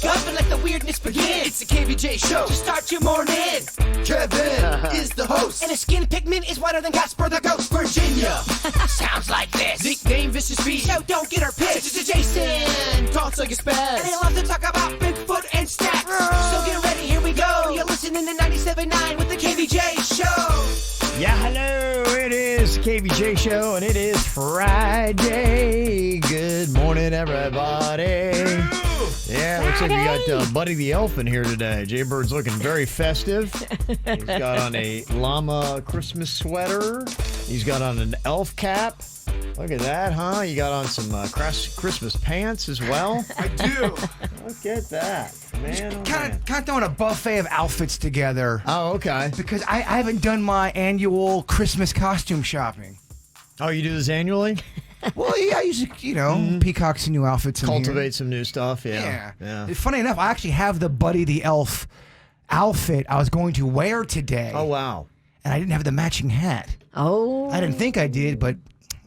wake up and let the weirdness begin. It's the KVJ show to start your morning. Kevin is the host, and his skin pigment is whiter than Casper the Ghost. Virginia sounds like this. Nickname Vicious Bee, so don't get her pissed. It's Jason talks like a spaz, and they love to talk about Bigfoot and stacks. So get ready, here we go. You're listening to 97.9 with the KVJ show. Yeah, hello. It is the KVJ show, and it is Friday. Good morning, everybody. Yeah, looks like we got Buddy the Elf in here today. Jaybird's looking very festive. He's got on a llama Christmas sweater. He's got on an elf cap. Look at that, huh? You got on some Christmas pants as well. I do. Look at that, man. Kind of throwing a buffet of outfits together. Oh, okay. Because I haven't done my annual Christmas costume shopping. Oh, you do this annually? Well, yeah, I usually, peacock some new outfits in Cultivate here. some new stuff, yeah. Funny enough, I actually have the Buddy the Elf outfit I was going to wear today. Oh, wow. And I didn't have the matching hat. Oh. I didn't think I did, but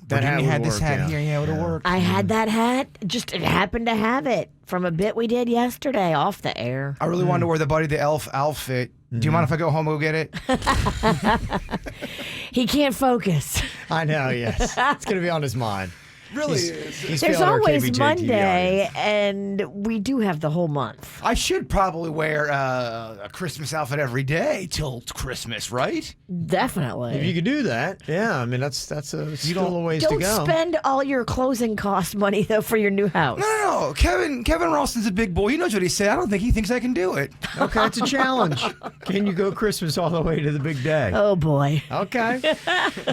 that hat had this work, hat yeah. here. Yeah, it would have worked. I had that hat. Just it happened to have it from a bit we did yesterday off the air. I really wanted to wear the Buddy the Elf outfit. Do you mind if I go home and go get it? He can't focus. I know, yes. It's going to be on his mind. Really He's There's failed our always KVJ TV Monday, audience. and we do have the whole month. I should probably wear a Christmas outfit every day till Christmas, right? Definitely. If you could do that, yeah. I mean, that's still a ways to Don't go. spend all your closing cost money, though, for your new house. No. Kevin Ralston's a big boy. He knows what he said. I don't think he thinks I can do it. Okay, it's a challenge. Can you go Christmas all the way to the big day? Oh, boy. Okay.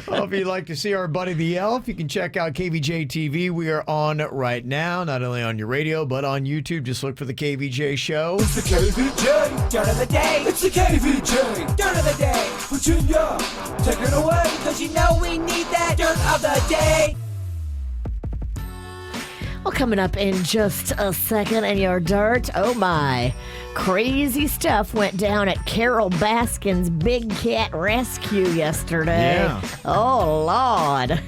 Well, if you'd like to see our Buddy the Elf, you can check out KVJ TV. We are on right now, not only on your radio, but on YouTube. Just look for the KVJ show. It's the KVJ dirt of the day. It's the KVJ dirt of the day. Virginia, take it away, cause you know we need that dirt of the day. Well, coming up in just a second in your dirt, oh my. Crazy stuff went down at Carol Baskin's Big Cat Rescue yesterday. Yeah. Oh, Lord.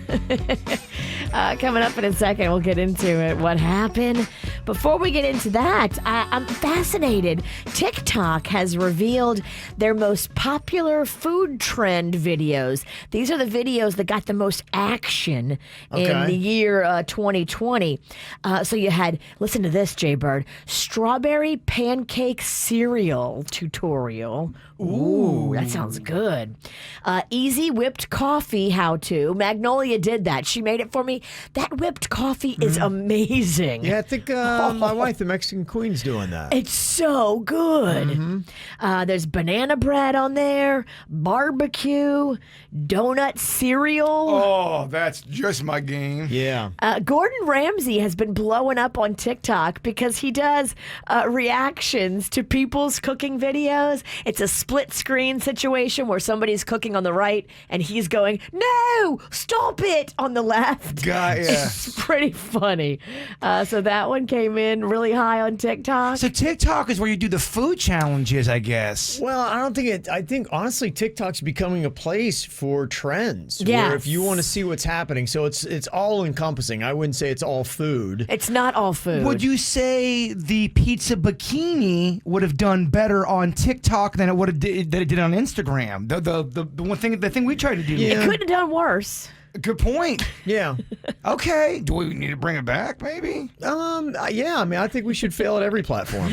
Coming up in a second, we'll get into it. What happened? Before we get into that, I'm fascinated. TikTok has revealed their most popular food trend videos. These are the videos that got the most action in the year 2020. So you had, listen to this, Jaybird, strawberry pancake cereal tutorial. Ooh, that sounds good. Easy whipped coffee how-to. Magnolia did that. She made it for me. That whipped coffee is amazing. Yeah, I think my wife, the Mexican Queen's doing that. It's so good. There's banana bread on there, barbecue, donut cereal. Oh, that's just my game. Yeah. Gordon Ramsay has been blowing up on TikTok because he does reactions to people's cooking videos. It's a split screen situation where somebody's cooking on the right and he's going, "No, stop it," on the left. Yeah. It's pretty funny. So that one came in really high on TikTok. So TikTok is where you do the food challenges, I guess. Well, I think honestly TikTok's becoming a place for trends. Yes. Where if you want to see what's happening, so it's all encompassing. I wouldn't say it's all food. It's not all food. Would you say the pizza bikini would have done better on TikTok than it did on Instagram? The thing we tried to do. It could have done worse. Good point. Yeah. Okay. Do we need to bring it back, maybe? Yeah, I mean, I think we should fail at every platform.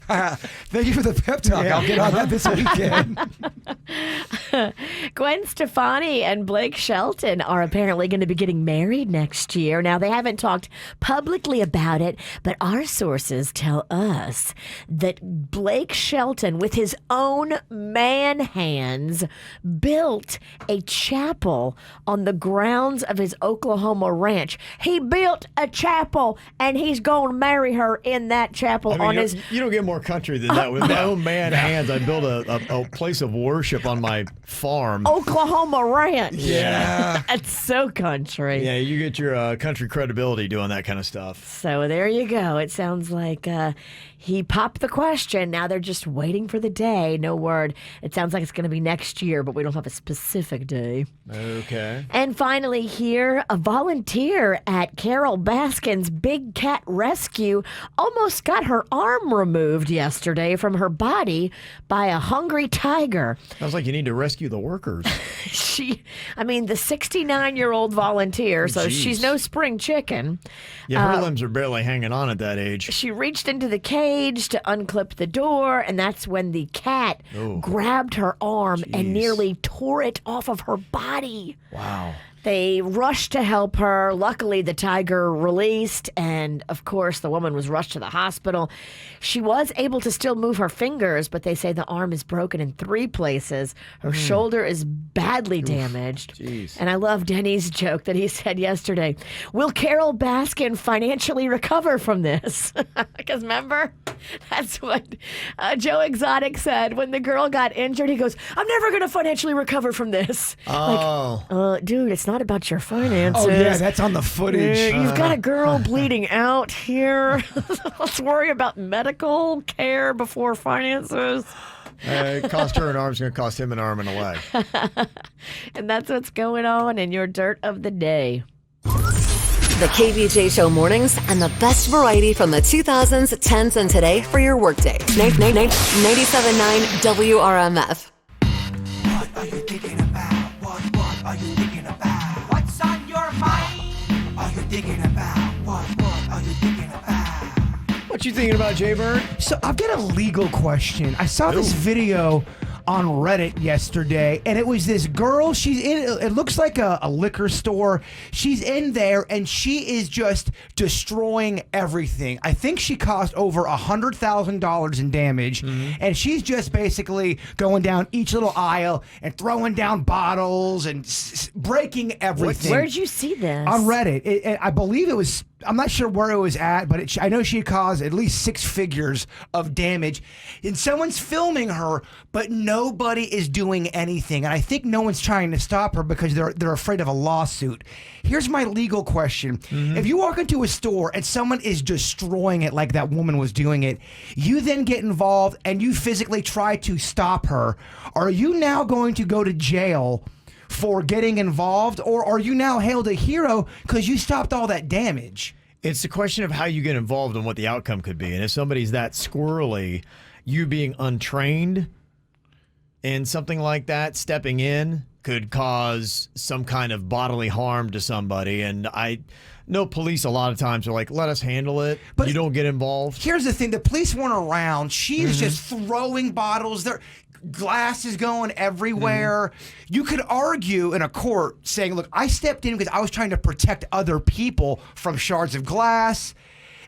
Thank you for the pep talk. Yeah. I'll get on that this weekend. Gwen Stefani and Blake Shelton are apparently going to be getting married next year. Now, they haven't talked publicly about it, but our sources tell us that Blake Shelton, with his own man hands, built a chapel on the grounds of his Oklahoma ranch. He built a chapel, and he's going to marry her in that chapel on his... You don't get more country than that. With my own man hands, I built a place of worship on my farm. Oklahoma Ranch. Yeah. That's so country. Yeah, you get your country credibility doing that kind of stuff. So there you go. It sounds like he popped the question. Now they're just waiting for the day. No word. It sounds like it's going to be next year, but we don't have a specific day. Okay. And finally here, a volunteer at Carol Baskin's Big Cat Rescue almost got her arm removed yesterday from her body by a hungry tiger. Sounds like you need to rescue the workers. The 69-year-old volunteer, so Jeez. she's no spring chicken. Yeah, her limbs are barely hanging on at that age. She reached into the cage to unclip the door, and that's when the cat grabbed her arm and nearly tore it off of her body. Wow. They rushed to help her. Luckily, the tiger released, and of course, the woman was rushed to the hospital. She was able to still move her fingers, but they say the arm is broken in 3 places. Her shoulder is badly damaged. Jeez. And I love Denny's joke that he said yesterday. Will Carol Baskin financially recover from this? Because remember, that's what Joe Exotic said when the girl got injured. He goes, I'm never going to financially recover from this. Oh. Dude, it's not about your finances. Oh, yeah, that's on the footage. You've got a girl bleeding out here. Let's worry about medical care before finances. It cost her an arm. It's going to cost him an arm and a leg. And that's what's going on in your dirt of the day. The KVJ Show mornings and the best variety from the 2000s, 10s, and today for your workday. 97.9 WRMF. What are you thinking about? What are you thinking about? What's on your mind? Are you thinking about? What are you thinking about? What you thinking about, Jay Bird? So I've got a legal question. I saw this video on Reddit yesterday, and it was this girl. She's in, it looks like a liquor store. She's in there, and she is just destroying everything. I think she caused over $100,000 in damage, and she's just basically going down each little aisle and throwing down bottles and breaking everything. Where'd you see this? On Reddit. I believe it was, I'm not sure where it was at, but I know she caused at least 6 figures of damage. And someone's filming her, but nobody is doing anything. And I think no one's trying to stop her because they're afraid of a lawsuit. Here's my legal question. If you walk into a store and someone is destroying it like that woman was doing it, you then get involved and you physically try to stop her, are you now going to go to jail for getting involved, or are you now hailed a hero because you stopped all that damage? It's a question of how you get involved and what the outcome could be. And if somebody's that squirrely, you being untrained in something like that, stepping in could cause some kind of bodily harm to somebody. And I know police a lot of times are like, let us handle it. But you don't get involved. Here's the thing. The police weren't around. She is just throwing bottles. Glass is going everywhere. You could argue in a court saying, look, I stepped in because I was trying to protect other people from shards of glass.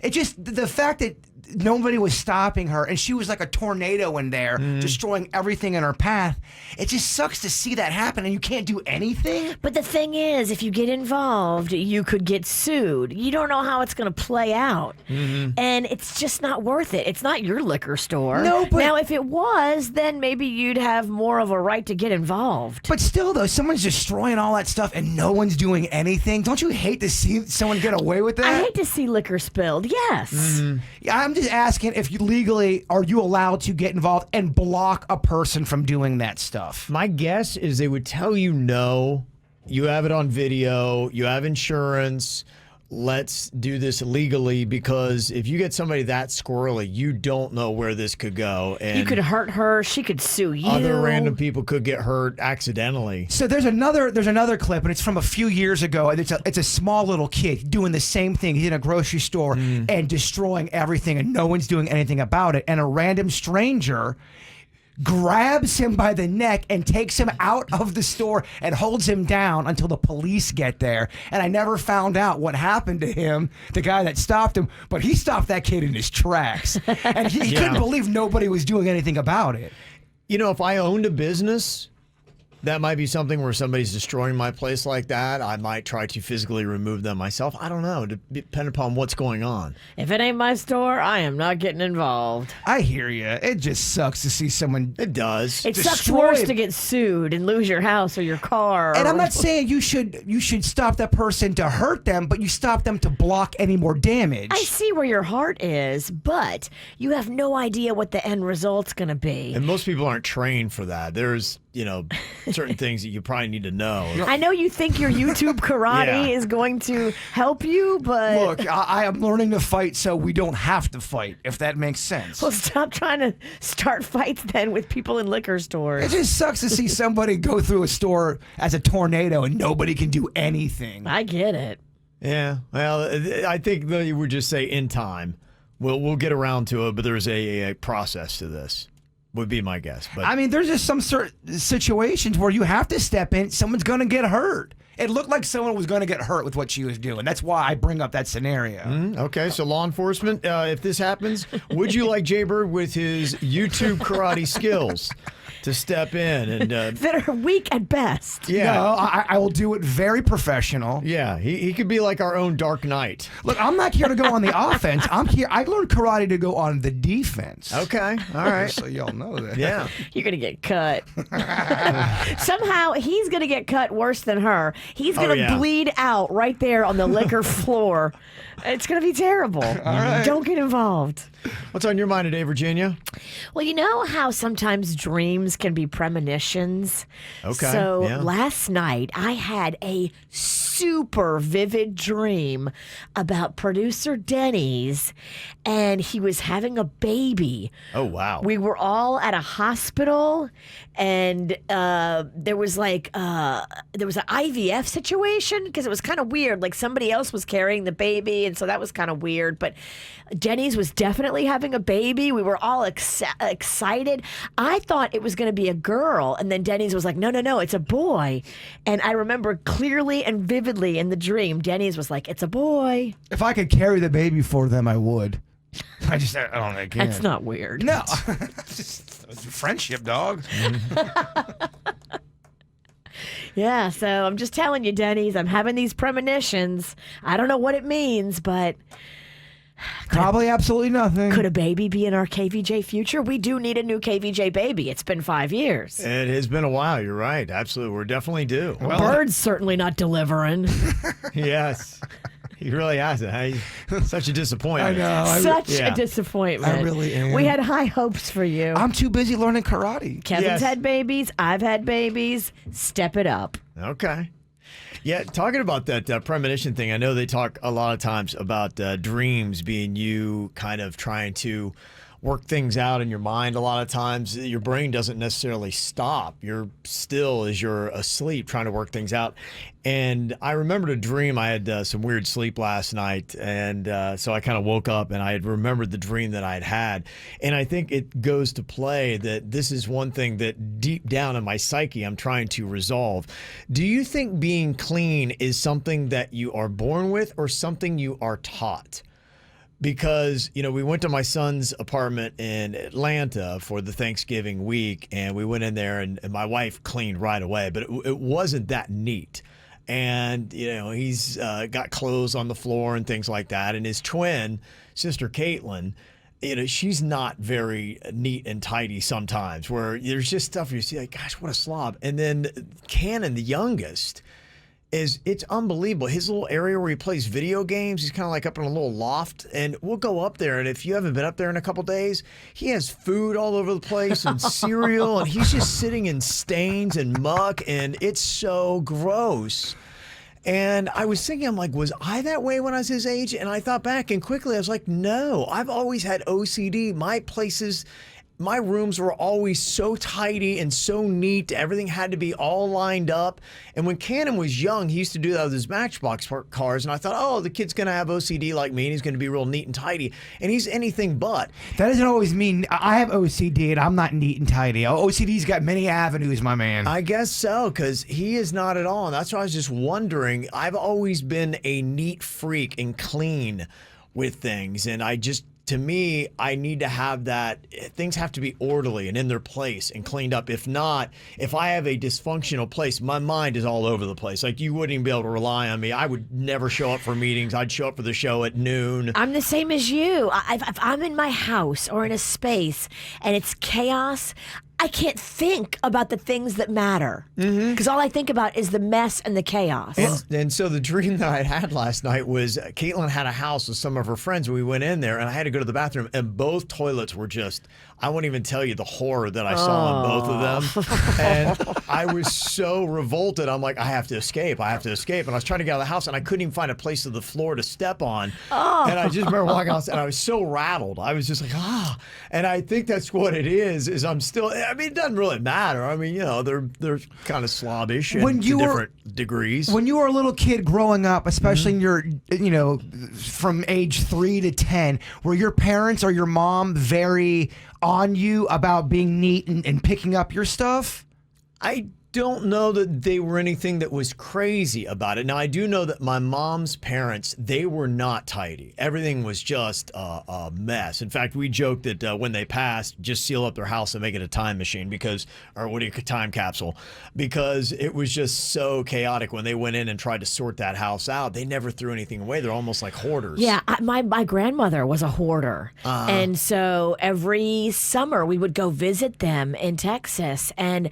It just, the fact that nobody was stopping her and she was like a tornado in there, destroying everything in her path. It just sucks to see that happen and you can't do anything. But the thing is, if you get involved, you could get sued. You don't know how it's going to play out. And it's just not worth it. It's not your liquor store. No, but now, if it was, then maybe you'd have more of a right to get involved. But still, though, someone's destroying all that stuff and no one's doing anything. Don't you hate to see someone get away with that? I hate to see liquor spilled, yes. Yeah, I'm just asking if you legally, are you allowed to get involved and block a person from doing that stuff? My guess is they would tell you no. You have it on video. You have insurance. Let's do this legally, because if you get somebody that squirrely, you don't know where this could go. And You could hurt her. She could sue you. other random people could get hurt accidentally. So there's another clip, and it's from a few years ago. And it's a small little kid doing the same thing. He's in a grocery store and destroying everything, and no one's doing anything about it. And a random stranger grabs him by the neck and takes him out of the store and holds him down until the police get there. And I never found out what happened to him, the guy that stopped him, but he stopped that kid in his tracks. And he couldn't believe nobody was doing anything about it. You know, if I owned a business that might be something where somebody's destroying my place like that. I might try to physically remove them myself. I don't know, depending upon what's going on. If it ain't my store, I am not getting involved. I hear you. It just sucks to see someone. It does. It sucks Destroyed. worse to get sued and lose your house or your car. And I'm not saying you should stop that person to hurt them, but you stop them to block any more damage. I see where your heart is, but you have no idea what the end result's going to be. And most people aren't trained for that. There's, certain things that you probably need to know. I know you think your YouTube karate is going to help you, but... Look, I am learning to fight so we don't have to fight, if that makes sense. Well, stop trying to start fights then with people in liquor It stores. just sucks to see somebody go through a store as a tornado and nobody can do anything. I get it. Yeah, well, I think that you would just say in time. We'll get around to it, but there's a process to this, would be my guess. But I mean, there's just some situations where you have to step in. Someone's going to get hurt. It looked like someone was going to get hurt with what she was doing. That's why I bring up that scenario. Okay, so law enforcement, if this happens, would you like Jaybird with his YouTube karate skills to step in and That are weak at best. yeah, No, I will do it very professional. yeah, he could be like our own Dark Knight. Look, I'm not here to go on the offense. I'm here. I learned karate to go on the defense. Okay, all right, So y'all know that. yeah. You're going to get cut. Somehow he's going to get cut worse than her. He's going to bleed out right there on the liquor floor. It's going to be terrible. Don't get involved. What's on your mind today, Virginia? Well, you know how sometimes dreams can be premonitions? Okay, So yeah. last night I had a super vivid dream about producer Dennys, and he was having a baby. Oh, wow. We were all at a hospital, and there was an IVF situation because it was kind of weird. Like somebody else was carrying the baby, and so that was kind of weird. But Dennys was definitely having a baby. We were all excited. I thought it was going to be a girl, and then Dennys was like, "No, it's a boy." And I remember clearly and vividly in the dream, Dennys was like, "It's a boy." If I could carry the baby for them, I would. I don't think I can. That's not weird. No. It's just friendship, dog. Yeah, so I'm just telling you, Dennys, I'm having these premonitions. I don't know what it means, but Probably absolutely nothing. could a baby be in our KVJ future? We do need a new KVJ baby. It's been 5 years. It has been a while. You're right. Absolutely. We're definitely due. Bird's certainly not delivering. Yes. He really hasn't. Such a disappointment. I know. Such yeah. a disappointment. I really am. We had high hopes for you. I'm too busy learning karate. Kevin's Yes. had babies. I've had babies. Step it up. Okay. Yeah, talking about that premonition thing, I know they talk a lot of times about dreams being you kind of trying to work things out in your mind. A lot of times your brain doesn't necessarily stop. You're still as you're asleep trying to work things out. And I remembered a dream. I had some weird sleep last night. And so I kind of woke up and I had remembered the dream that I had had. And I think it goes to play that this is one thing that deep down in my psyche I'm trying to resolve. Do you think being clean is something that you are born with or something you are taught? Because, we went to my son's apartment in Atlanta for the Thanksgiving week, and we went in there, and my wife cleaned right away, but it wasn't that neat. And, he's got clothes on the floor and things like that. And his twin sister, Caitlin, she's not very neat and tidy sometimes, where there's just stuff you see like, gosh, what a slob. And then Cannon, the youngest, it's unbelievable. His little area where he plays video games, he's kind of like up in a little loft, and we'll go up there, and if you haven't been up there in a couple days, he has food all over the place and cereal, and he's just sitting in stains and muck, and it's so gross. And I was thinking, I'm like, was I that way when I was his age? And I thought back, and quickly I was like, no, I've always had OCD. My rooms were always so tidy and so neat. Everything had to be all lined up. And when Cannon was young, he used to do that with his Matchbox cars. And I thought, oh, the kid's going to have OCD like me, and he's going to be real neat and tidy. And he's anything but. That doesn't always mean I have OCD and I'm not neat and tidy. OCD's got many avenues, my man. I guess so, because he is not at all. And that's why I was just wondering. I've always been a neat freak and clean with things. And I just to me, I need to have that. Things have to be orderly and in their place and cleaned up. If not, if I have a dysfunctional place, my mind is all over the place. Like, you wouldn't even be able to rely on me. I would never show up for meetings. I'd show up for the show at noon. I'm the same as you. If I'm in my house or in a space and it's chaos, I can't think about the things that matter because all I think about is the mess and the chaos. And so the dream that I had last night was Caitlin had a house with some of her friends. We went in there and I had to go to the bathroom and both toilets were just, I won't even tell you the horror that I saw in both of them. And I was so revolted. I'm like, I have to escape. I have to escape. And I was trying to get out of the house and I couldn't even find a place of the floor to step on. And I just remember walking out and I was so rattled. I was just like, And I think that's what it is I'm still, I mean, it doesn't really matter. I mean, they're kind of slobbish to different degrees. When you were a little kid growing up, especially in your, from age 3 to 10, were your parents or your mom very on you about being neat and picking up your stuff? I don't know that they were anything that was crazy about it. Now, I do know that my mom's parents, they were not tidy. Everything was just a mess. In fact, we joked that when they passed, just seal up their house and make it a time machine time capsule, because it was just so chaotic when they went in and tried to sort that house out. They never threw anything away. They're almost like hoarders. Yeah, my grandmother was a hoarder. And so every summer we would go visit them in Texas, and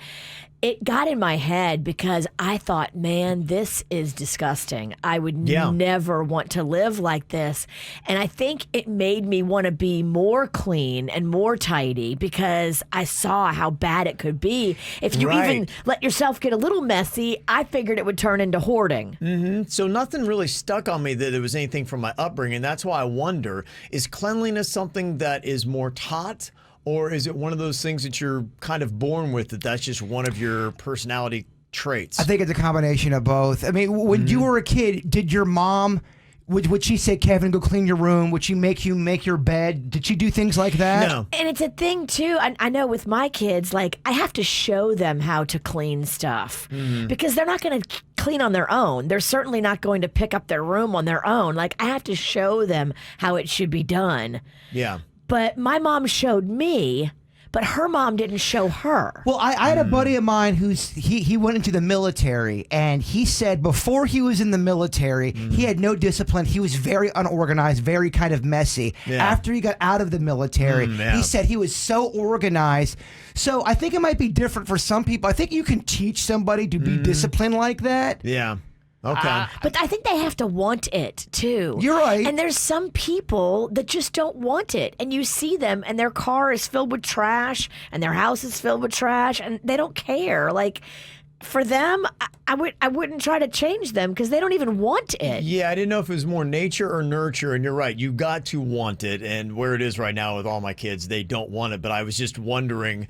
it got in my head because I thought, man, this is disgusting. I would never want to live like this. And I think it made me want to be more clean and more tidy because I saw how bad it could be. If you even let yourself get a little messy, I figured it would turn into hoarding. So nothing really stuck on me that it was anything from my upbringing. That's why I wonder, is cleanliness something that is more taught? Or is it one of those things that you're kind of born with, that's just one of your personality traits? I think it's a combination of both. I mean, when you were a kid, did your mom, would she say, Kevin, go clean your room? Would she make you make your bed? Did she do things like that? No. And it's a thing, too. I know with my kids, like, I have to show them how to clean stuff because they're not going to clean on their own. They're certainly not going to pick up their room on their own. Like, I have to show them how it should be done. Yeah. But my mom showed me, but her mom didn't show her. Well, I had a buddy of mine he went into the military, and he said before he was in the military, he had no discipline. He was very unorganized, very kind of messy. Yeah. After he got out of the military, he said he was so organized. So I think it might be different for some people. I think you can teach somebody to be disciplined like that. Yeah. Okay. But I think they have to want it, too. You're right. And there's some people that just don't want it. And you see them, and their car is filled with trash, and their house is filled with trash, and they don't care. Like, for them, I wouldn't try to change them because they don't even want it. Yeah, I didn't know if it was more nature or nurture, and you're right. You got to want it, and where it is right now with all my kids, they don't want it. But I was just wondering,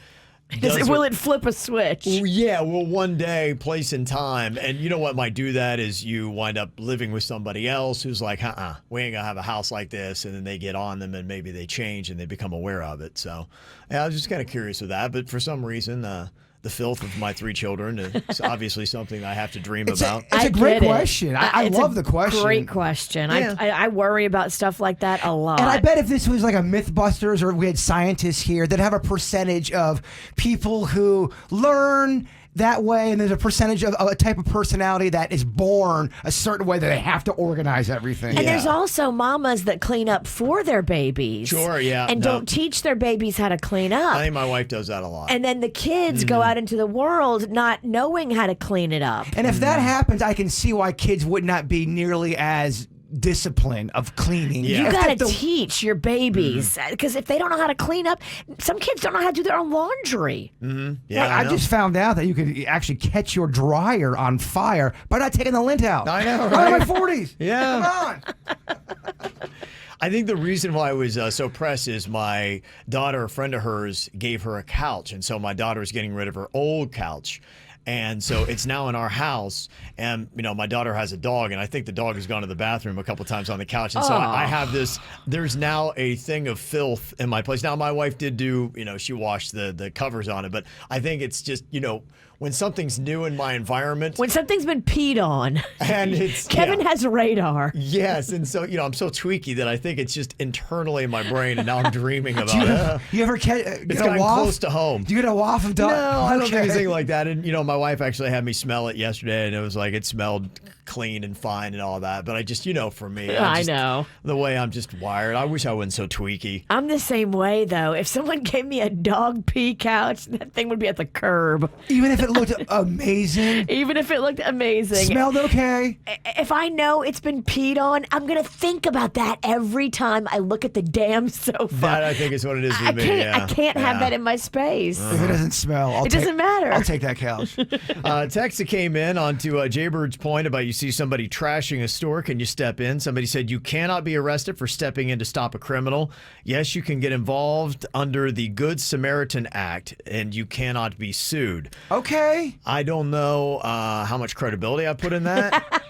Will it flip a switch? Yeah, well, one day, place and time. And you know what might do that is you wind up living with somebody else who's like, we ain't gonna have a house like this. And then they get on them and maybe they change and they become aware of it. So yeah, I was just kind of curious with that. But for some reason, the filth of my 3 children is obviously something I have to dream about. It's a great question. I love the question. Great question. Yeah. I worry about stuff like that a lot. And I bet if this was like a Mythbusters or we had scientists here, they'd have a percentage of people who learn that way, and there's a percentage of a type of personality that is born a certain way that they have to organize everything. And there's also mamas that clean up for their babies. Sure, yeah. And don't teach their babies how to clean up. I think my wife does that a lot. And then the kids go out into the world not knowing how to clean it up. And if that happens, I can see why kids would not be nearly as discipline of cleaning. You got to teach your babies because if they don't know how to clean up, some kids don't know how to do their own laundry. Yeah, I just found out that you could actually catch your dryer on fire by not taking the lint out. I know, right? I'm in my 40s. Yeah. Come on. I think the reason why I was so pressed is my daughter, a friend of hers, gave her a couch. And so my daughter is getting rid of her old couch. And so it's now in our house, and my daughter has a dog, and I think the dog has gone to the bathroom a couple times on the couch, and so I have this. There's now a thing of filth in my place. Now my wife did do, she washed the covers on it, but I think it's just when something's new in my environment, when something's been peed on, and it's Kevin has radar. Yes, and so I'm so tweaky that I think it's just internally in my brain, and now I'm dreaming about it. You ever get It's a gotten waff? close to home. Do you get a waff of dog? No, I don't think anything like that. And my wife actually had me smell it yesterday, and it was like it smelled clean and fine and all that. But I just, for me, I know the way I'm just wired. I wish I wasn't so tweaky. I'm the same way though. If someone gave me a dog pee couch, that thing would be at the curb. Even if it looked amazing. Even if it looked amazing. Smelled okay. If I know it's been peed on, I'm going to think about that every time I look at the damn sofa. That I think is what it is with me. I can't have that in my space. If it doesn't smell, It doesn't matter. I'll take that couch. Text that came in onto Jaybird's point about you see somebody trashing a store, can you step in? Somebody said you cannot be arrested for stepping in to stop a criminal. Yes, you can get involved under the Good Samaritan Act, and you cannot be sued. Okay. I don't know how much credibility I put in that.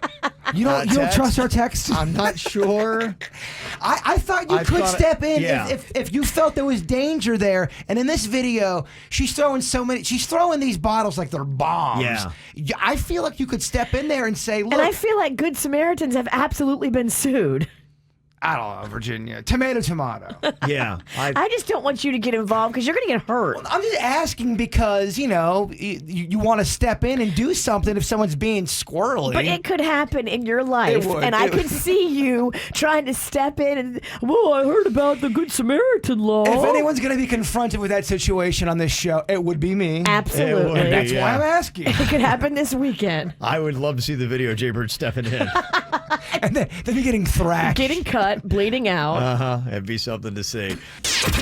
You don't trust our text? I'm not sure. I thought you could step in if you felt there was danger there. And in this video, she's throwing these bottles like they're bombs. Yeah. I feel like you could step in there and say, look. And I feel like Good Samaritans have absolutely been sued. I don't know, Virginia. Tomato. Yeah. I just don't want you to get involved because you're going to get hurt. I'm just asking because, you want to step in and do something if someone's being squirrely. But it could happen in your life. It would. And I could see you trying to step in and, I heard about the Good Samaritan law. If anyone's going to be confronted with that situation on this show, it would be me. Absolutely. It would be, That's why I'm asking. It could happen this weekend. I would love to see the video of Jaybird stepping in. And then be getting thrashed. Getting cut, bleeding out. It'd be something to see.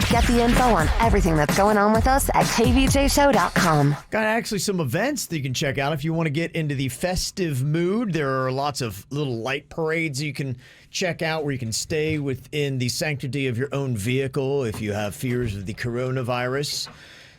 Get the info on everything that's going on with us at kvjshow.com. Got actually some events that you can check out if you want to get into the festive mood. There are lots of little light parades you can check out where you can stay within the sanctity of your own vehicle if you have fears of the coronavirus.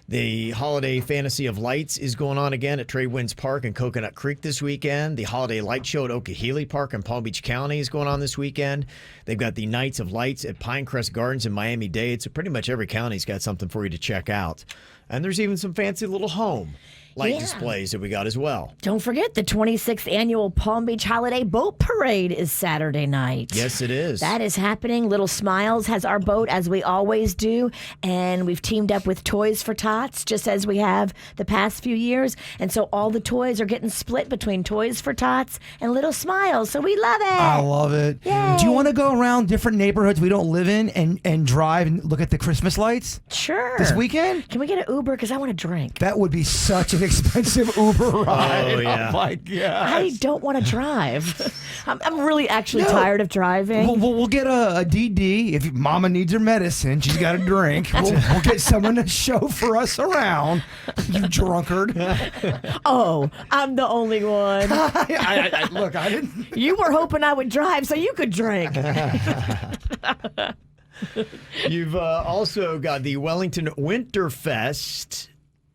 The Holiday Fantasy of Lights is going on again at Trade Winds Park and Coconut Creek this weekend. The Holiday Light Show at Okehele Park in Palm Beach County is going on this weekend. They've got the Nights of Lights at Pinecrest Gardens in Miami-Dade. So pretty much every county's got something for you to check out. And there's even some fancy little home light displays that we got as well. Don't forget the 26th annual Palm Beach Holiday Boat Parade is Saturday night. Yes, it is. That is happening. Little Smiles has our boat, as we always do, and we've teamed up with Toys for Tots, just as we have the past few years, and so all the toys are getting split between Toys for Tots and Little Smiles, so we love it. I love it. Yay. Do you want to go around different neighborhoods we don't live in and drive and look at the Christmas lights Sure. this weekend? Can we get an Uber? Because I want to drink. That would be such an expensive Uber ride. Oh, yeah. Oh, my God. I don't want to drive. I'm really actually tired of driving. We'll get a DD. If Mama needs her medicine, she's got a drink. We'll get someone to chauffeur us around, you drunkard. Oh, I'm the only one. Look, I didn't. You were hoping I would drive so you could drink. You've also got the Wellington Winterfest.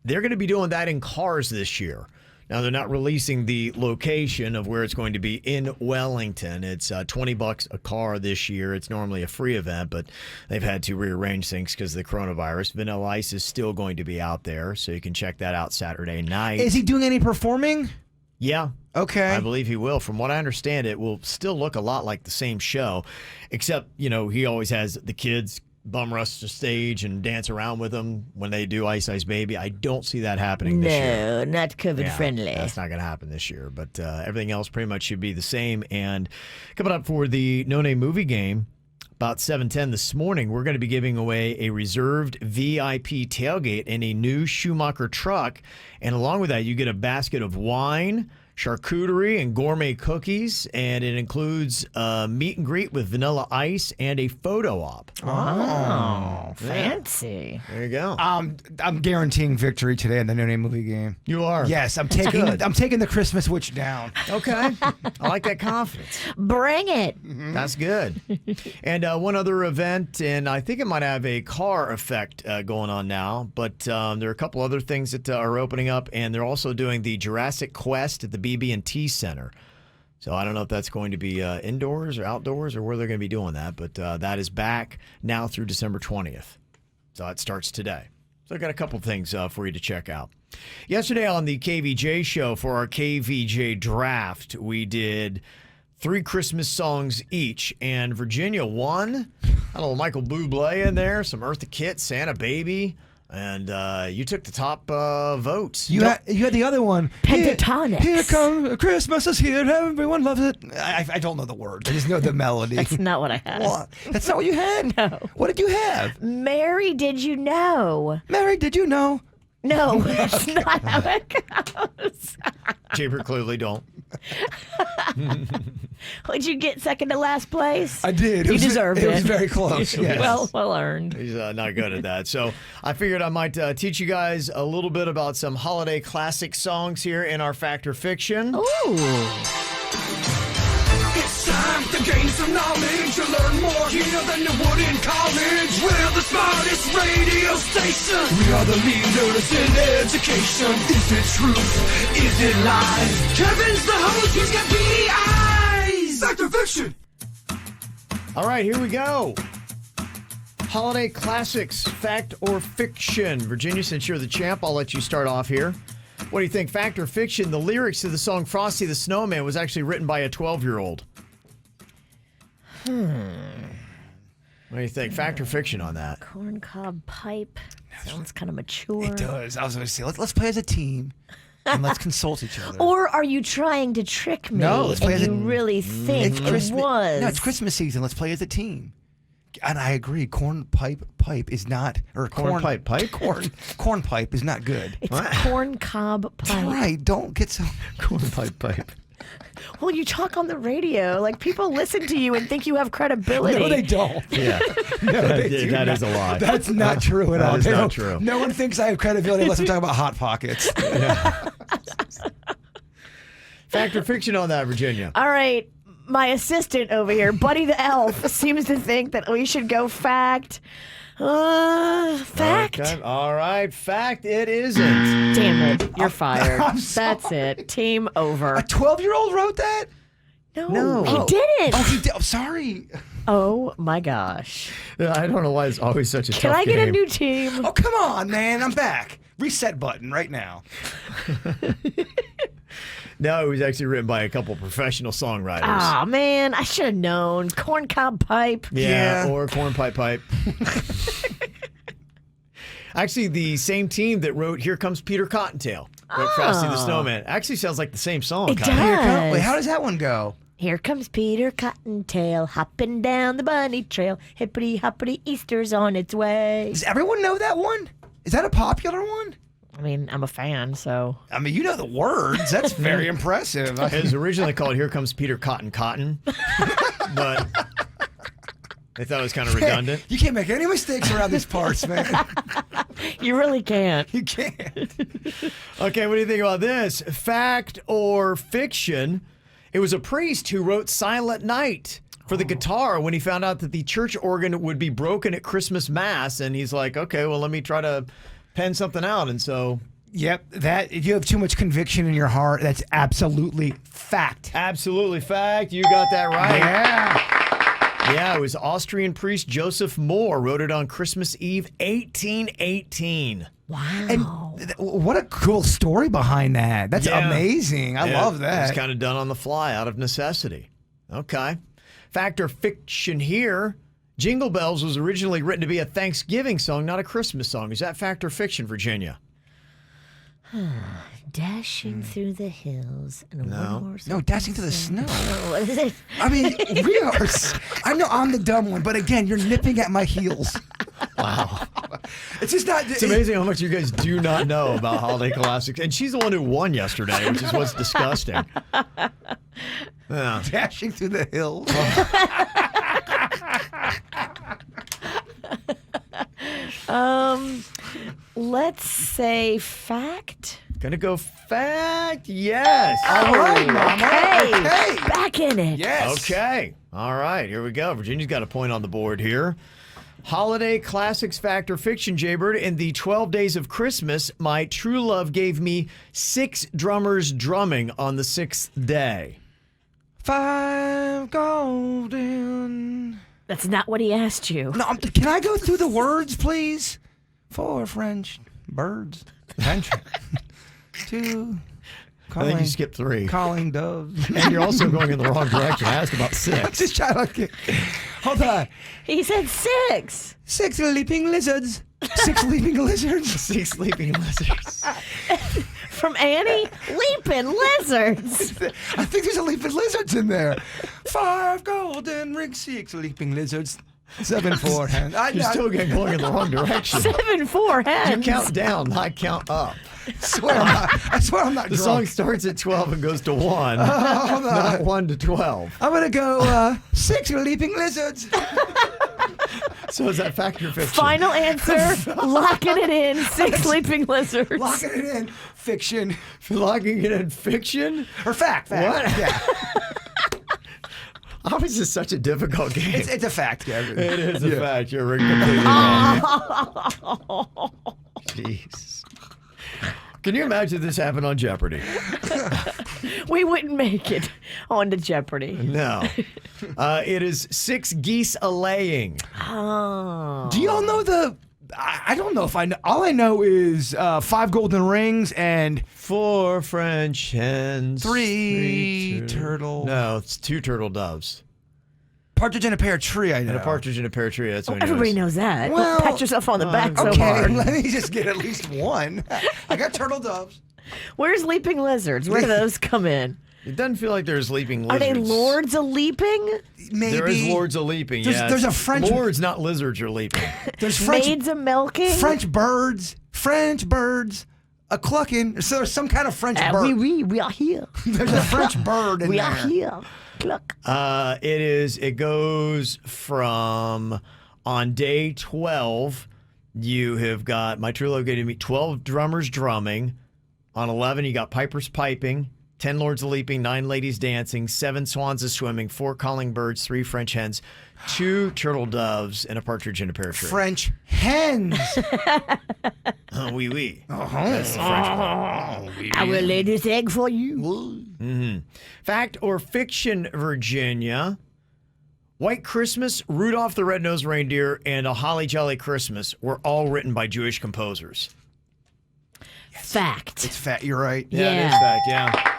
They're going to be doing that in cars this year. Now, they're not releasing the location of where it's going to be in Wellington. It's $20 a car this year. It's normally a free event, but they've had to rearrange things because of the coronavirus. Vanilla Ice is still going to be out there, so you can check that out Saturday night. Is he doing any performing? Yeah. Okay. I believe he will. From what I understand, it will still look a lot like the same show, except, he always has the kids bum rush the stage and dance around with them when they do Ice Ice Baby. I don't see that happening this year. No, not COVID friendly. That's not going to happen this year, but everything else pretty much should be the same. And coming up for the No Name Movie Game, about 7:10 this morning, we're going to be giving away a reserved VIP tailgate in a new Schumacher truck. And along with that, you get a basket of wine, charcuterie and gourmet cookies, and it includes a meet and greet with Vanilla Ice and a photo op. Oh, fancy. There you go. I'm guaranteeing victory today in the No Name Movie game. You are? Yes, I'm taking the Christmas witch down. Okay. I like that confidence. Bring it. That's good. And one other event, and I think it might have a car effect going on now, but there are a couple other things that are opening up, and they're also doing the Jurassic Quest at the BB&T Center. So I don't know if that's going to be indoors or outdoors or where they're going to be doing that, but that is back now through December 20th. So it starts today. So I got a couple things for you to check out. Yesterday on the KVJ show for our KVJ draft, we did 3 Christmas songs each, and Virginia won. A little Michael Bublé in there, some Eartha Kitt, Santa Baby, and you took the top votes. You had the other one. Pentatonics. Here come Christmas is here. Everyone loves it. I don't know the words. I just know the melody. That's not what I had. What? That's not what you had? No. What did you have? Mary, did you know? Mary, did you know? No, that's not how it goes. Jaber clearly don't. Would you get second to last place? I did. You deserved it. It was very close. Yes. Well earned. He's not good at that. So I figured I might teach you guys a little bit about some holiday classic songs here in our Fact or Fiction. Ooh. It's time to gain some knowledge. You learn more here than you would in college. We're the smartest radio station. We are the leaders in education. Is it truth? Is it lies? Kevin's the host. He's got beady eyes. Fact or fiction? All right, here we go. Holiday classics, fact or fiction. Virginia, since you're the champ, I'll let you start off here. What do you think, fact or fiction? The lyrics to the song Frosty the Snowman was actually written by a 12-year-old. What do you think, fact or fiction on that? Corncob pipe. Sounds kind of mature. It does. I was going to say, let's play as a team and let's consult each other. Or are you trying to trick me? No, let's play and as you really think it was? No, it's Christmas season. Let's play as a team. And I agree. Corn pipe is not, or corn pipe. Corn pipe is not good. It's corn cob pipe. Right. Don't get so Corn pipe. Well, you talk on the radio. Like, people listen to you and think you have credibility. No, they don't. Yeah. That is a lie. That's not true at all. That is not true. No one thinks I have credibility unless I'm talking about Hot Pockets. Fact or fiction on that, Virginia? All right. My assistant over here, Buddy the Elf, seems to think that we should go fact. Fact? Okay. All right, fact it isn't. Damn it. You're fired. I'm sorry. That's it. Team over. A 12-year-old wrote that? No. He Oh. didn't. Oh, he did. Oh, sorry. Oh, my gosh. I don't know why it's always such a Can tough I get game. a new team? Oh, come on, man. I'm back. Reset button right now. No, it was actually written by a couple professional songwriters. Oh, man. I should have known. Corncob pipe. Yeah, Yeah. or corn pipe. Actually, the same team that wrote Here Comes Peter Cottontail, wrote Frosty the Snowman. Actually sounds like the same song. It kinda. does. Wait, how does that one go? Here comes Peter Cottontail, hopping down the bunny trail. Hippity hoppity, Easter's on its way. Does everyone know that one? Is that a popular one? I mean, I'm a fan, so. I mean, you know the words. That's very impressive. It was originally called Here Comes Peter Cotton, but they thought it was kind of redundant. You can't make any mistakes around these parts, man. You really can't. You can't. Okay, what do you think about this? Fact or fiction? It was a priest who wrote Silent Night for the guitar when he found out that the church organ would be broken at Christmas Mass, and he's like, okay, well, let me try to pen something out, and so... Yep, that you have too much conviction in your heart. That's absolutely fact. Absolutely fact. You got that right. Yeah. Yeah, it was Austrian priest Joseph Mohr wrote it on Christmas Eve, 1818. Wow. And what a cool story behind that. That's Yeah. amazing. I Yeah, love It that. was kind of done on the fly out of necessity. Okay. Fact or fiction here. Jingle Bells was originally written to be a Thanksgiving song, not a Christmas song. Is that fact or fiction, Virginia? Dashing through the hills. And No. No, Dashing to the Snow. What is it? I mean, we are. I know I'm the dumb one, but again, you're nipping at my heels. Wow. It's just not. It's amazing how much you guys do not know about holiday classics. And she's the one who won yesterday, which is what's disgusting. Yeah. Dashing through the hills. Let's say fact. Gonna go fact. Yes. All right, Mama. Okay. Okay. Back in it. Yes. Okay. All right. Here we go. Virginia's got a point on the board here. Holiday classics, fact or fiction, Jaybird. In the 12 days of Christmas, my true love gave me 6 drummers drumming on the 6th day. 5 golden. That's not what he asked you. No, can I go through the words, please? 4 French birds. French. 2 I think you skipped 3. calling doves. And you're also going in the wrong direction. I asked about 6. Just try to get. Hold on. He said 6. 6 leaping lizards. 6 leaping lizards. 6 sleeping lizards. From Annie? Leaping lizards. I think there's a leaping lizards in there. 5 golden rings. 6 leaping lizards. 7 forehand. You're still going in the wrong direction. 7 forehands. You count down, not count up. I swear I'm not The drunk. song starts at 12 and goes to 1, Hold on. not 1 to 12. I'm going to go 6 leaping lizards. So is that fact or fiction? Final answer. Locking it in. 6 sleeping lizards. Locking it in. Fiction. Locking it in fiction? Or fact. What? Yeah. How is this such a difficult game? It's a fact, Kevin. It is a fact. You're completely wrong. Jeez. Can you imagine this happened on Jeopardy? We wouldn't make it on to Jeopardy. No. It is 6 geese a-laying. Oh. Do y'all know the... I don't know if I know. All I know is 5 golden rings and 4 French hens. 3 turtle... No, it's 2 turtle doves. Partridge in a pear tree, I know. And a partridge in a pear tree. That's what Everybody knows that. Well, Don't pat yourself on the back so Okay, hard. let me just get at least one. I got turtle doves. Where's leaping lizards? Where do those come in? It doesn't feel like there's leaping Are lizards. they lords of leaping? Maybe. There is lords of leaping, yes. There's a French... Lords, not lizards, are leaping. There's French... Maids of milking? French birds. A clucking. So there's some kind of French bird. We are here. There's a French bird in We there. are here. Cluck. It goes from on day 12, you have got my true love gave me 12 drummers drumming. On 11, you got pipers piping, 10 lords a leaping, 9 ladies dancing, 7 swans a swimming, 4 calling birds, 3 French hens, 2 turtle doves, and a partridge in a pear tree. French hens. Oui, oui. Uh-huh. That's the French one. I will lay this egg for you. Mm-hmm. Fact or fiction, Virginia? White Christmas, Rudolph the Red-Nosed Reindeer, and A Holly Jolly Christmas were all written by Jewish composers. Fact. It's fat. You're right. Yeah, it is fact, yeah.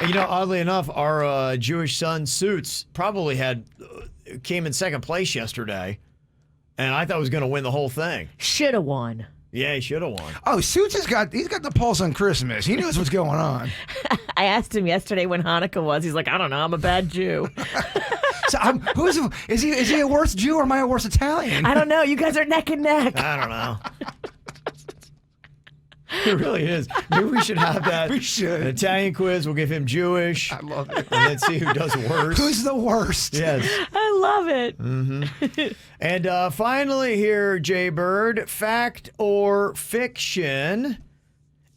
You know, oddly enough, our Jewish son, Suits, probably came in second place yesterday, and I thought was going to win the whole thing. Should have won. Yeah, he should have won. Oh, Suits he's got the pulse on Christmas. He knows what's going on. I asked him yesterday when Hanukkah was. He's like, I don't know. I'm a bad Jew. So is he a worse Jew or am I a worse Italian? I don't know. You guys are neck and neck. I don't know. It really is. Maybe we should have that. We should. An Italian quiz. We'll give him Jewish. I love it. And let's see who does worse. Who's the worst? Yes. I love it. And finally here, Jay Bird, fact or fiction?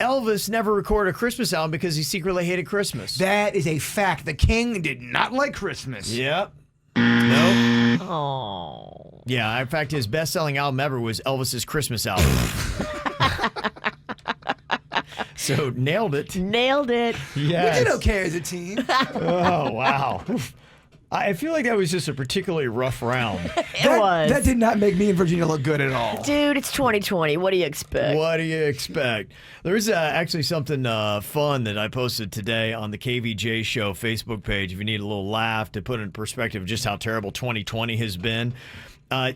Elvis never recorded a Christmas album because he secretly hated Christmas. That is a fact. The king did not like Christmas. Yep. Nope. Oh. Yeah, in fact, his best-selling album ever was Elvis's Christmas album. So, nailed it. Nailed it. Yes. We did okay as a team. Oh, wow. I feel like that was just a particularly rough round. It was. That did not make me and Virginia look good at all. Dude, it's 2020. What do you expect? What do you expect? There's actually something fun that I posted today on the KVJ Show Facebook page. If you need a little laugh to put in perspective just how terrible 2020 has been.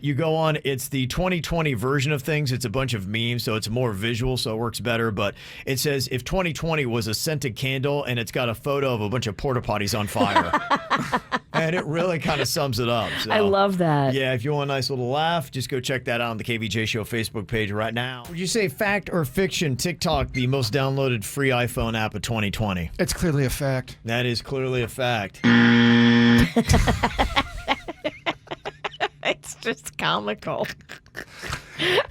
You go on, it's the 2020 version of things. It's a bunch of memes, so it's more visual, so it works better. But it says if 2020 was a scented candle, and it's got a photo of a bunch of porta potties on fire. And it really kind of sums it up. So, I love that. yeah, if you want a nice little laugh, just go check that out on the KVJ Show Facebook page right now. Would you say fact or fiction, TikTok, the most downloaded free iPhone app of 2020? It's clearly a fact. That is clearly a fact. It's just comical.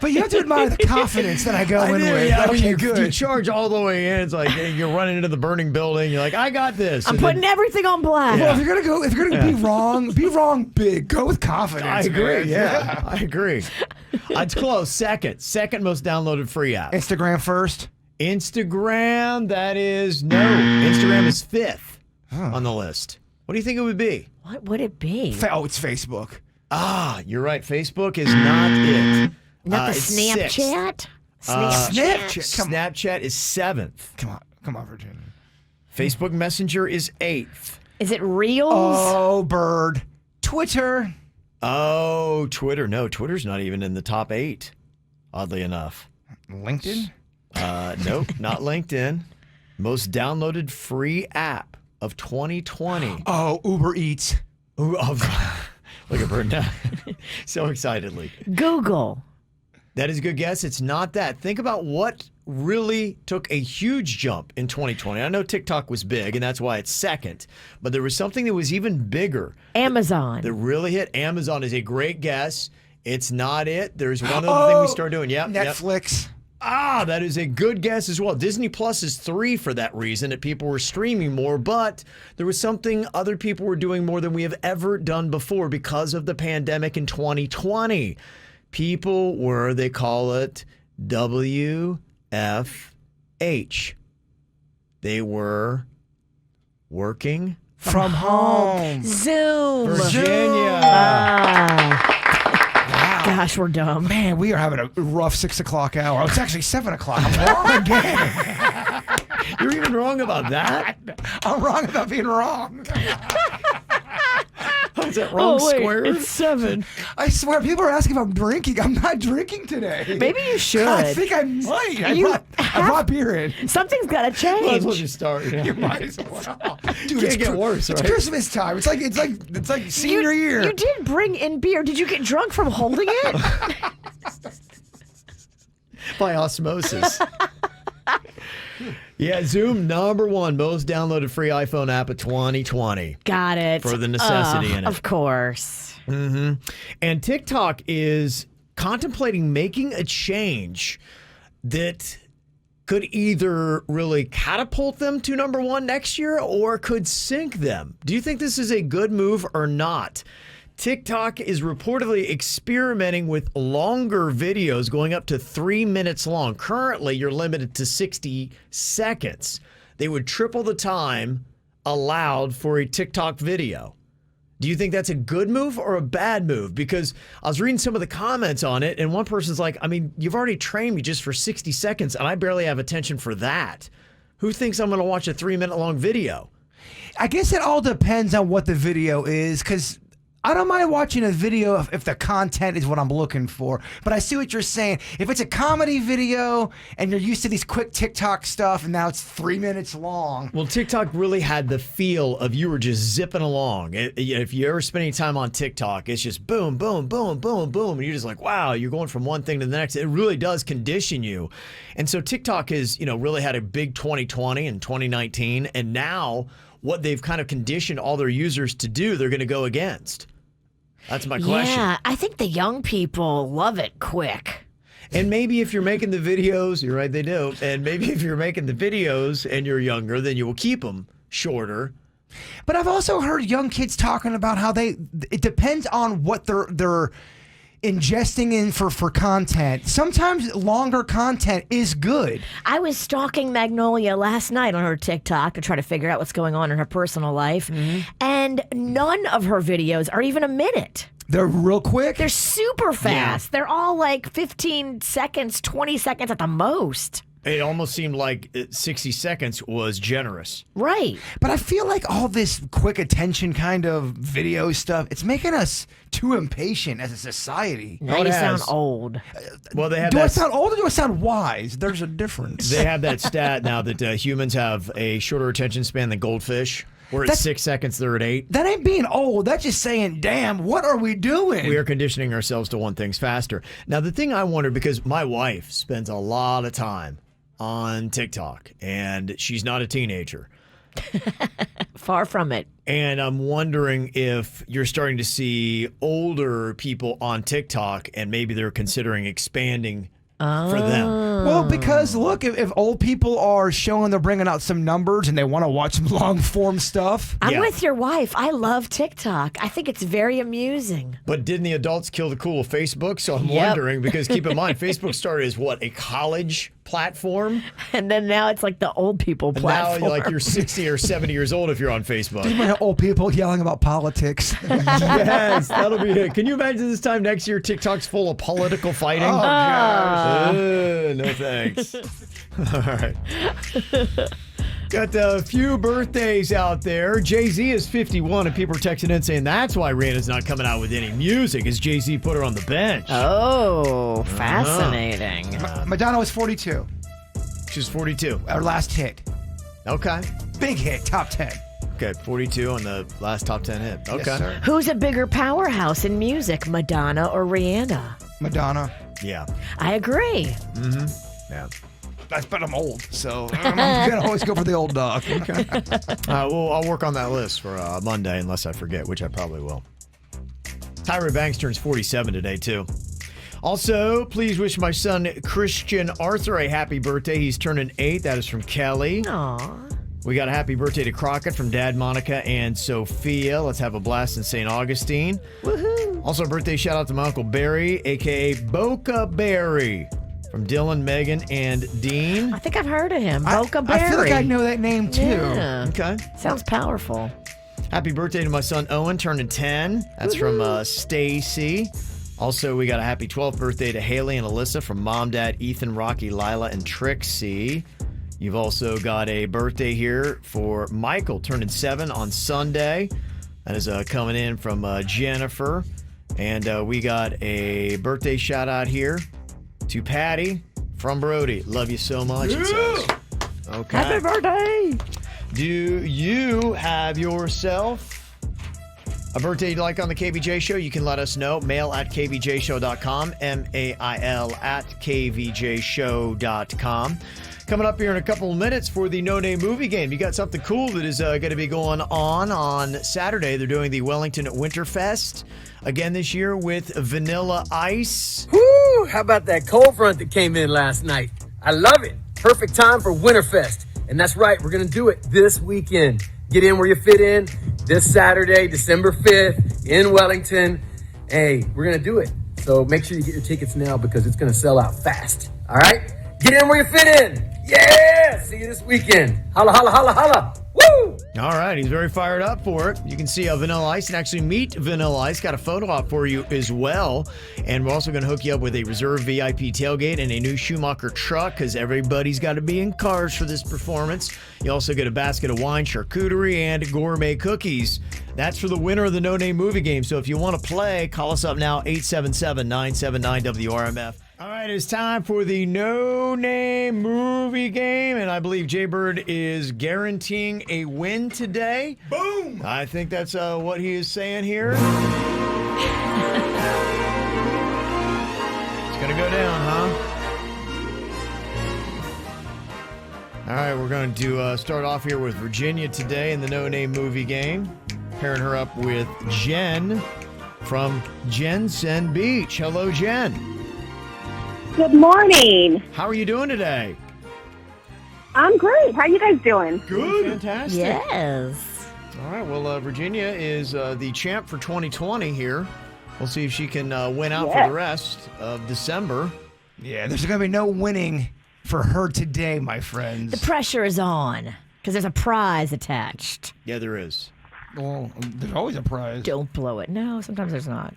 But you have to admire the confidence that I go in with. Yeah, Okay, you good. charge all the way in. It's like you're running into the burning building. You're like, I got this. I'm And putting then- everything on black. Well, if you're gonna be wrong big. Go with confidence. I agree. man. Yeah, I agree. It's close. Second most downloaded free app. Instagram first. Instagram. That is no. Instagram is fifth on the list. What do you think it would be? What would it be? Oh, it's Facebook. Ah, you're right. Facebook is not it. Not the it's sixth. Snapchat? Snapchat is seventh. Come on, Virginia. Facebook Messenger is eighth. Is it Reels? Oh, bird. Twitter. Oh, Twitter. No, Twitter's not even in the top 8, oddly enough. LinkedIn. Nope, not LinkedIn. Most downloaded free app of 2020. Oh, Uber Eats. Ooh, look at Bird now. So excitedly. Google. That is a good guess. It's not that. Think about what really took a huge jump in 2020. I know TikTok was big, and that's why it's second. But there was something that was even bigger. Amazon. That really hit. Amazon is a great guess. It's not it. There's one other thing we started doing. Yep. Netflix. Ah, that is a good guess as well. Disney Plus is 3 for that reason, that people were streaming more, but there was something other people were doing more than we have ever done before because of the pandemic in 2020. People were, they call it WFH. They were working From home. Zoom. Virginia. Gosh, we're dumb. Man, we are having a rough 6 o'clock hour. Oh, it's actually 7 o'clock. I'm wrong again. You're even wrong about that? I'm wrong about being wrong. Is that wrong square? It's 7. I swear, people are asking if I'm drinking. I'm not drinking today. Maybe you should. I think I might. I brought beer in. Something's got to change. Well, that's when you start. Yeah. You might as well. Dude, Can't get worse, It's right? Christmas time. It's like senior year. You did bring in beer. Did you get drunk from holding it? By osmosis. Yeah, Zoom, #1 most downloaded free iPhone app of 2020. Got it. For the necessity in it. Of course. And TikTok is contemplating making a change that could either really catapult them to #1 next year or could sink them. Do you think this is a good move or not? TikTok is reportedly experimenting with longer videos going up to 3 minutes long. Currently, you're limited to 60 seconds. They would triple the time allowed for a TikTok video. Do you think that's a good move or a bad move? Because I was reading some of the comments on it, and one person's like, I mean, you've already trained me just for 60 seconds, and I barely have attention for that. Who thinks I'm going to watch a 3-minute long video? I guess it all depends on what the video is, because I don't mind watching a video if the content is what I'm looking for. But I see what you're saying. If it's a comedy video and you're used to these quick TikTok stuff and now it's 3 minutes long. Well, TikTok really had the feel of you were just zipping along. If you're ever spending time on TikTok, it's just boom, boom, boom, boom, boom. And you're just like, wow, you're going from one thing to the next. It really does condition you. And so TikTok has, really had a big 2020 and 2019. And now what they've kind of conditioned all their users to do, they're going to go against. That's my question. Yeah, I think the young people love it quick. And maybe if you're making the videos, you're right, they do. And maybe if you're making the videos and you're younger, then you will keep them shorter. But I've also heard young kids talking about how it depends on what they're ingesting in for content. Sometimes longer content is good. I was stalking Magnolia last night on her TikTok to try to figure out what's going on in her personal life. And none of her videos are even a minute. They're real quick. They're super fast. They're all like 15 seconds, 20 seconds at the most. It almost seemed like 60 seconds was generous. Right. But I feel like all this quick attention kind of video stuff, it's making us too impatient as a society. Now Oh, it you has. sound old. Well, they have Do I that. sound old or do I sound wise? There's a difference. They have that stat now that humans have a shorter attention span than goldfish. We're at That's- 6 seconds, they're at 8. That ain't being old. That's just saying, damn, what are we doing? We are conditioning ourselves to want things faster. Now, the thing I wonder, because my wife spends a lot of time on TikTok, and she's not a teenager. Far from it. And I'm wondering if you're starting to see older people on TikTok, and maybe they're considering expanding for them. Well, because look, if old people are showing they're bringing out some numbers and they want to watch some long form stuff. I'm Yeah. with your wife. I love TikTok. I think it's very amusing. But didn't the adults kill the cool of Facebook? So I'm Yep. wondering, because keep in mind, Facebook started as what, a college platform? And then now it's like the old people And platform. now like you're 60 or 70 years old if you're on Facebook. Old people yelling about politics. Yes, that'll be it. Can you imagine this time next year TikTok's full of political fighting? Oh, gosh. No thanks. All right. Got a few birthdays out there. Jay-Z is 51, and people are texting in saying that's why Rihanna's not coming out with any music, as Jay-Z put her on the bench. Oh, fascinating. Madonna was 42. She's 42. Our last hit. Okay. Big hit, top 10. Okay, 42 on the last top 10 hit. Okay. Yes, sir. Who's a bigger powerhouse in music, Madonna or Rihanna? Madonna. Yeah. I agree. Yeah. But I'm old, so I'm going to always go for the old dog. Well, I'll work on that list for Monday, unless I forget, which I probably will. Tyra Banks turns 47 today, too. Also, please wish my son Christian Arthur a happy birthday. He's turning 8. That is from Kelly. Aw. We got a happy birthday to Crockett from Dad, Monica, and Sophia. Let's have a blast in St. Augustine. Woohoo. Also, a birthday shout out to my Uncle Barry, a.k.a. Boca Barry, from Dylan, Megan, and Dean. I think I've heard of him. Boca Berry. I feel like I know that name, too. Yeah. Okay. Sounds powerful. Happy birthday to my son Owen, turning 10. That's from Stacy. Also, we got a happy 12th birthday to Haley and Alyssa from Mom, Dad, Ethan, Rocky, Lila, and Trixie. You've also got a birthday here for Michael, turning 7 on Sunday. That is coming in from Jennifer. And we got a birthday shout out here to Patty from Brody. Love you so much, it says. Okay. Happy birthday. Do you have yourself a birthday you'd like on the KVJ show? You can let us know. Mail at kvjshow.com. mail at kvjshow.com. Coming up here in a couple of minutes for the No Name Movie Game. You got something cool that is going to be going on Saturday. They're doing the Wellington Winterfest again this year with Vanilla Ice. Woo! How about that cold front that came in last night? I love it. Perfect time for Winterfest. And that's right, we're going to do it this weekend. Get in where you fit in this Saturday, December 5th in Wellington. Hey, we're going to do it. So make sure you get your tickets now because it's going to sell out fast. All right? Get in where you fit in. Yeah! See you this weekend. Holla, holla, holla, holla. Woo! All right, he's very fired up for it. You can see Vanilla Ice and actually meet Vanilla Ice. Got a photo op for you as well. And we're also going to hook you up with a reserved VIP tailgate and a new Schumacher truck because everybody's got to be in cars for this performance. You also get a basket of wine, charcuterie, and gourmet cookies. That's for the winner of the No Name Movie Game. So if you want to play, call us up now, 877-979-WRMF. All right, it's time for the No Name Movie Game, and I believe Jay Bird is guaranteeing a win today. Boom! I think that's what he is saying here. It's going to go down, huh? All right, we're going to start off here with Virginia today in the No Name Movie Game. Pairing her up with Jen from Jensen Beach. Hello, Jen. Good morning. How are you doing today? I'm great. How you guys doing? Good. Fantastic. Yes. All right. Well, Virginia is the champ for 2020 here. We'll see if she can win out for the rest of December. Yeah, there's going to be no winning for her today, my friends. The pressure is on because there's a prize attached. Yeah, there is. Well, there's always a prize. Don't blow it. No, sometimes there's not.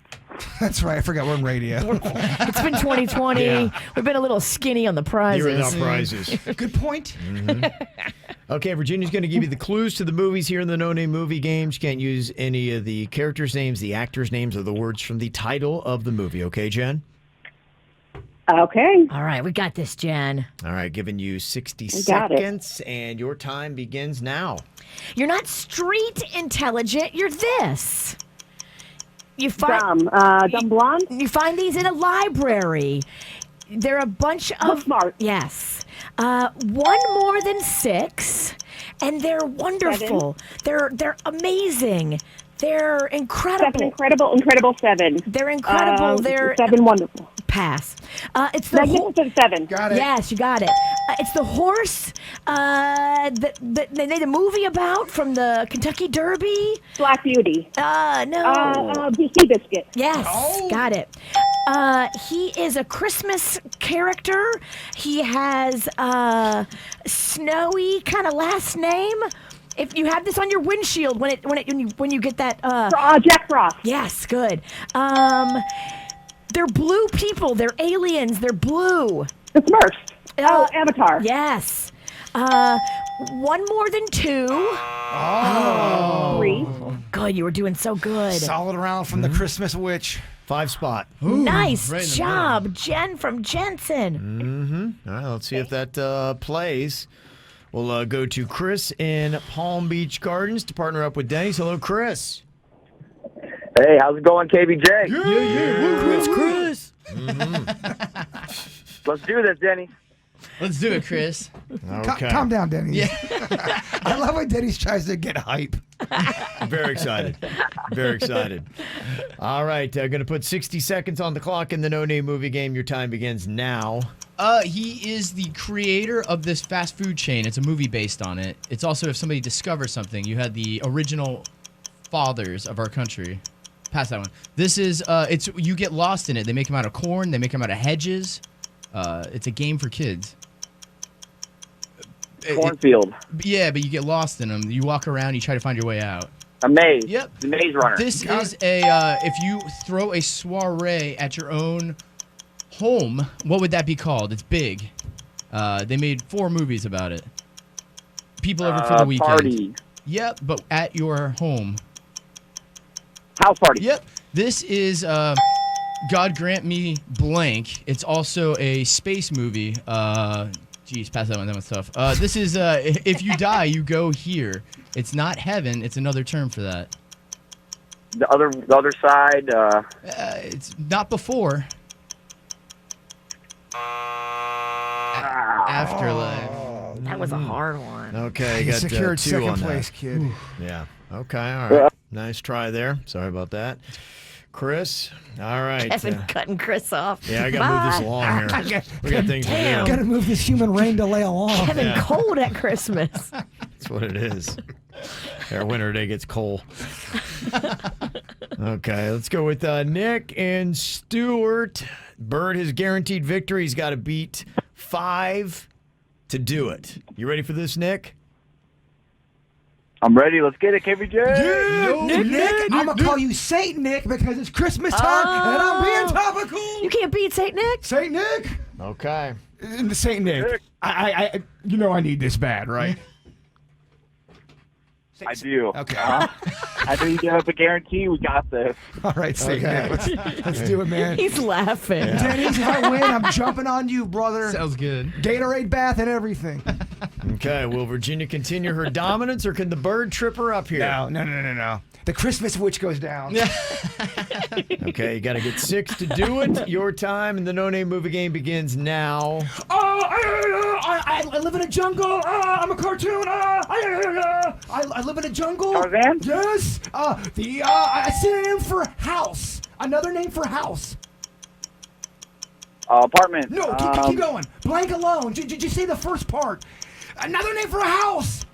That's right. I forgot we're in radio. It's been 2020. Yeah. We've been a little skinny on the prizes. You're without prizes. Good point. Okay, Virginia's going to give you the clues to the movies here in the No Name Movie Games. You can't use any of the characters' names, the actors' names, or the words from the title of the movie. Okay, Jen? Okay. All right, we got this, Jen. All right, giving you 60 got it. seconds, and your time begins now. You're not street intelligent. You're this. You find Dumb blonde. you find these in a library. They're a bunch of Book smart. Yes. One more than 6, and they're wonderful. They're amazing. They're incredible. Incredible 7. They're incredible. They're 7 wonderful. pass. It's the Magnificent 7. Got it. Yes, you got it. It's the horse that they made a movie about from the Kentucky Derby. Black Beauty. No. Seabiscuit. Yes, got it. He is a Christmas character. He has a snowy kind of last name. If you have this on your windshield when you get that. Jack Frost. Yes, good. They're blue people. They're aliens. They're blue. The Smurfs. Avatar. Yes. One more than 2. 3. Good, you were doing so good. Solid round from the Christmas witch. 5 spot. Nice right in the job, Jen from Jensen. All right, let's see if that plays. We'll go to Chris in Palm Beach Gardens to partner up with Dennys. Hello, Chris. Hey, how's it going, KVJ? Chris. Let's do this, Denny. Let's do it, Chris. Okay. Calm down, Denny. Yeah. I love when Denny tries to get hype. Very excited. Very excited. All right, going to put 60 seconds on the clock in the No Name Movie Game. Your time begins now. He is the creator of this fast food chain. It's a movie based on it. It's also if somebody discovers something. You had the original fathers of our country. Pass that one. This is it's you get lost in it. They make them out of corn. They make them out of hedges. It's a game for kids. Cornfield. Yeah, but you get lost in them. You walk around. You try to find your way out. A maze. Yep. The Maze Runner. This is a if you throw a soiree at your own home, what would that be called? It's big. They made 4 movies about it. People over for the weekend. Party. Yep, but at your home. House party. Yep. This is God Grant Me Blank. It's also a space movie. Geez, pass that one. That one's tough. This is if you die, you go here. It's not heaven. It's another term for that. The other side. It's not before. Afterlife. That was a hard one. Okay, You got secured 2 second on place, that. kid. Yeah. Okay, all right. Nice try there. Sorry about that. Chris, all right. Kevin cutting Chris off. Yeah, I got to move this along here. We got things Damn. to do. Gotta move this human rain delay along. Kevin Yeah. cold at Christmas. That's what it is. Our winter day gets cold. Okay, let's go with Nick and Stuart. Bird has guaranteed victory. He's got to beat 5 to do it. You ready for this, Nick? I'm ready. Let's get it, KVJ. Nick, I'm gonna call you Saint Nick because it's Christmas time and I'm being topical. You can't beat Saint Nick. Saint Nick. Okay. The Saint Nick. I I need this bad, right? I do. Okay. After you give us a guarantee, we got this. All right, Saint Okay. Nick. Let's do it, man. He's laughing. Denny's, if I win, I'm jumping on you, brother. Sounds good. Gatorade bath and everything. Okay, will Virginia continue her dominance or can the bird trip her up here? No. The Christmas witch goes down. Okay, you got to get 6 to do it. Your time in the No Name Movie Game begins now. I live in a jungle. I'm a cartoon. I live in a jungle. Tarzan? Yes. A synonym for house. Another name for house. Apartment. No, keep going. Blank alone. Did you say the first part? Another name for a house.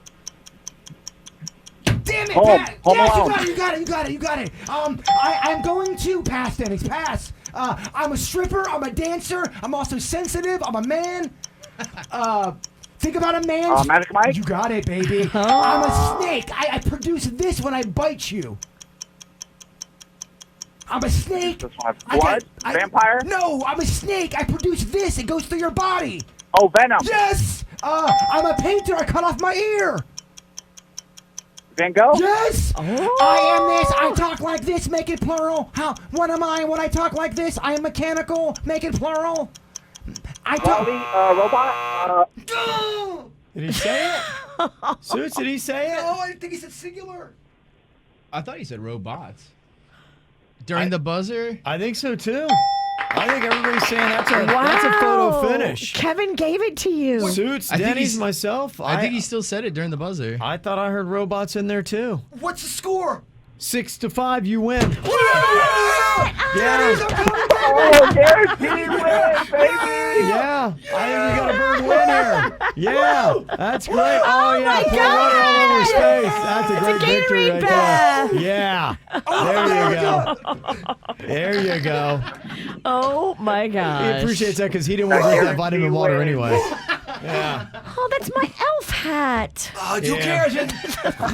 Damn it, Home. Pat. Home Yes, Alone. you got it. I'm going to pass, Dennis. Pass. I'm a stripper. I'm a dancer. I'm also sensitive. I'm a man. Think about a man. Magic Mike? You got it, baby. I'm a snake. I produce this when I bite you. I'm a snake. This one has blood? Vampire? No, I'm a snake. I produce this. It goes through your body. Oh, Venom. Yes. I'm a painter. I cut off my ear. Van Gogh? Yes. I am this. I talk like this. Make it plural. What am I when I talk like this? I am mechanical. Make it plural. I talk. Robot? Did he say it? Suits, did he say it? No, I think he said singular. I thought he said robots. During the buzzer? I think so too. I think everybody's saying that's a photo finish. Kevin gave it to you. Suits, I think Dennys, myself. I think he still said it during the buzzer. I thought I heard robots in there too. What's the score? 6-5, you win. Dennys, I'm coming back. Oh, guaranteed win, baby! Yeah, I think we got a bird win here. Yeah, that's great. Oh, yeah, pour water all over his face. That's a great victory right there. Yeah, there you go. There you go. Oh my gosh. He appreciates that because he didn't want to drink that vitamin water anyway. Yeah. Oh, that's my elf hat. Oh, who cares?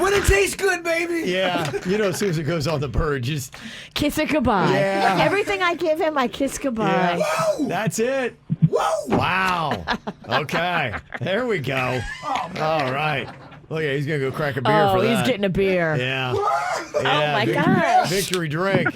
When it tastes good, baby. Yeah, you know, as soon as it goes on the bird, just Kiss it goodbye. Yeah. Everything I give him, I kiss goodbye. yeah. That's it. Whoa. Wow. Okay. There we go. All right. Look at, he's gonna go crack a beer for that. He's getting a beer. Yeah. Oh my gosh. Victory drink.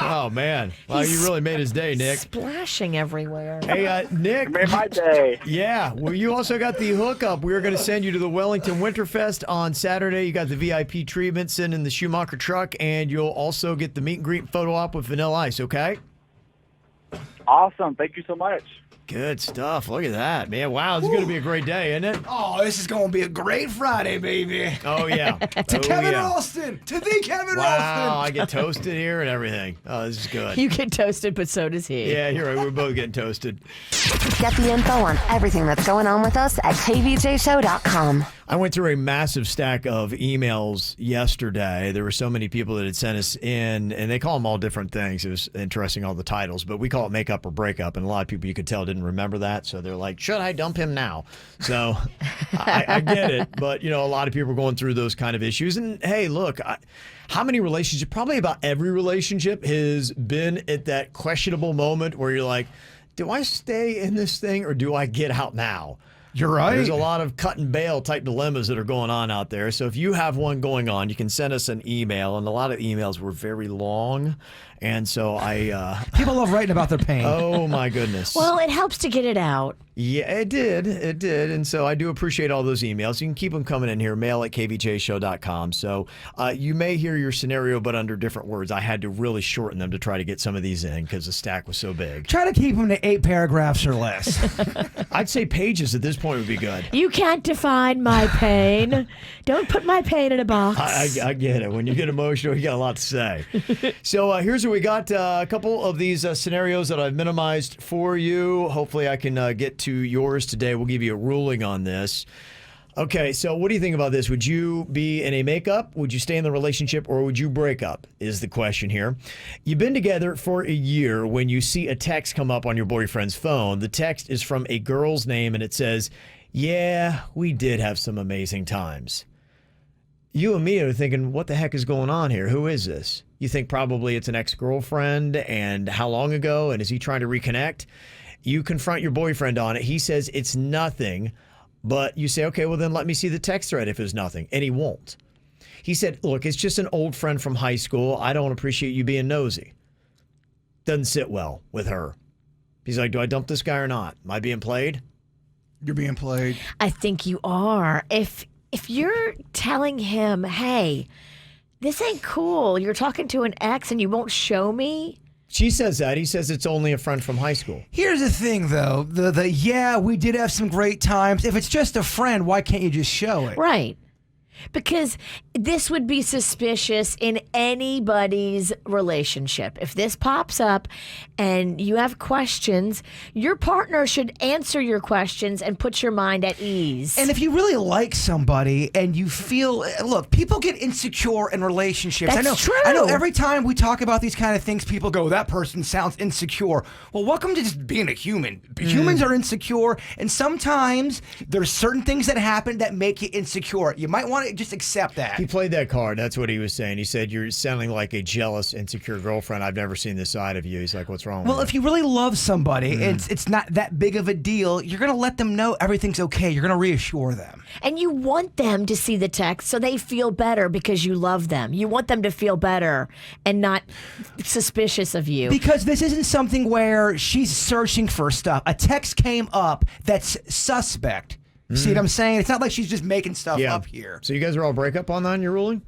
Oh man. Wow, you really made his day, Nick. Splashing everywhere. Hey, Nick. Made my day. Yeah. Well, you also got the hookup. We were going to send you to the Wellington Winterfest on Saturday. You got the VIP treatment sent in the Schumacher truck, and you'll also get the meet and greet photo op with Vanilla Ice. Okay. Awesome. Thank you so much. Good stuff. Look at that, man. Wow, this is going to be a great day, isn't it? Oh, this is going to be a great Friday, baby. Oh, yeah. To Kevin Ralston. To the Kevin Ralston. Wow, I get toasted here and everything. Oh, this is good. You get toasted, but so does he. Yeah, you're right. We're both getting toasted. Get the info on everything that's going on with us at kvjshow.com. I went through a massive stack of emails yesterday. There were so many people that had sent us in, and they call them all different things. It was interesting, all the titles, but we call it makeup or breakup, and a lot of people you could tell didn't remember that, so they're like, should I dump him now? So I get it, but you know, a lot of people are going through those kind of issues. And hey, look, how many relationships, probably about every relationship has been at that questionable moment where you're like, do I stay in this thing or do I get out now? You're right. There's a lot of cut and bail type dilemmas that are going on out there. So if you have one going on, you can send us an email. And a lot of emails were very long. And so people love writing about their pain. Oh, my goodness. Well, it helps to get it out. Yeah, it did. It did. And so I do appreciate all those emails. You can keep them coming in here, mail@kvjshow.com. So you may hear your scenario, but under different words. I had to really shorten them to try to get some of these in because the stack was so big. Try to keep them to 8 paragraphs or less. I'd say pages at this point would be good. You can't define my pain. Don't put my pain in a box. I get it. When you get emotional, you got a lot to say. So here's what we got. A couple of these scenarios that I've minimized for you. Hopefully I can get to yours today. We'll give you a ruling on this. Okay, so what do you think about this? Would you be in a makeup? Would you stay in the relationship, or would you break up? Is the question here. You've been together for a year. When you see a text come up on your boyfriend's phone, the text is from a girl's name and it says, yeah, we did have some amazing times. You immediately are thinking, what the heck is going on here? Who is this? You think probably it's an ex-girlfriend, and how long ago, and is he trying to reconnect? You confront your boyfriend on it. He says it's nothing, but you say, okay, well then let me see the text thread if it's nothing, and he won't. He said, look, it's just an old friend from high school. I don't appreciate you being nosy. Doesn't sit well with her. He's like, do I dump this guy or not? Am I being played? You're being played. I think you are. If you're telling him, hey, this ain't cool, you're talking to an ex and you won't show me. She says that. He says it's only a friend from high school. Here's the thing, though. The yeah, we did have some great times. If it's just a friend, why can't you just show it? Right. Because this would be suspicious in anybody's relationship. If this pops up and you have questions, your partner should answer your questions and put your mind at ease. And if you really like somebody and you feel, look, people get insecure in relationships. That's true. I know every time we talk about these kind of things, people go, that person sounds insecure. Well, welcome to just being a human. Humans are insecure, and sometimes there's certain things that happen that make you insecure. You might want to to just accept that. He played that card. That's what he was saying. He said, you're sounding like a jealous, insecure girlfriend. I've never seen this side of you. He's like, what's wrong with Well, you? if you really love somebody, it's not that big of a deal. You're going to let them know everything's okay. You're going to reassure them. And you want them to see the text so they feel better because you love them. You want them to feel better and not suspicious of you. Because this isn't something where she's searching for stuff. A text came up that's suspect. See what I'm saying? It's not like she's just making stuff up here. So you guys are all breakup on your ruling?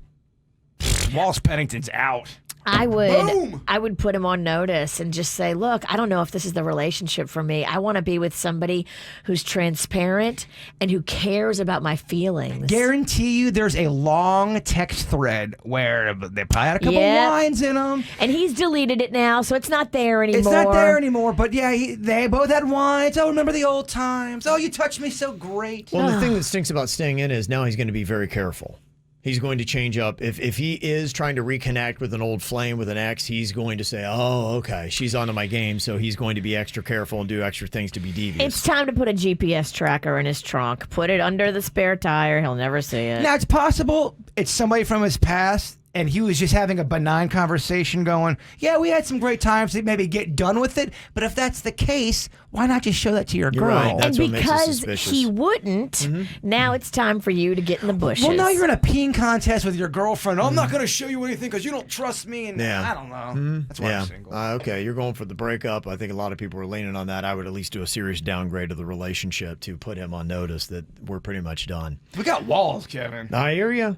Walsh Pennington's out. I would put him on notice and just say, look, I don't know if this is the relationship for me. I want to be with somebody who's transparent and who cares about my feelings. Guarantee you there's a long text thread where they probably had a couple lines in them. And he's deleted it now, so it's not there anymore. It's not there anymore, but yeah, they both had wines. Oh, remember the old times. Oh, you touched me so great. Well, the thing that stinks about staying in is now he's going to be very careful. He's going to change up. If he is trying to reconnect with an old flame, with an ex, he's going to say, oh, okay, she's onto my game, so he's going to be extra careful and do extra things to be devious. It's time to put a GPS tracker in his trunk. Put it under the spare tire. He'll never see it. Now, it's possible it's somebody from his past, and he was just having a benign conversation going, yeah, we had some great times to maybe get done with it. But if that's the case, why not just show that to your girl? Right. That's and what makes it because suspicious. he wouldn't, now it's time for you to get in the bushes. Well, now you're in a peeing contest with your girlfriend. Oh, I'm not going to show you anything because you don't trust me. And I don't know. That's why I'm single. Okay, you're going for the breakup. I think a lot of people are leaning on that. I would at least do a serious downgrade of the relationship to put him on notice that we're pretty much done. We got walls, Kevin. I hear you.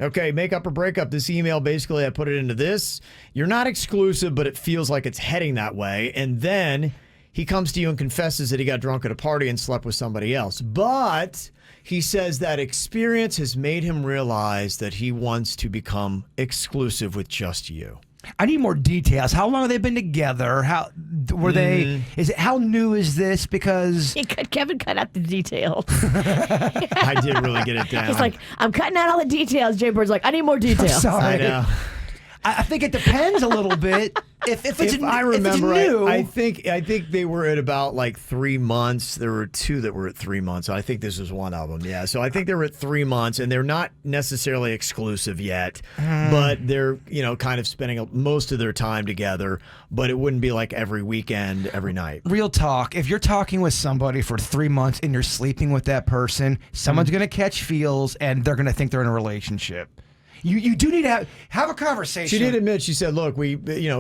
Okay, make up or break up. This email, basically, I put it into this. You're not exclusive, but it feels like it's heading that way. And then he comes to you and confesses that he got drunk at a party and slept with somebody else. But he says that experience has made him realize that he wants to become exclusive with just you. I need more details. How long have they been together? How were they? How new is this? Because Kevin cut out the details. I did really get it down. He's like, I'm cutting out all the details. Jay Bird's like, I need more details. I'm sorry. I know. I think it depends a little bit. If I remember, if it's new, I think they were at about like 3 months. There were two that were at 3 months. I think this was one of them. Yeah, so I think they were at 3 months, and they're not necessarily exclusive yet, but they're kind of spending most of their time together. But it wouldn't be like every weekend, every night. Real talk. If you're talking with somebody for 3 months and you're sleeping with that person, someone's going to catch feels, and they're going to think they're in a relationship. You do need to have a conversation. She did admit, she said, look,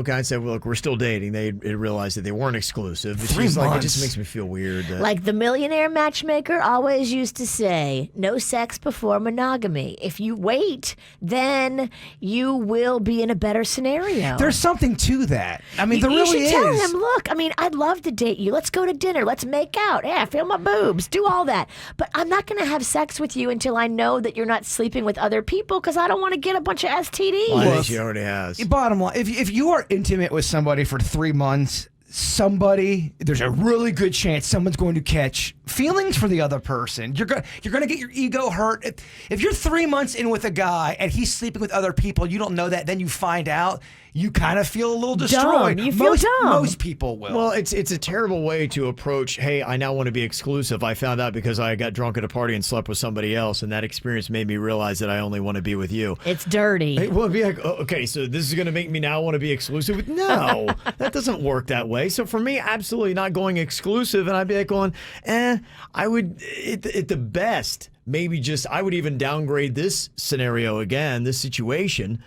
guys said, look, we're still dating. They realized that they weren't exclusive. But 3 she's like, it months. just makes me feel weird. Like the millionaire matchmaker always used to say, no sex before monogamy. If you wait, then you will be in a better scenario. There's something to that. I mean, there you really should tell is. him, look, I mean, I'd love to date you. Let's go to dinner. Let's make out. Yeah, feel my boobs. Do all that. But I'm not going to have sex with you until I know that you're not sleeping with other people because I don't want to get a bunch of STDs. Well, I think she already has. Bottom line, if you are intimate with somebody for 3 months, there's a really good chance someone's going to catch feelings for the other person. You're going to get your ego hurt. If you're 3 months in with a guy and he's sleeping with other people, you don't know that, then you find out, you kind of feel a little destroyed. You feel dumb. Most people will. Well, it's a terrible way to approach, hey, I now want to be exclusive. I found out because I got drunk at a party and slept with somebody else, and that experience made me realize that I only want to be with you. It's dirty. Hey, well, it'd be like, oh, okay, so this is going to make me now want to be exclusive with... No, that doesn't work that way. So for me, absolutely not going exclusive, and I'd be like going, I would, at the best, maybe I would even downgrade this scenario again, this situation,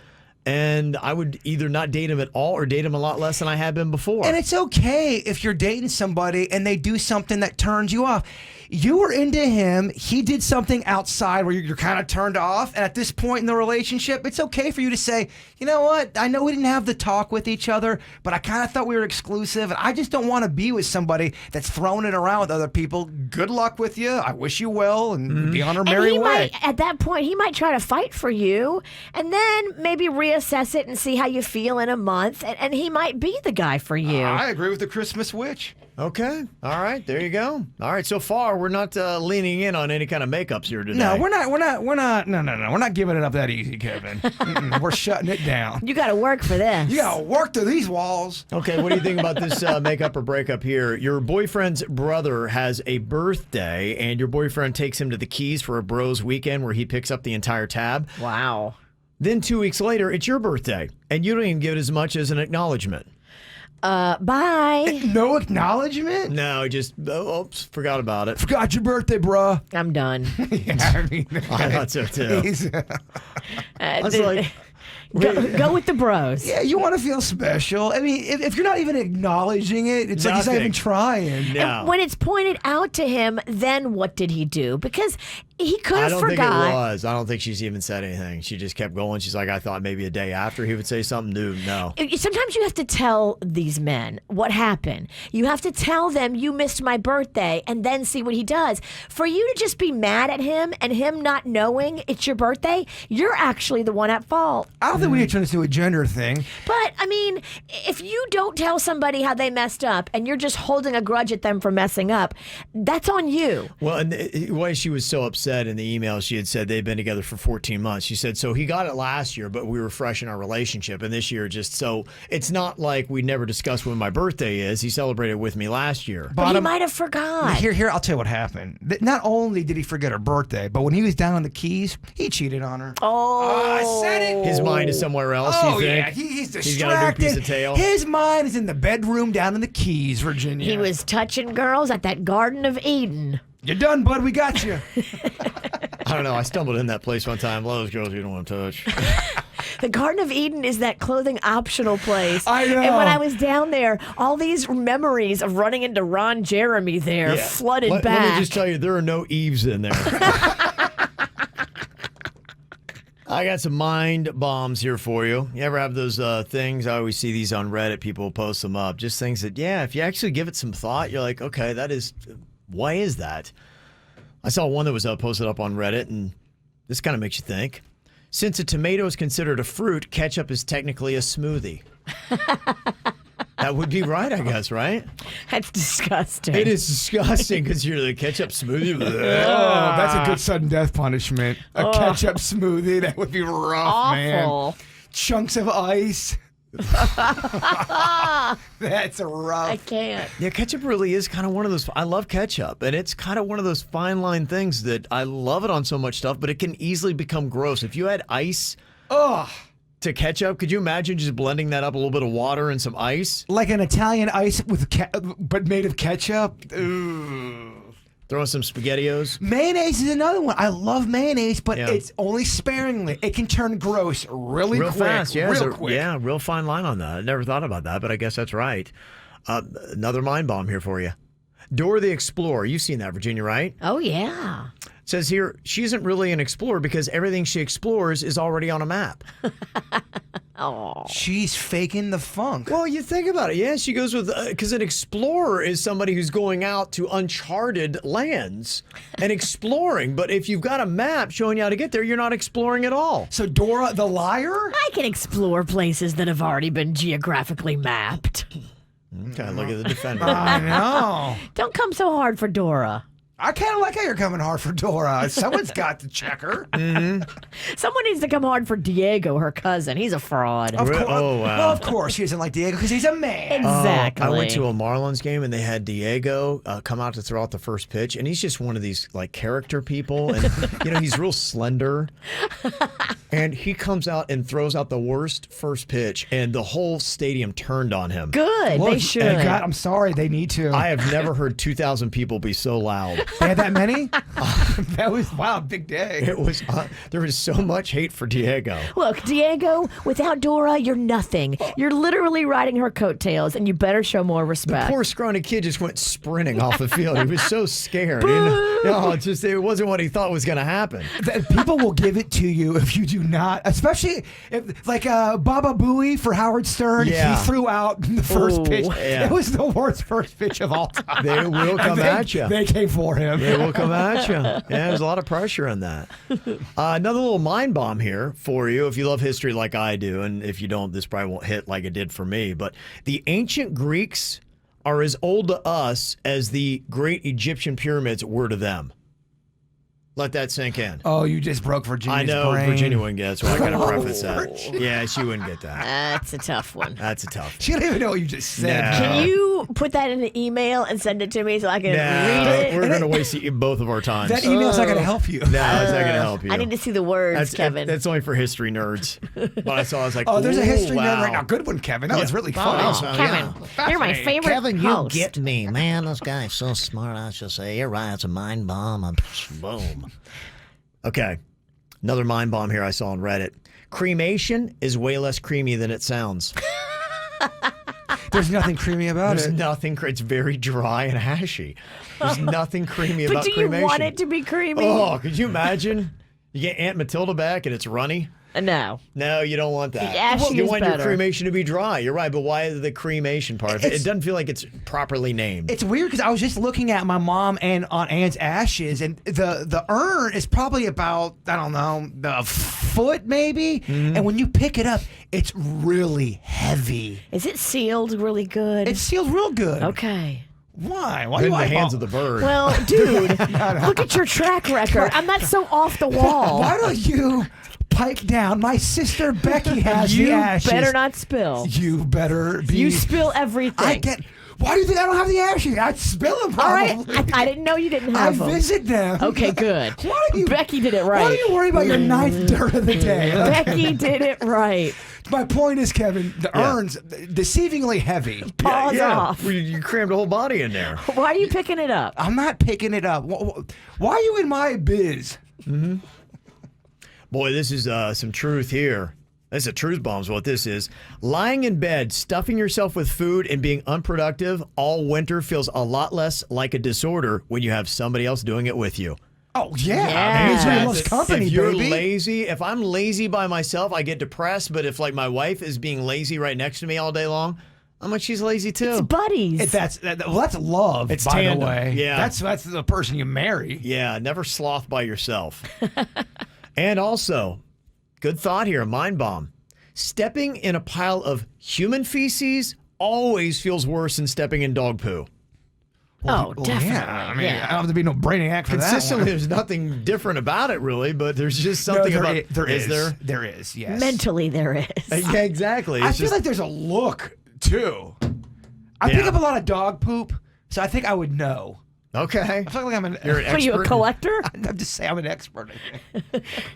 and I would either not date him at all or date him a lot less than I had been before. And it's okay if you're dating somebody and they do something that turns you off. You were into him. He did something outside where you're kind of turned off. And at this point in the relationship, it's okay for you to say, you know what? I know we didn't have the talk with each other, but I kind of thought we were exclusive. And I just don't want to be with somebody that's throwing it around with other people. Good luck with you. I wish you well and be on her merry way. At that point, he might try to fight for you and then maybe reassess it and see how you feel in a month. And he might be the guy for you. I agree with the Christmas witch. Okay. All right. There you go. All right. So far, we're not leaning in on any kind of makeups here today. No, we're not. No. We're not giving it up that easy, Kevin. We're shutting it down. You got to work for this. You got to work through these walls. Okay. What do you think about this makeup or breakup here? Your boyfriend's brother has a birthday, and your boyfriend takes him to the Keys for a bros weekend where he picks up the entire tab. Wow. Then 2 weeks later, it's your birthday, and you don't even give it as much as an acknowledgement. Bye. No acknowledgement? No, I just, oops, forgot about it. Forgot your birthday, bruh. I'm done. Yeah, I mean, I thought so, too. I was like... Go with the bros. Yeah, you want to feel special. I mean, if you're not even acknowledging it, it's like he's not even trying. No. And when it's pointed out to him, then what did he do? Because he could have forgot. I don't think it was. I don't think she's even said anything. She just kept going. She's like, I thought maybe a day after he would say something new. No. Sometimes you have to tell these men what happened. You have to tell them you missed my birthday and then see what he does. For you to just be mad at him and him not knowing it's your birthday, you're actually the one at fault. I don't think we need to turn this into a gender thing. But, I mean, if you don't tell somebody how they messed up and you're just holding a grudge at them for messing up, that's on you. Well, and why she was so upset in the email, she had said they'd been together for 14 months. She said, so he got it last year, but we were fresh in our relationship. And this year, just so it's not like we never discussed when my birthday is. He celebrated with me last year. But he might have forgot. Here, I'll tell you what happened. Not only did he forget her birthday, but when he was down on the Keys, he cheated on her. Oh, I said it. His mind is somewhere else, Oh, you think? yeah, he's distracted. He's got a big piece of tail. His mind is in the bedroom down in the Keys, Virginia. He was touching girls at that Garden of Eden. You're done, bud. We got you. I don't know. I stumbled in that place one time. Love those girls you don't want to touch. The Garden of Eden is that clothing optional place. I know. And when I was down there, all these memories of running into Ron Jeremy there flooded back. Let me just tell you, there are no Eves in there. I got some mind bombs here for you. You ever have those things? I always see these on Reddit. People post them up. Just things that, if you actually give it some thought, you're like, okay, why is that? I saw one that was posted up on Reddit, and this kind of makes you think. Since a tomato is considered a fruit, ketchup is technically a smoothie. That would be right, I guess, right? That's disgusting. It is disgusting because you're the ketchup smoothie. Oh, that's a good sudden death punishment. A ketchup smoothie. That would be rough, man. Chunks of ice. That's a rough. I can't. Yeah, ketchup really is kind of one of those. I love ketchup, and it's kind of one of those fine line things that I love it on so much stuff, but it can easily become gross. If you had ice to ketchup, could you imagine just blending that up, a little bit of water and some ice? Like an Italian ice but made of ketchup? Ooh. Throwing some SpaghettiOs. Mayonnaise is another one. I love mayonnaise, but it's only sparingly. It can turn gross real quick. Fast, yeah. Real quick. Yeah, real fine line on that. I never thought about that, but I guess that's right. Another mind bomb here for you. Dora the Explorer. You've seen that, Virginia, right? Oh, yeah. It says here, she isn't really an explorer because everything she explores is already on a map. Oh, she's faking the funk. Well, you think about it. Yeah, she goes with, because an explorer is somebody who's going out to uncharted lands and exploring. But if you've got a map showing you how to get there, you're not exploring at all. So Dora the liar? I can explore places that have already been geographically mapped. Okay, look at the defender. I know. Don't come so hard for Dora. I kind of like how you're coming hard for Dora. Someone's got to check her. Mm-hmm. Someone needs to come hard for Diego, her cousin. He's a fraud. Of course. Oh, wow. Well, of course she doesn't like Diego because he's a man. Exactly. I went to a Marlins game and they had Diego come out to throw out the first pitch, and he's just one of these like character people, and he's real slender, and he comes out and throws out the worst first pitch, and the whole stadium turned on him. Good. Look, they should. God, I'm sorry. They need to. I have never heard 2,000 people be so loud. They had that many? That was, wow, big day. It was. There was so much hate for Diego. Look, Diego, without Dora, you're nothing. You're literally riding her coattails, and you better show more respect. The poor scrawny kid just went sprinting off the field. He was so scared. It wasn't what he thought was going to happen. People will give it to you if you do not, especially if, like Baba Booey for Howard Stern. Yeah. He threw out the first pitch. Yeah. It was the worst first pitch of all time. They will come at you. They came for him. They will come at you. Yeah, there's a lot of pressure on that. Another little mind bomb here for you if you love history like I do, and if you don't, this probably won't hit like it did for me. But the ancient Greeks are as old to us as the great Egyptian pyramids were to them. Let that sink in. Oh, you just broke Virginia's I know brain. Virginia wouldn't get it, so I got to preface that. Yeah, she wouldn't get that. That's a tough one. That's a tough. She don't even know what you just said. No. Can you put that in an email and send it to me so I can read it? We're going to waste both of our times. That email's not going to help you. No, it's not going to help you. I need to see the words, Kevin. That's only for history nerds. But I was like, oh, there's a history wow. nerd right now. Good one, Kevin. That was really funny. Kevin, you're my favorite Kevin, host. you get me. Man, this guy's so smart. I should say, you're right. It's a mind bomb. Boom. Okay. Another mind bomb here I saw on Reddit. Cremation is way less creamy than it sounds. There's nothing creamy about There's it. nothing. It's very dry and ashy. There's nothing creamy But about do you cremation. want it to be creamy? Oh, could you imagine? You get Aunt Matilda back and it's runny. No. No, you don't want that. The ashy you is want better. your cremation to be dry. You're right, but why the cremation part? It doesn't feel like it's properly named. It's weird because I was just looking at my mom and Aunt Anne's ashes, and the urn is probably about, I don't know, a foot maybe. Mm-hmm. And when you pick it up, it's really heavy. Is it sealed really good? It's sealed real good. Okay. Why? Why Good do in the I hands of the bird. Well, dude, look at your track record. I'm not so off the wall. Why don't you pipe down? My sister Becky has the ashes. You better not spill. You better be. You spill everything. I get. Why do you think I don't have the ashes? I'd spill them All right. probably. I didn't know you didn't I have them. visit them. Okay, good. Why do you, Becky did it right. Why do you worry about your ninth dirt of the day? Becky did it right. My point is, Kevin, the urn's deceivingly heavy. Pause off. Well, you crammed a whole body in there. Why are you picking it up? I'm not picking it up. Why are you in my biz? Boy, this is some truth here. This is a truth bomb is what this is. Lying in bed, stuffing yourself with food, and being unproductive all winter feels a lot less like a disorder when you have somebody else doing it with you. Oh, yeah. Yeah. It's my most company, if you're baby. lazy, if I'm lazy by myself, I get depressed. But if like my wife is being lazy right next to me all day long, I'm like, she's lazy too. It's buddies. That's love, It's by tandem. the way. Yeah. That's the person you marry. Yeah, never sloth by yourself. And also, good thought here, a mind bomb. Stepping in a pile of human feces always feels worse than stepping in dog poo. Oh, Well, definitely. yeah. I mean, yeah. I don't have to be no brainiac for Consistently, that. there's nothing different about it, really, but there's just something about it. There is. there? There is, yes. Mentally, there is. Yeah, exactly. I It's feel just, like there's a look, too. I Yeah. pick up a lot of dog poop, so I think I would know. okay. I feel like I'm an You're an What are you, a expert. collector? I'm just saying I'm an expert.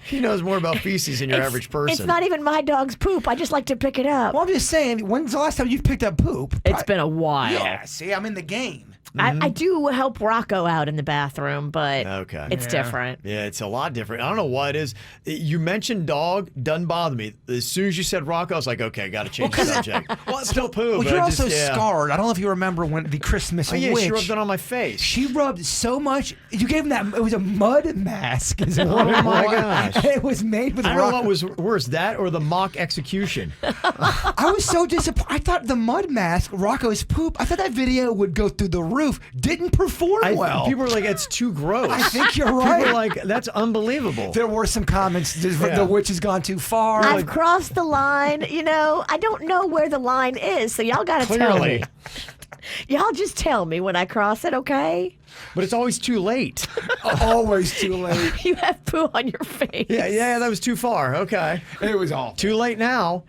He knows more about feces than your average person. It's not even my dog's poop. I just like to pick it up. Well, I'm just saying, when's the last time you've picked up poop? It's been a while. Yeah, see, I'm in the game. I do help Rocco out in the bathroom, but Okay. it's different. Yeah, it's a lot different. I don't know why it is. You mentioned dog, doesn't bother me. As soon as you said Rocco, I was like, okay, got to change the subject. Well, it's still poo. Well, but you're I also just, yeah. scarred. I don't know if you remember when the Christmas Oh, yeah, witch. she rubbed it on my face. She rubbed so much. You gave him that. It was a mud mask. Is what it Oh, my was. gosh. It was made with I don't know rock. what was worse, that or the mock execution. I was so disappointed. I thought the mud mask, Rocco's poop. I thought that video would go through the roof. Didn't perform well. People were like, it's too gross. I think you're People right. were like, that's unbelievable. There were some comments. Yeah. The witch has gone too far. I've crossed the line. You know, I don't know where the line is, so y'all got to tell Clearly. me. Y'all just tell me when I cross it, okay? But it's always too late. Always too late. You have poo on your face. Yeah, that was too far. Okay. It was awful. Too late now.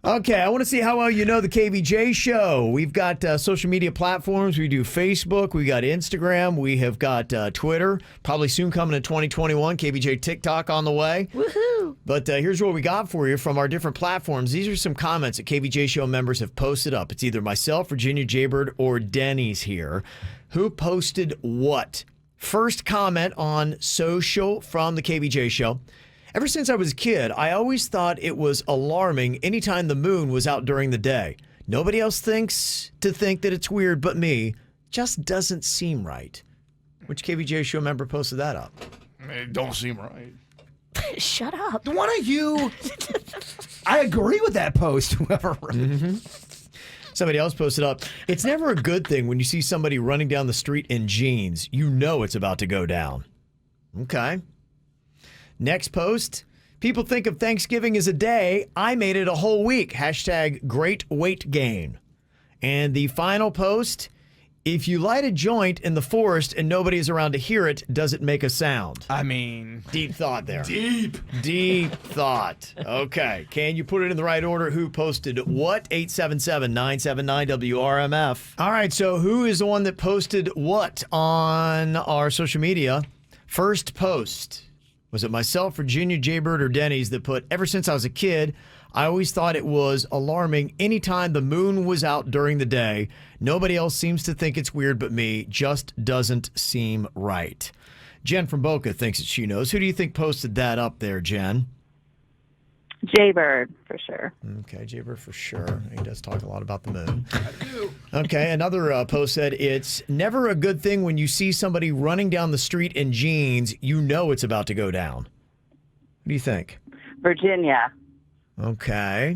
Okay, I want to see how well you know the KVJ show. We've got social media platforms. We do Facebook. We got Instagram. We have got Twitter. Probably soon coming in 2021. KVJ TikTok on the way. Woohoo. But here's what we got for you from our different platforms. These are some comments that KVJ show members have posted up. It's either myself, Virginia Jaybird, or Dennys here. Who posted what? First comment on social from the KVJ show. Ever since I was a kid, I always thought it was alarming anytime the moon was out during the day. Nobody else thinks that it's weird but me. Just doesn't seem right. Which KVJ show member posted that up? It don't seem right. Shut up. One of you. I agree with that post. Whoever wrote it. Somebody else posted up. It's never a good thing when you see somebody running down the street in jeans. You know it's about to go down. Okay. Next post. People think of Thanksgiving as a day. I made it a whole week. Hashtag great weight gain. And the final post, if you light a joint in the forest and nobody is around to hear it, does it make a sound? I mean, deep thought there. Deep thought. Okay. Can you put it in the right order? Who posted what? 877-979-WRMF. All right. So who is the one that posted what on our social media? First post. Was it myself, Virginia, Jaybird, or Dennys that put, ever since I was a kid, I always thought it was alarming anytime the moon was out during the day. Nobody else seems to think it's weird but me. Just doesn't seem right. Jen from Boca thinks that she knows. Who do you think posted that up there, Jen? Jaybird, for sure. Okay, Jaybird for sure. He does talk a lot about the moon. I do. Okay, another post said, it's never a good thing when you see somebody running down the street in jeans. You know it's about to go down. What do you think? Virginia. Okay.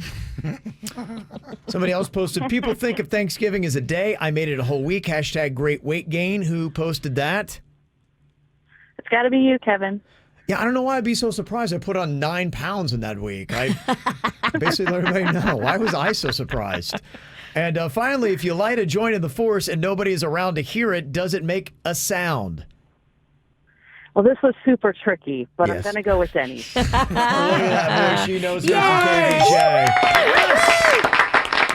Somebody else posted, people think of Thanksgiving as a day. I made it a whole week. Hashtag great weight gain. Who posted that? It's got to be you, Kevin. Yeah, I don't know why I'd be so surprised. I put on 9 pounds in that week. I basically let everybody know. Why was I so surprised? And finally, if you light a joint in the forest and nobody is around to hear it, does it make a sound? Well, this was super tricky, but Yes. I'm going to go with Dennys. Look at that, boy. She knows her from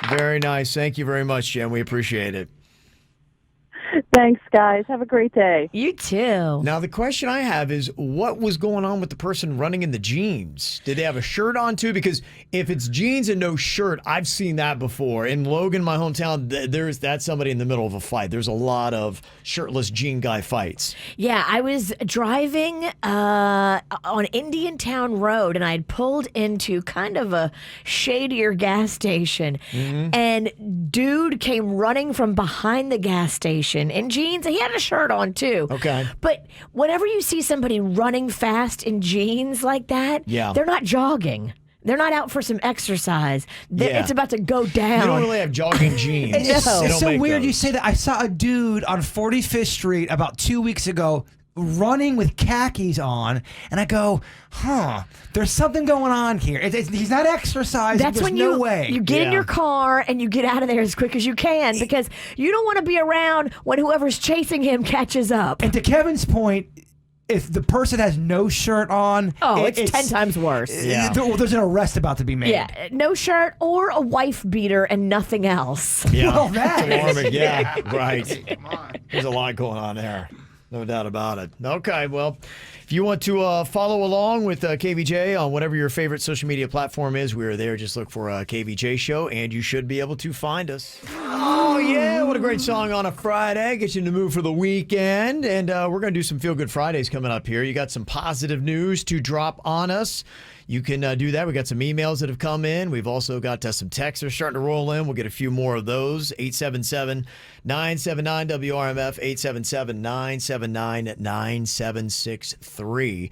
KVJ. Very nice. Thank you very much, Jen. We appreciate it. Thanks, guys. Have a great day. You too. Now, the question I have is, what was going on with the person running in the jeans? Did they have a shirt on, too? Because if it's jeans and no shirt, I've seen that before. In Logan, my hometown, that's somebody in the middle of a fight. There's a lot of shirtless jean guy fights. Yeah, I was driving on Indiantown Road, and I had pulled into kind of a shadier gas station, and dude came running from behind the gas station in jeans. He had a shirt on, too. Okay. But whenever you see somebody running fast in jeans like that, they're not jogging. They're not out for some exercise. It's about to go down. You don't really have jogging jeans. It's so weird you say that. I saw a dude on 45th Street about 2 weeks ago running with khakis on, and I go, there's something going on here. He's not exercising. That's There's when no you way. you get in your car and you get out of there as quick as you can, because you don't want to be around when whoever's chasing him catches up. And to Kevin's point, if the person has no shirt on, it's 10 times worse. There's an arrest about to be made. Yeah, no shirt or a wife beater and nothing else. Yeah. Well, that is. Right. There's a lot going on there. No doubt about it. Okay, well, if you want to follow along with KVJ on whatever your favorite social media platform is, we're there. Just look for KVJ Show, and you should be able to find us. Oh, yeah. What a great song on a Friday. Get you in the mood for the weekend. And we're going to do some Feel Good Fridays coming up here. You got some positive news to drop on us. You can do that. We got some emails that have come in. We've also got some texts that are starting to roll in. We'll get a few more of those. 877-979-WRMF, 877-979-9763.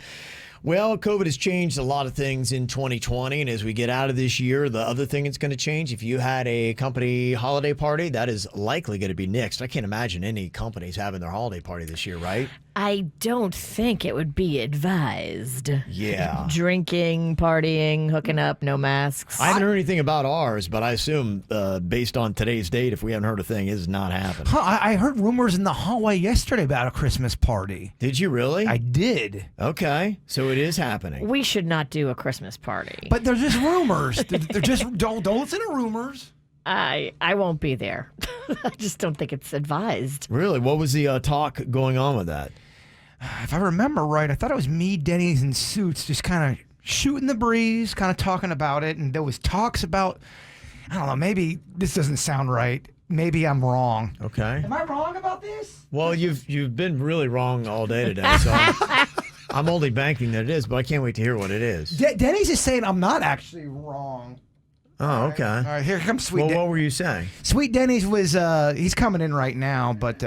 Well, COVID has changed a lot of things in 2020, and as we get out of this year, the other thing that's going to change, if you had a company holiday party, that is likely going to be nixed. I can't imagine any companies having their holiday party this year, right? I don't think it would be advised. Yeah. Drinking, partying, hooking up, no masks. I haven't heard anything about ours, but I assume based on today's date, if we haven't heard a thing, it is not happening. I heard rumors in the hallway yesterday about a Christmas party. Did you really? I did. Okay, so it is happening. We should not do a Christmas party. But they're just rumors. They're just don't listen to rumors. I won't be there. I just don't think it's advised. Really? What was the talk going on with that? If I remember right, I thought it was me, Dennys, and Suits just kind of shooting the breeze, kind of talking about it. And there was talks about, I don't know, maybe this doesn't sound right. Maybe I'm wrong. Okay. Am I wrong about this? Well, you've been really wrong all day today, so I'm only banking that it is, but I can't wait to hear what it is. Dennys is saying I'm not actually wrong. Oh, okay. All right, here comes Sweet. Well, what were you saying? Sweet Dennys was he's coming in right now, but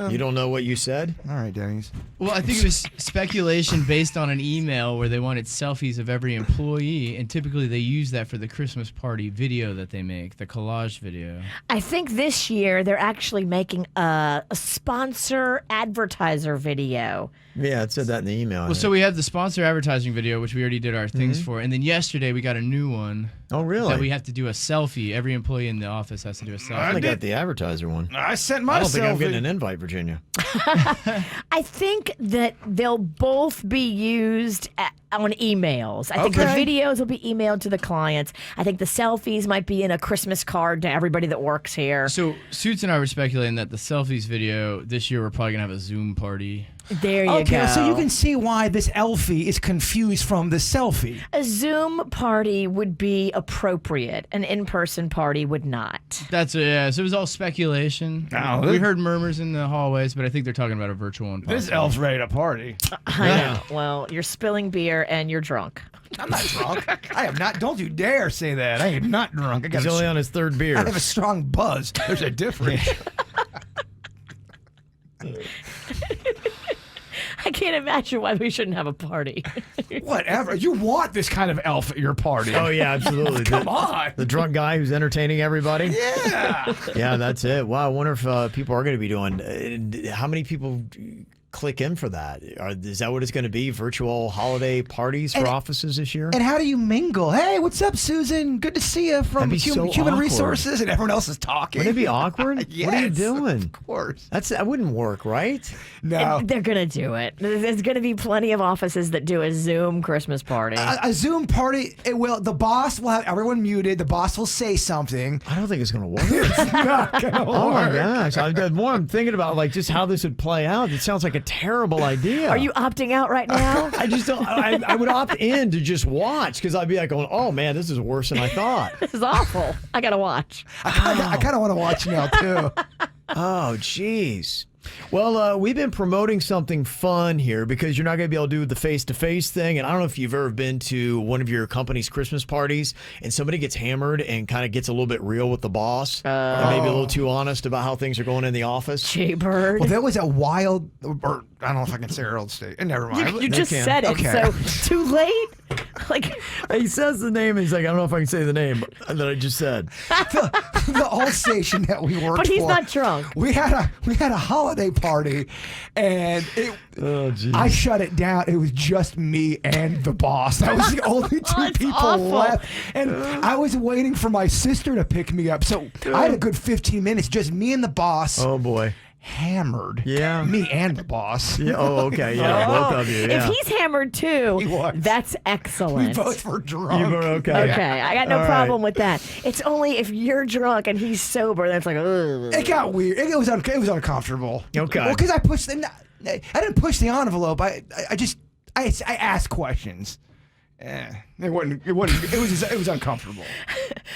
you don't know what you said? All right, Dennys. Well, I think it was speculation based on an email where they wanted selfies of every employee, and typically they use that for the Christmas party video that they make, the collage video. I think this year they're actually making a sponsor advertiser video Yeah, it said that in the email. Well, so we have the sponsor advertising video, which we already did our things for, and then yesterday we got a new one. Oh, really? That we have to do a selfie. Every employee in the office has to do a selfie. I only got the advertiser one. I sent my I don't think I'm selfie. getting an invite, Virginia. I think that they'll both be used on emails. I think the Okay. videos will be emailed to the clients. I think the selfies might be in a Christmas card to everybody that works here. So Suits and I were speculating that the selfies video this year we're probably gonna have a Zoom party. There you Okay, go. so you can see why this Elfie is confused from the selfie. A Zoom party would be appropriate. An in-person party would not. That's yeah. So it was all speculation. Oh, We this- heard murmurs in the hallways, but I think they're talking about a virtual one. This possibly. elf's ready to party. I know. Well, you're spilling beer and you're drunk. I'm not drunk. I am not. Don't you dare say that. I am not drunk. I got He's only on his third beer. I have a strong buzz. There's a difference. I can't imagine why we shouldn't have a party. Whatever. You want this kind of elf at your party. Oh, yeah, absolutely. Come on. The drunk guy who's entertaining everybody? Yeah. Yeah, that's it. Wow, I wonder if people are going to be doing. How many people click in for that? Is that what it's going to be? Virtual holiday parties for offices this year? And how do you mingle? Hey, what's up, Susan? Good to see you from That'd be so Human awkward. Resources, and everyone else is talking. Wouldn't it be awkward? Yes, What are you doing? Of course. That wouldn't work, right? No. They're going to do it. There's going to be plenty of offices that do a Zoom Christmas party. A Zoom party, the boss will have everyone muted. The boss will say something. I don't think it's going to work. It's not going to work. Oh my gosh! The more I'm thinking about like just how this would play out, it sounds like a terrible idea. Are you opting out right now? I just don't. I would opt in to just watch because I'd be like going, "Oh man, this is worse than I thought." This is awful. I got to watch. I kind of want to watch now too. Oh, jeez. Well, we've been promoting something fun here because you're not going to be able to do the face-to-face thing. And I don't know if you've ever been to one of your company's Christmas parties and somebody gets hammered and kind of gets a little bit real with the boss and maybe a little too honest about how things are going in the office. Jaybird. Well, there was a wild, or I don't know if I can say her old state. Never mind. You just can. said it, Okay. so too late. Like He says the name and he's like, I don't know if I can say the name that I just said. the old station that we worked But he's for, not drunk. We had a holiday party, and Oh, jeez. I shut it down. It was just me and the boss. That was the only two that's people awful. left, and I was waiting for my sister to pick me up. So I had a good 15 minutes, just me and the boss. Oh, boy. Hammered. Yeah. Me and the boss. Yeah. Oh, okay. Yeah, both of you. Yeah. If he's hammered too, He was. that's We excellent. both were drunk. You were okay. Okay, I got no All problem right. with that. It's only if you're drunk and he's sober that's like, ugh. It got weird. It was uncomfortable. Okay. Well, because I pushed I didn't push the envelope. I asked questions. It was uncomfortable.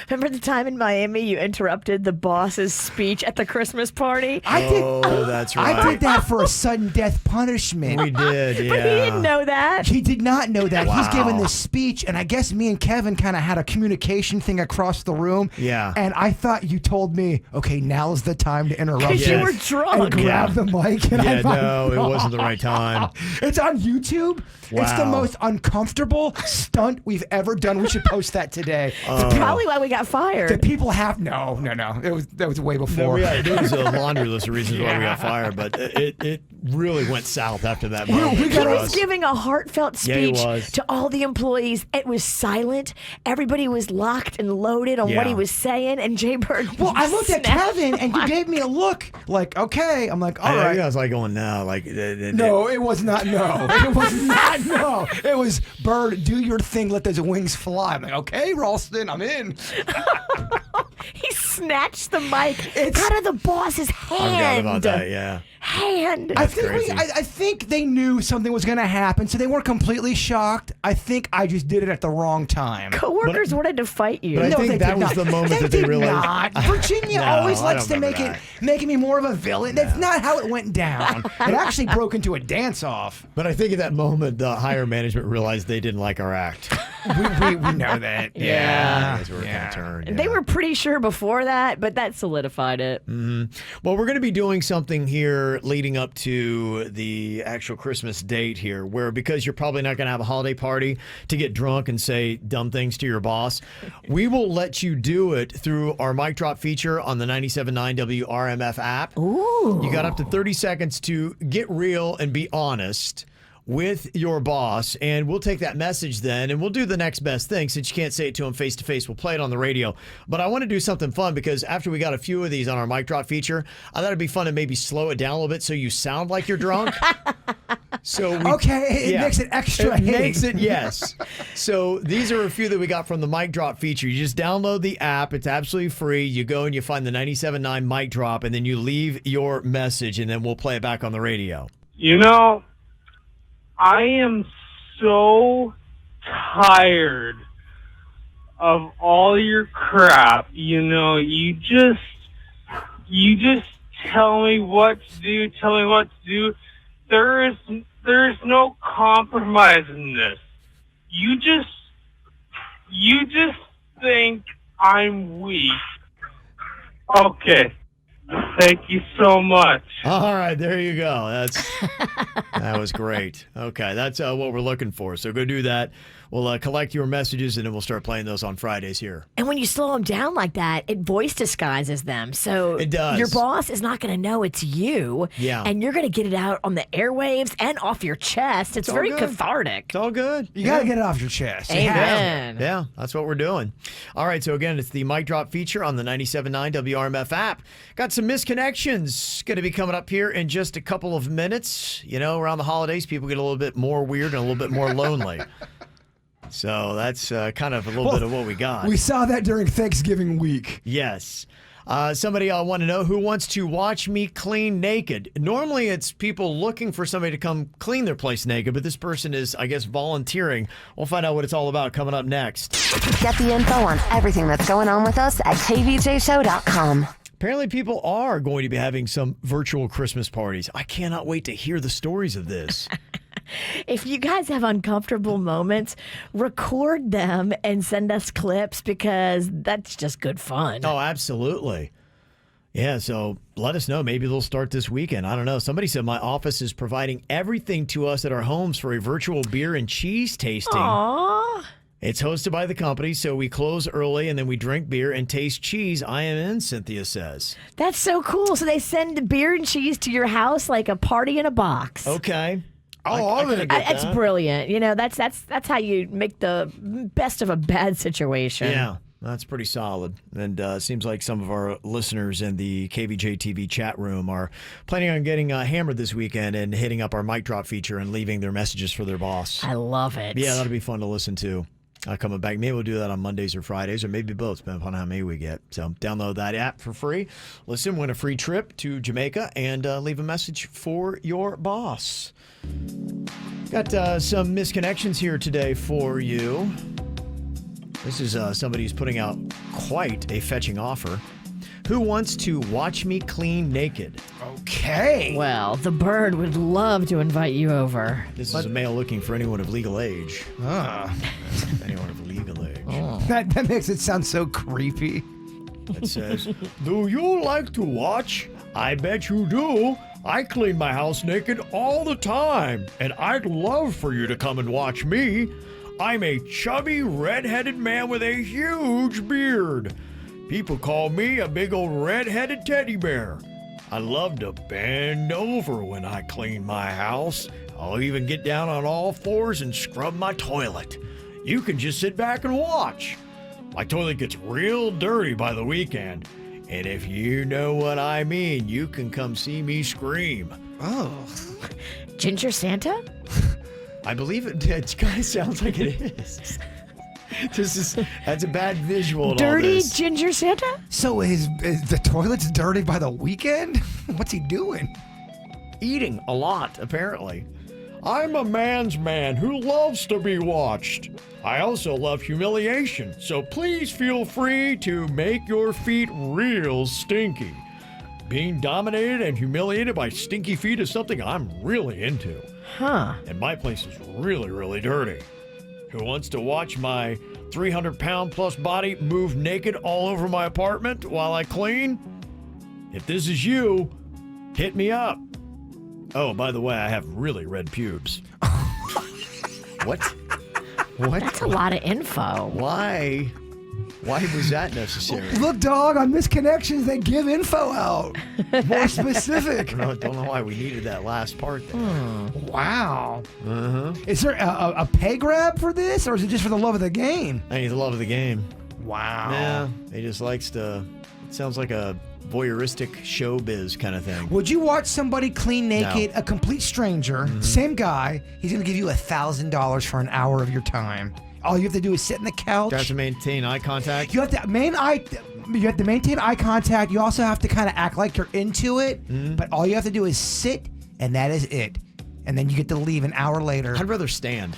Remember the time in Miami you interrupted the boss's speech at the Christmas party? I did. Oh, that's right. I did that for a sudden death punishment. We did, yeah. But he didn't know that. He did not know that. He's Wow. giving this speech, and I guess me and Kevin kind of had a communication thing across the room. Yeah. And I thought you told me, okay, now's the time to interrupt. Because you Yes. were And drunk. grab the mic. And Yeah, I no, it wasn't the right time. It's on YouTube. It's the Wow. most uncomfortable stunt we've ever done. We should post that today. Probably why we got The fired. people have no. That was way No, before. there was a laundry list of reasons why we got fired, but it really went south after that we moment. got He for was us. giving a heartfelt Yeah, he speech was. to all the employees. It was silent. Everybody was locked and loaded on what Yeah. he was saying, and Jaybird. Well, I looked at snapped. Kevin, and you gave me a look like, okay. I'm like, all I right. was like going, no, like No, it was not no. It was not no. It was Bird, do your thing, let those wings fly. I'm like, okay, Ralston, I'm in. He snatched the mic It's- out of the boss's I forgot hand. about that. Yeah. Hand. I think crazy. I think they knew something was going to happen, so they weren't completely shocked. I think I just did it at the wrong time. Coworkers wanted to fight you. But I think they that did was not. the moment that they did realized- Not. Virginia No, always I likes don't to remember making me more of a villain. That's not how it went down. It actually broke into a dance-off. But I think at that moment, the higher management realized they didn't like our act. we know that. Yeah. That's where we're gonna turn. They were pretty sure before that, but that solidified it. Well, we're going to be doing something here leading up to the actual Christmas date here, where because you're probably not going to have a holiday party to get drunk and say dumb things to your boss, we will let you do it through our mic drop feature on the 97.9 WRMF app. Ooh. You got up to 30 seconds to get real and be honest with your boss, and we'll take that message then, and we'll do the next best thing. Since you can't say it to him face to face, we'll play it on the radio. But I want to do something fun, because after we got a few of these on our mic drop feature, I thought it'd be fun to maybe slow it down a little bit so you sound like you're drunk. It makes it extra. It makes it, yes. So these are a few that we got from the mic drop feature. You just download the app. It's absolutely free. You go and you find the 97.9 mic drop, and then you leave your message, and then we'll play it back on the radio. You know, I am so tired of all your crap. You know, you just tell me what to do. There is no compromise in this. You just think I'm weak. Okay. Thank you so much. All right, there you go. That was great. Okay, that's what we're looking for. So go do that. We'll collect your messages, and then we'll start playing those on Fridays here. And when you slow them down like that, it voice disguises them. So it does. Your boss is not going to know it's you. Yeah. And you're going to get it out on the airwaves and off your chest. It's very good. cathartic. It's all good. You got to get it off your chest. Amen. Yeah, that's what we're doing. All right, so again, it's the mic drop feature on the 97.9 WRMF app. Got some Misconnections going to be coming up here in just a couple of minutes. You know, around the holidays, people get a little bit more weird and a little bit more lonely. So that's kind of a little bit of what we got. We saw that during Thanksgiving week. Yes. Somebody want to know who wants to watch me clean naked. Normally it's people looking for somebody to come clean their place naked, but this person is, I guess, volunteering. We'll find out what it's all about coming up next. Get the info on everything that's going on with us at kvjshow.com. Apparently people are going to be having some virtual Christmas parties. I cannot wait to hear the stories of this. If you guys have uncomfortable moments, record them and send us clips, because that's just good fun. Oh, absolutely. Yeah, so let us know. Maybe they'll start this weekend. I don't know. Somebody said my office is providing everything to us at our homes for a virtual beer and cheese tasting. Aww. It's hosted by the company, so we close early and then we drink beer and taste cheese. I am in, Cynthia says. That's so cool. So they send beer and cheese to your house like a party in a box. Okay. That's brilliant. You know, that's how you make the best of a bad situation. Yeah, that's pretty solid. And seems like some of our listeners in the KVJ TV chat room are planning on getting hammered this weekend and hitting up our mic drop feature and leaving their messages for their boss. I love it. Yeah, that'll be fun to listen to. Coming back. Maybe we'll do that on Mondays or Fridays, or maybe both, depending upon how many we get. So download that app for free. Listen, win a free trip to Jamaica, and leave a message for your boss. Got some Misconnections here today for you. This is somebody who's putting out quite a fetching offer. Who wants to watch me clean naked? Okay. Well, the bird would love to invite you over. This is a male looking for anyone of legal age. Anyone of legal age. That makes it sound so creepy. It says, do you like to watch? I bet you do. I clean my house naked all the time, and I'd love for you to come and watch me. I'm a chubby, red-headed man with a huge beard. People call me a big old red-headed teddy bear. I love to bend over when I clean my house. I'll even get down on all fours and scrub my toilet. You can just sit back and watch. My toilet gets real dirty by the weekend. And if you know what I mean, you can come see me scream. Oh. Ginger Santa? I believe it kind of sounds like it is. That's a bad visual. Dirty Ginger Santa? So is the toilet's dirty by the weekend? What's he doing? Eating a lot, apparently. I'm a man's man who loves to be watched. I also love humiliation, so please feel free to make your feet real stinky. Being dominated and humiliated by stinky feet is something I'm really into. Huh. And my place is really, really dirty. who wants to watch my 300-pound plus body move naked all over my apartment while I clean? If this is you, hit me up. Oh, by the way, I have really red pubes. What? What? That's a lot of info. Why? Why was that necessary? Look, dog, on Misconnections, they give info out. More specific. I don't know why we needed that last part there. Wow. Uh-huh. Is there a pay grab for this, or is it just for the love of the game? I need the love of the game. Wow. Yeah, he just likes to... It sounds like a voyeuristic showbiz kind of thing. Would you watch somebody clean naked, a complete stranger, same guy, he's going to give you $1,000 for an hour of your time. All you have to do is sit in the couch. You have to maintain eye contact. You have to maintain eye contact. You also have to kind of act like you're into it. But all you have to do is sit, and that is it. And then you get to leave an hour later. I'd rather stand.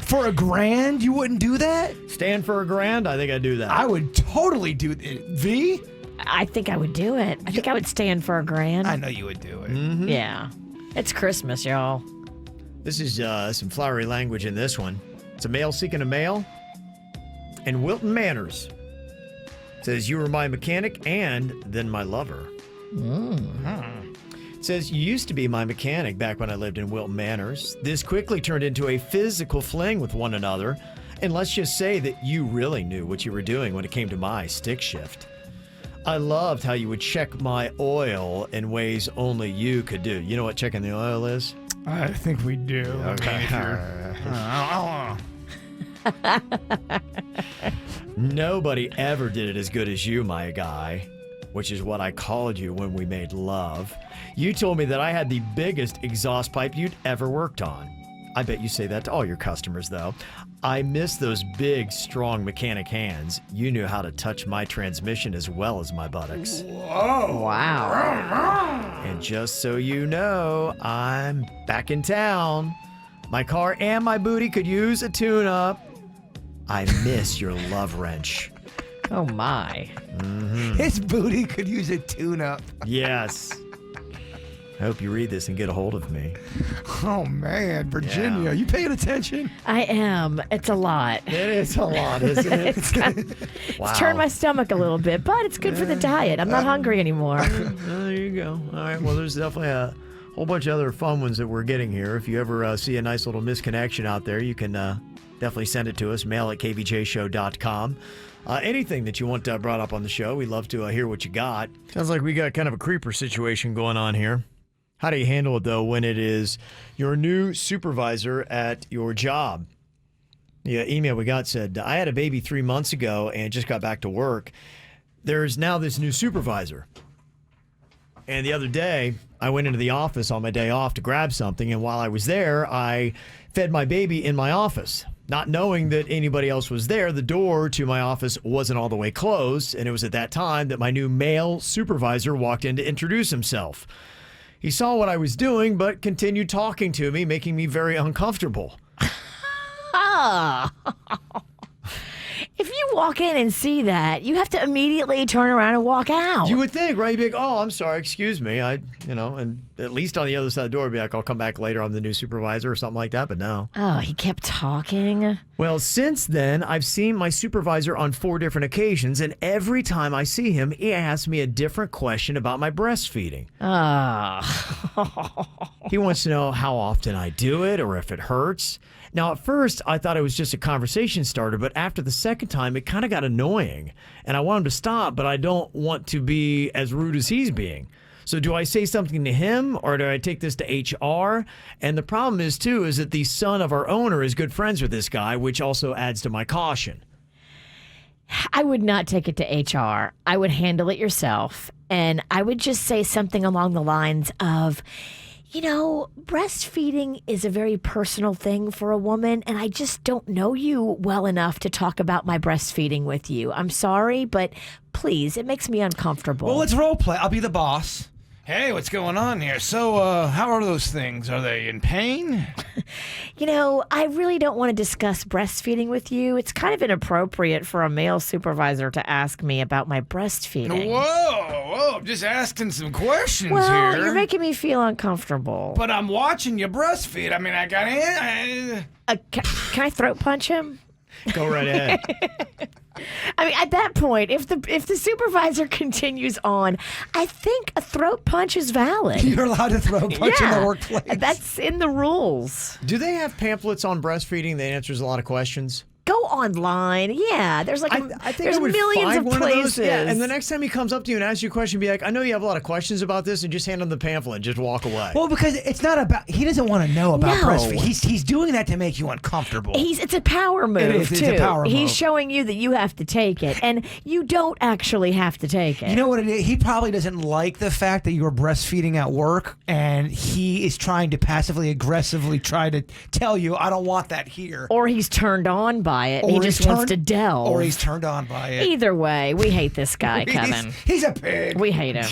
For $1,000, you wouldn't do that? Stand for $1,000? I think I'd do that. I would totally do it. V? I think I would do it. I think I would stand for $1,000. I know you would do it. Yeah. It's Christmas, y'all. This is some flowery language in this one. It's a male seeking a male. And Wilton Manners says, you were my mechanic and then my lover. It says, you used to be my mechanic back when I lived in Wilton Manors. This quickly turned into a physical fling with one another. And let's just say that you really knew what you were doing when it came to my stick shift. I loved how you would check my oil in ways only you could do. You know what checking the oil is? I think we do. Okay. Nobody ever did it as good as you, my guy, which is what I called you when we made love. You told me that I had the biggest exhaust pipe you'd ever worked on. I bet you say that to all your customers, though. I miss those big, strong mechanic hands. You knew how to touch my transmission as well as my buttocks. Whoa. Wow. And just so you know, I'm back in town. My car and my booty could use a tune-up. I miss your love wrench. Oh, my. His booty could use a tune-up. Yes. I hope you read this and get a hold of me. Oh, man. Virginia, Yeah. you paying attention? I am. It's a lot. It is a lot, isn't it? It's turned my stomach a little bit, but it's good for the diet. I'm not hungry anymore. There you go. All right. Well, there's definitely a whole bunch of other fun ones that we're getting here. If you ever see a nice little misconnection out there, you can definitely send it to us. Mail at kvjshow.com. Anything that you want brought up on the show, we'd love to hear what you got. Sounds like we got kind of a creeper situation going on here. How do you handle it, though, when it is your new supervisor at your job? The email we got said, I had a baby 3 months ago and just got back to work. There's now this new supervisor. And the other day, I went into the office on my day off to grab something, and while I was there, I fed my baby in my office. Not knowing that anybody else was there, the door to my office wasn't all the way closed, and it was at that time that my new male supervisor walked in to introduce himself. He saw what I was doing, but continued talking to me, making me very uncomfortable. If you walk in and see that, you have to immediately turn around and walk out. You would think, right? You'd be like, oh, I'm sorry, excuse me. And at least on the other side of the door, I'd be like, I'll come back later. I'm the new supervisor or something like that, but no. Oh, he kept talking? Well, since then, I've seen my supervisor on 4 different occasions, and every time I see him, he asks me a different question about my breastfeeding. Oh. He wants to know how often I do it or if it hurts. Now, at first, I thought it was just a conversation starter, but after the second time, it kind of got annoying. And I want him to stop, but I don't want to be as rude as he's being. So do I say something to him, or do I take this to HR? And the problem is, too, is that the son of our owner is good friends with this guy, which also adds to my caution. I would not take it to HR. I would handle it yourself. And I would just say something along the lines of, you know, breastfeeding is a very personal thing for a woman, and I just don't know you well enough to talk about my breastfeeding with you. I'm sorry, but please, it makes me uncomfortable. Well, let's role play. I'll be the boss. Hey, what's going on here? So, how are those things? Are they in pain? You know, I really don't want to discuss breastfeeding with you. It's kind of inappropriate for a male supervisor to ask me about my breastfeeding. Whoa, I'm just asking some questions Well, here. you're making me feel uncomfortable. But I'm watching you breastfeed. I mean, I got can I throat punch him? Go right ahead. I mean, at that point, if the supervisor continues on, I think a throat punch is valid. You're allowed to throat punch in the workplace. That's in the rules. Do they have pamphlets on breastfeeding that answers a lot of questions? Go online. Yeah, there's like I think there's I would millions find of one places. Of those. Yeah, and the next time he comes up to you and asks you a question, be like, I know you have a lot of questions about this, and just hand him the pamphlet and just walk away. Well, because it's not about, he doesn't want to know about No. breastfeeding. He's doing that to make you uncomfortable. It's a power move, It is, too. it's a power move. He's showing you that you have to take it, and you don't actually have to take it. You know what it is? He probably doesn't like the fact that you are breastfeeding at work, and he is trying to passively aggressively try to tell you, I don't want that here. Or he's turned on by it. Or He he's just wants turned- to delve. Or he's turned on by it. Either way, we hate this guy, Kevin. He's a pig. We hate him.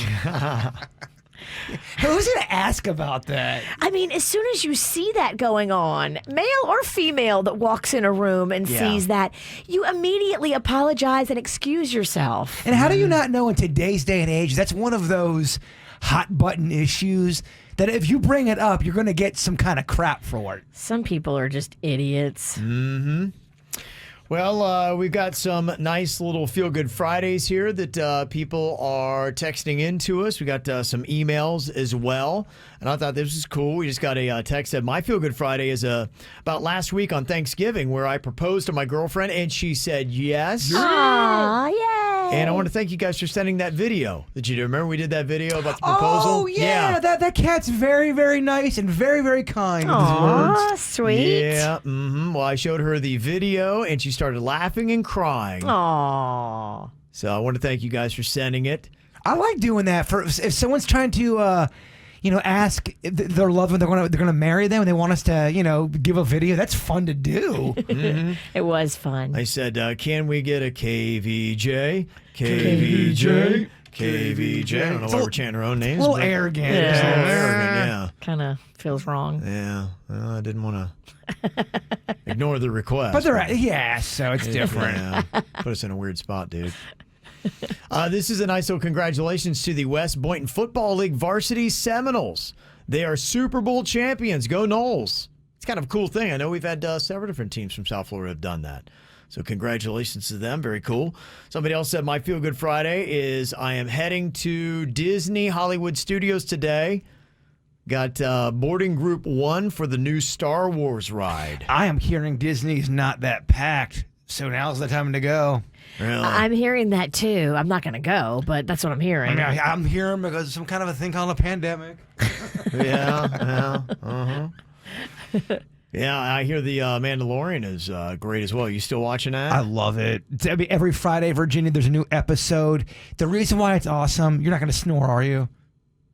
Who's going to ask about that? I mean, as soon as you see that going on, male or female that walks in a room and sees that, you immediately apologize and excuse yourself. And how do you not know in today's day and age, that's one of those hot button issues that if you bring it up, you're going to get some kind of crap for it. Some people are just idiots. Mm-hmm. Well, we've got some nice little feel-good Fridays here that people are texting in to us. We got some emails as well, and I thought this was cool. We just got a text that my feel-good Friday is about last week on Thanksgiving, where I proposed to my girlfriend, and she said yes. Aw, yay! And I want to thank you guys for sending that video that you did. Remember we did that video about the proposal? Oh, yeah. That cat's very, very nice and very, very kind with his Aw, words. sweet. Yeah. Mm-hmm. Well, I showed her the video, and she started laughing and crying. Aw. So I want to thank you guys for sending it. I like doing that. For if someone's trying to, ask their loved one, they're gonna marry them, and they want us to, give a video. That's fun to do. Mm-hmm. It was fun. I said, can we get a KVJ? KVJ? KVJ? I don't know why we're chanting our own names. A little but arrogant. It's a little arrogant, yeah. Kind of feels wrong. Yeah. Well, I didn't want to ignore the request. But so it's different. Yeah. Put us in a weird spot, dude. This is a nice little congratulations to the West Boynton Football League Varsity Seminoles. They are Super Bowl champions. Go Noles. It's kind of a cool thing. I know we've had several different teams from South Florida have done that. So congratulations to them. Very cool. Somebody else said my Feel Good Friday is I am heading to Disney Hollywood Studios today. Got boarding group 1 for the new Star Wars ride. I am hearing Disney's not that packed, so now's the time to go. Really? I'm hearing that too. I'm not going to go, but that's what I'm hearing. I mean, I'm hearing because of some kind of a thing called a pandemic. Yeah. Yeah, I hear the Mandalorian is great as well. You still watching that? I love it. Every Friday, Virginia, there's a new episode. The reason why it's awesome, you're not going to snore, are you?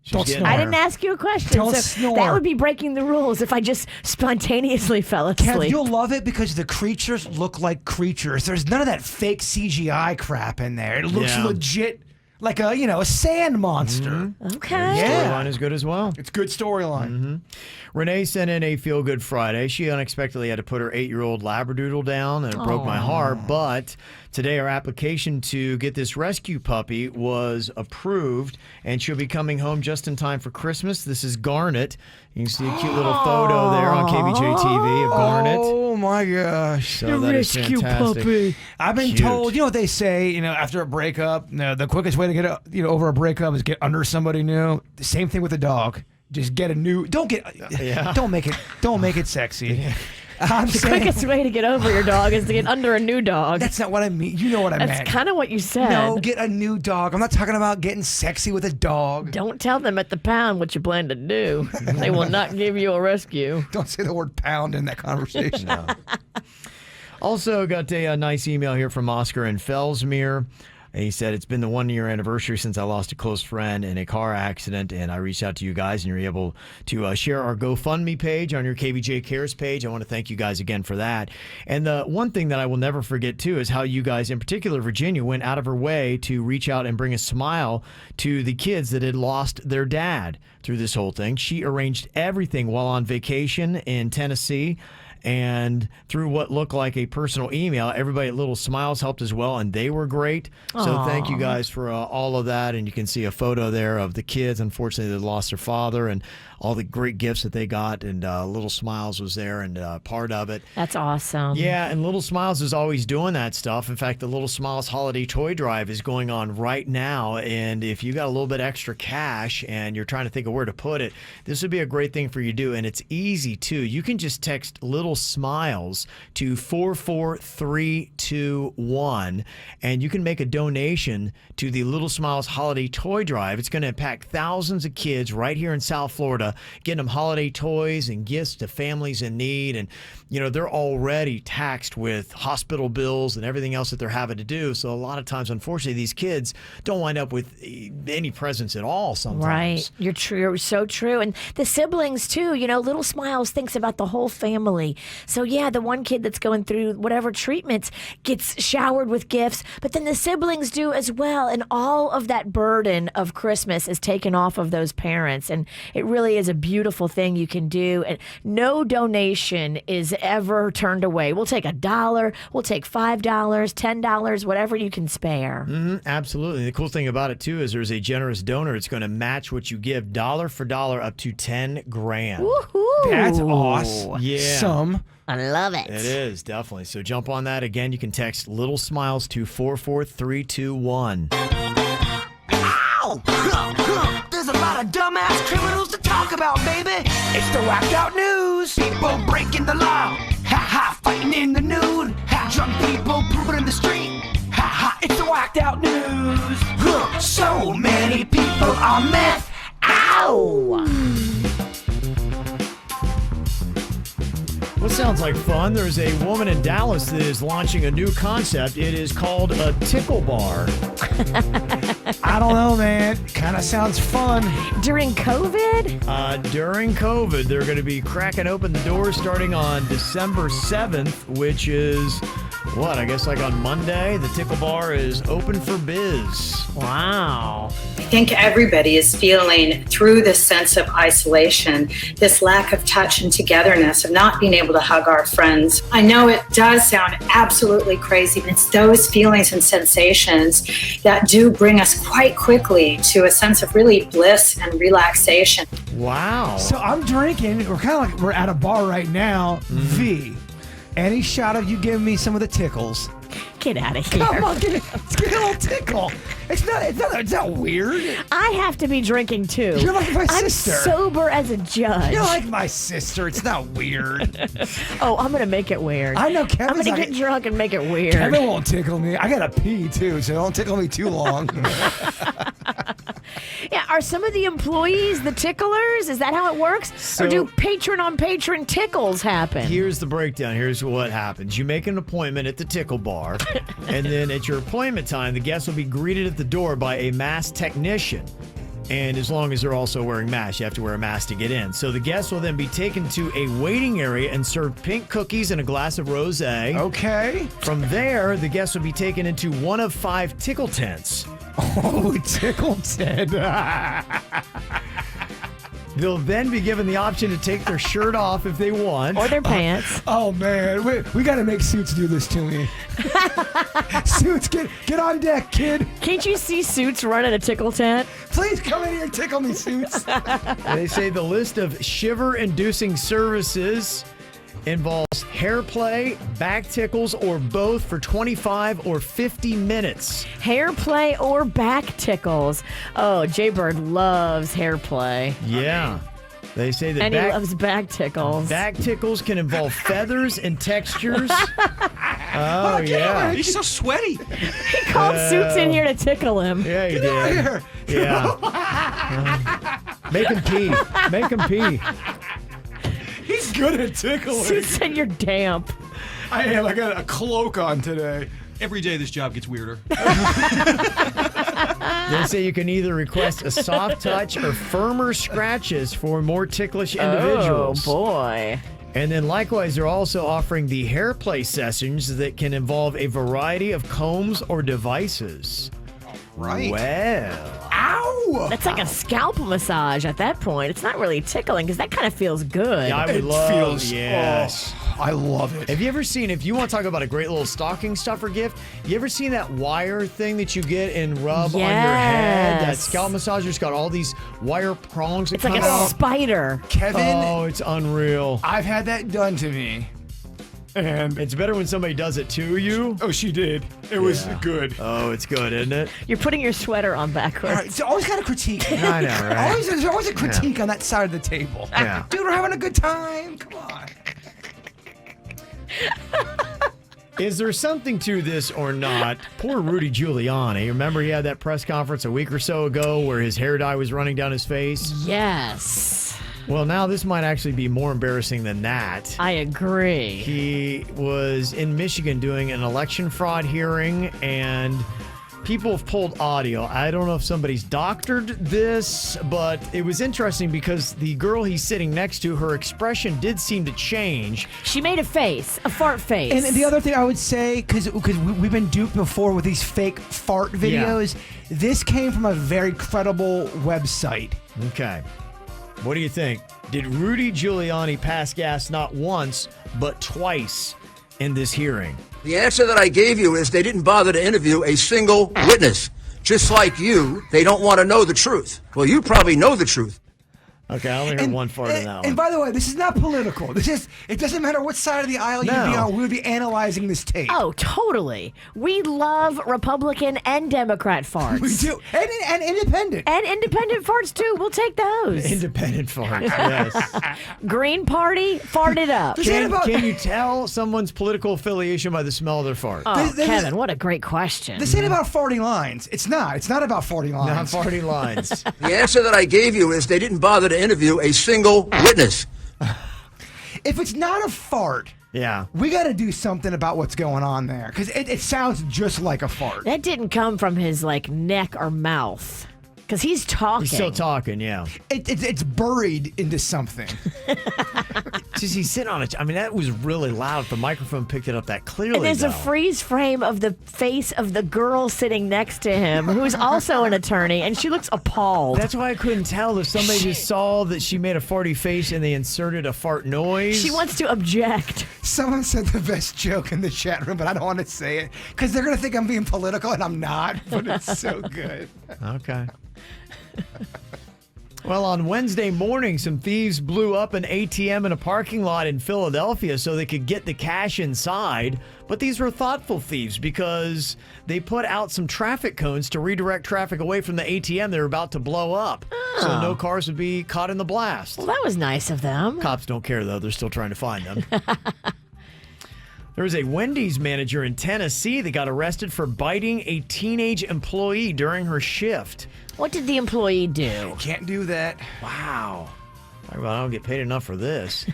Don't snore. I didn't ask you a question. Don't so snore. That would be breaking the rules if I just spontaneously fell asleep. Kev, you'll love it because the creatures look like creatures. There's none of that fake CGI crap in there. It looks legit like a sand monster. Mm-hmm. Okay. Yeah. Storyline is good as well. It's good storyline. Mm-hmm. Renee sent in a Feel Good Friday. She unexpectedly had to put her 8-year-old Labradoodle down, and it broke my heart. But today, our application to get this rescue puppy was approved, and she'll be coming home just in time for Christmas. This is Garnet. You can see a cute little photo there on KVJ TV of Garnet. Oh my gosh. So that is fantastic. Puppy. I've been Cute. told, what they say, after a breakup, the quickest way to get over a breakup is get under somebody new. The same thing with a dog. Just get a new. Don't make it sexy. I'm The saying, quickest way to get over your dog is to get under a new dog. that's not what I mean. You know what I meant. That's kind of what you said. No, get a new dog. I'm not talking about getting sexy with a dog. Don't tell them at the pound what you plan to do. They will not give you a rescue. Don't say the word pound in that conversation. Also got a nice email here from Oscar in Fellsmere. And he said, it's been the 1-year anniversary since I lost a close friend in a car accident, and I reached out to you guys, and you're able to share our GoFundMe page on your KVJ Cares page. I want to thank you guys again for that. And the one thing that I will never forget, too, is how you guys, in particular Virginia, went out of her way to reach out and bring a smile to the kids that had lost their dad through this whole thing. She arranged everything while on vacation in Tennessee. And through what looked like a personal email, everybody at Little Smiles helped as well, and they were great. So thank you guys for all of that. And you can see a photo there of the kids. Unfortunately, they lost their father, and all the great gifts that they got. And Little Smiles was there and part of it. That's awesome. Yeah, and Little Smiles is always doing that stuff. In fact, the Little Smiles Holiday Toy Drive is going on right now. And if you got a little bit extra cash and you're trying to think of where to put it, this would be a great thing for you to do. And it's easy, too. You can just text Little Smiles to 44321, and you can make a donation to the Little Smiles Holiday Toy Drive. It's going to impact thousands of kids right here in South Florida, getting them holiday toys and gifts to families in need. And, you know, they're already taxed with hospital bills and everything else that they're having to do. So a lot of times, unfortunately, these kids don't wind up with any presents at all sometimes. Right. You're true. You're so true. And the siblings, too. You know, Little Smiles thinks about the whole family. So, yeah, the one kid that's going through whatever treatments gets showered with gifts, but then the siblings do as well. And all of that burden of Christmas is taken off of those parents. And it really is a beautiful thing you can do. And no donation is ever turned away. We'll take $1, we'll take $5, $10, whatever you can spare. Absolutely. The cool thing about it, too, is there's a generous donor. It's going to match what you give dollar for dollar up to $10,000. Woohoo! That's awesome. Yeah. I love it. It is, definitely. So jump on that. Again, you can text Little Smiles to 44321. Ow! There's a lot of dumbass criminals to talk about, baby. It's the whacked out news. People breaking the law. Ha ha, fighting in the nude. Ha, drunk people pooping in the street. Ha ha, it's the whacked out news. So many people on meth. Ow! Well, sounds like fun. There's a woman in Dallas that is launching a new concept. It is called a tickle bar. I don't know, man. Kind of sounds fun. During COVID? During COVID, they're going to be cracking open the doors starting on December 7th, which is, what, I guess like on Monday. The tickle bar is open for biz. Wow. I think everybody is feeling through this sense of isolation, this lack of touch and togetherness, of not being able to hug our friends. I know it does sound absolutely crazy, but it's those feelings and sensations that do bring us quite quickly to a sense of really bliss and relaxation. Wow. So I'm drinking. We're kind of like we're at a bar right now. V, any shot of you giving me some of the tickles? Get out of here. Come on, let's get a little tickle. It's not weird. I have to be drinking too. You're like my sister. I'm sober as a judge. You're like my sister. It's not weird. Oh, I'm gonna make it weird. I know Kevin's I'm gonna get drunk and make it weird. Kevin won't tickle me. I gotta pee too, so don't tickle me too long. Yeah, are some of the employees the ticklers? Is that how it works? Or do patron-on-patron tickles happen? Here's the breakdown. Here's what happens. You make an appointment at the tickle bar, and then at your appointment time, the guests will be greeted at the door by a masked technician. And as long as they're also wearing masks, you have to wear a mask to get in. So the guests will then be taken to a waiting area and served pink cookies and a glass of rosé. Okay. From there, the guests will be taken into one of 5 tickle tents. Oh, tickle tent. They'll then be given the option to take their shirt off if they want. Or their pants. Oh, man. We got to make Suits do this to me. Suits, get on deck, kid. Can't you see Suits run in a tickle tent? Please come in here and tickle me, Suits. They say the list of shiver-inducing services involves hair play, back tickles, or both for 25 or 50 minutes. Hair play or back tickles. Oh, Jaybird loves hair play. Yeah. They say that and he loves back tickles. Back tickles can involve feathers and textures. Oh, yeah. He's so sweaty. He called Suits in here to tickle him. Yeah, he Get out of did. here. Yeah. Make him pee. Make him pee. He's good at tickling. Suits said you're damp. I am. I got a cloak on today. every day this job gets weirder. They say you can either request a soft touch or firmer scratches for more ticklish individuals. Oh, boy. And then likewise, they're also offering the hair play sessions that can involve a variety of combs or devices. Right. Well. Ow! That's like a scalp massage at that point. It's not really tickling because that kind of feels good. Yeah, I would love. Yes. I love it. Have you ever seen, if you want to talk about a great little stocking stuffer gift, you ever seen that wire thing that you get and rub on your head? That scalp massager's got all these wire prongs that It's like come a out. spider. Kevin, Oh, it's unreal. I've had that done to me. And It's better when somebody does it to you. oh, she did. It was Yeah. good. Oh, it's good, isn't it? You're putting your sweater on backwards. All right, so always got a critique. I know, right? There's always a critique on that side of the table. Yeah. Dude, we're having a good time. Come on. Is there something to this or not? Poor Rudy Giuliani. Remember he had that press conference a week or so ago where his hair dye was running down his face? Yes. Well, now this might actually be more embarrassing than that. I agree. He was in Michigan doing an election fraud hearing, and people have pulled audio. I don't know if somebody's doctored this, but it was interesting because the girl he's sitting next to, her expression did seem to change. She made a face, a fart face. And the other thing I would say, because we've been duped before with these fake fart videos, this came from a very credible website. Okay. What do you think? Did Rudy Giuliani pass gas not once, but twice in this hearing? The answer that I gave you is they didn't bother to interview a single witness. Just like you, they don't want to know the truth. Well, you probably know the truth. Okay, I only heard one fart in that one. And by the way, this is not political. It doesn't matter what side of the aisle you'd be on. We would be analyzing this tape. Oh, totally. We love Republican and Democrat farts. We do. And independent. And independent farts, too. We'll take those. Independent farts, yes. Green Party, fart it up. Can you tell someone's political affiliation by the smell of their fart? Oh, Kevin, what a great question. This ain't about farting lines. It's not. It's not about farting lines. Not farting lines. The answer that I gave you is they didn't bother to interview a single witness. If it's not a fart, yeah, we got to do something about what's going on there because it sounds just like a fart. That didn't come from his neck or mouth. Because he's talking. He's still talking, yeah. It's buried into something. Just he's sitting on it. I mean, that was really loud. The microphone picked it up that clearly. And there's a freeze frame of the face of the girl sitting next to him, who's also an attorney, and she looks appalled. That's why I couldn't tell if somebody just saw that she made a farty face and they inserted a fart noise. She wants to object. Someone said the best joke in the chat room, but I don't want to say it because they're going to think I'm being political, and I'm not, but it's so good. Okay. Well, on Wednesday morning, some thieves blew up an ATM in a parking lot in Philadelphia so they could get the cash inside. But these were thoughtful thieves because they put out some traffic cones to redirect traffic away from the ATM they were about to blow up. So no cars would be caught in the blast. Well, that was nice of them. Cops don't care, though. They're still trying to find them. There was a Wendy's manager in Tennessee that got arrested for biting a teenage employee during her shift. What did the employee do? Can't do that. Wow. Talk about I don't get paid enough for this.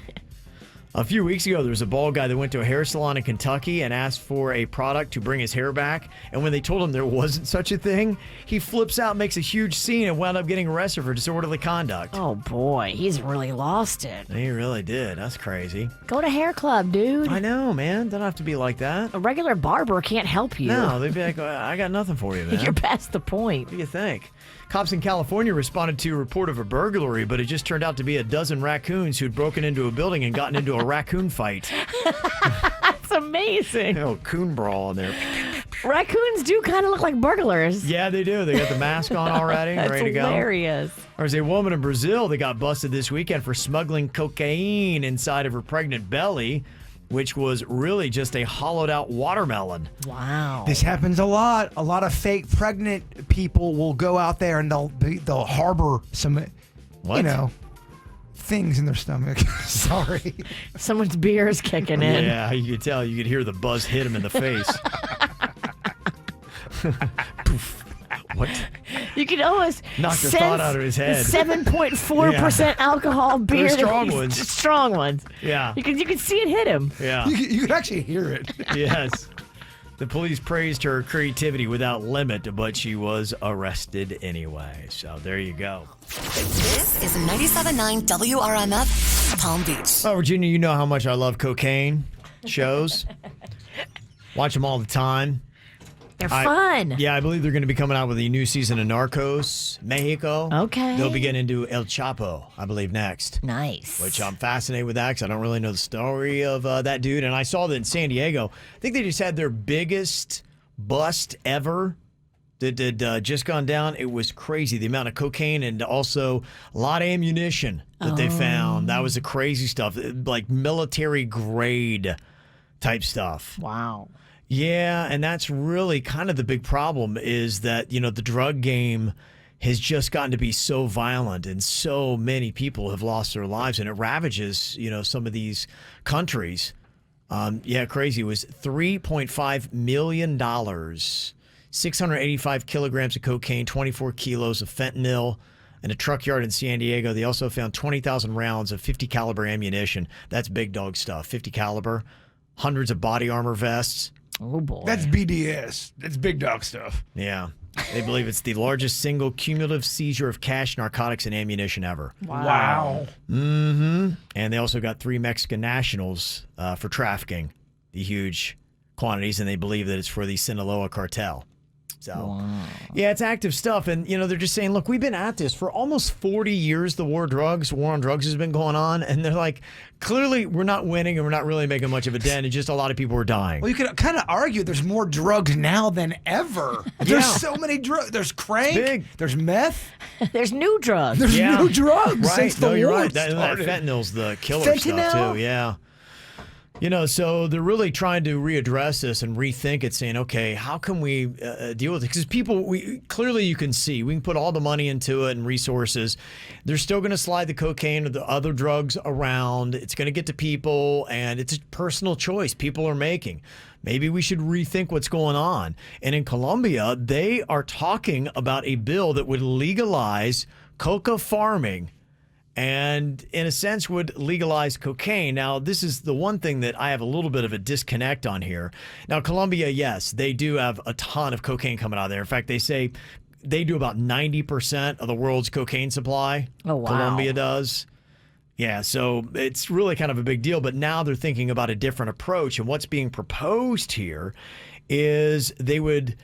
A few weeks ago, there was a bald guy that went to a hair salon in Kentucky and asked for a product to bring his hair back. And when they told him there wasn't such a thing, he flips out, makes a huge scene, and wound up getting arrested for disorderly conduct. Oh, boy. He's really lost it. He really did. That's crazy. Go to hair club, dude. I know, man. Don't have to be like that. A regular barber can't help you. No, they'd be like, I got nothing for you, man. You're past the point. What do you think? Cops in California responded to a report of a burglary, but it just turned out to be a dozen raccoons who'd broken into a building and gotten into a raccoon fight. That's amazing. Oh, coon brawl in there. Raccoons do kind of look like burglars. Yeah, they do. They got the mask on already, That's ready to go. hilarious. There's a woman in Brazil that got busted this weekend for smuggling cocaine inside of her pregnant belly, which was really just a hollowed-out watermelon. Wow. This happens a lot. A lot of fake pregnant people will go out there and they'll harbor some, things in their stomach. Sorry. Someone's beer is kicking in. Yeah, you could tell. You could hear the buzz hit him in the face. Poof. What? You can almost knock the thought out of his head. 7.4% alcohol beer. They're strong ones. Strong ones. Yeah. You can see it hit him. Yeah. You can actually hear it. Yes. The police praised her creativity without limit, but she was arrested anyway. So there you go. This is 97.9 WRMF, Palm Beach. Oh, Virginia, you know how much I love cocaine shows. Watch them all the time. They're fun. Yeah, I believe they're going to be coming out with a new season of Narcos, Mexico. Okay. They'll be getting into El Chapo, I believe, next. Nice. Which I'm fascinated with that because I don't really know the story of that dude. And I saw that in San Diego. I think they just had their biggest bust ever that had just gone down. It was crazy, the amount of cocaine and also a lot of ammunition that they found. That was the crazy stuff, like military grade type stuff. Wow. Yeah, and that's really kind of the big problem is that, the drug game has just gotten to be so violent and so many people have lost their lives and it ravages, some of these countries. Crazy. It was $3.5 million, 685 kilograms of cocaine, 24 kilos of fentanyl. In a truck yard in San Diego, they also found 20,000 rounds of 50 caliber ammunition. That's big dog stuff, 50 caliber, hundreds of body armor vests. Oh, boy. That's BDS. That's big dog stuff. Yeah. They believe it's the largest single cumulative seizure of cash, narcotics, and ammunition ever. Wow. Mm-hmm. And they also got 3 Mexican nationals for trafficking the huge quantities, and they believe that it's for the Sinaloa cartel. So, yeah, it's active stuff. And, they're just saying, look, we've been at this for almost 40 years. The war on drugs has been going on. And they're like, clearly we're not winning and we're not really making much of a dent. And just a lot of people are dying. Well, you could kind of argue there's more drugs now than ever. There's so many drugs. There's crank. There's meth. There's new drugs. There's new drugs Right. since the war you're right. started. That fentanyl's the killer stuff, too. Yeah. So they're really trying to readdress this and rethink it, saying, okay, how can we deal with it? Because clearly you can see, we can put all the money into it and resources. They're still going to slide the cocaine or the other drugs around. It's going to get to people, and it's a personal choice people are making. Maybe we should rethink what's going on. And in Colombia, they are talking about a bill that would legalize coca farming and in a sense would legalize cocaine. Now, this is the one thing that I have a little bit of a disconnect on here. Now, Colombia, yes, they do have a ton of cocaine coming out of there. In fact, they say they do about 90% of the world's cocaine supply. Oh, wow. Colombia does. Yeah, so it's really kind of a big deal. But now they're thinking about a different approach. And what's being proposed here is they would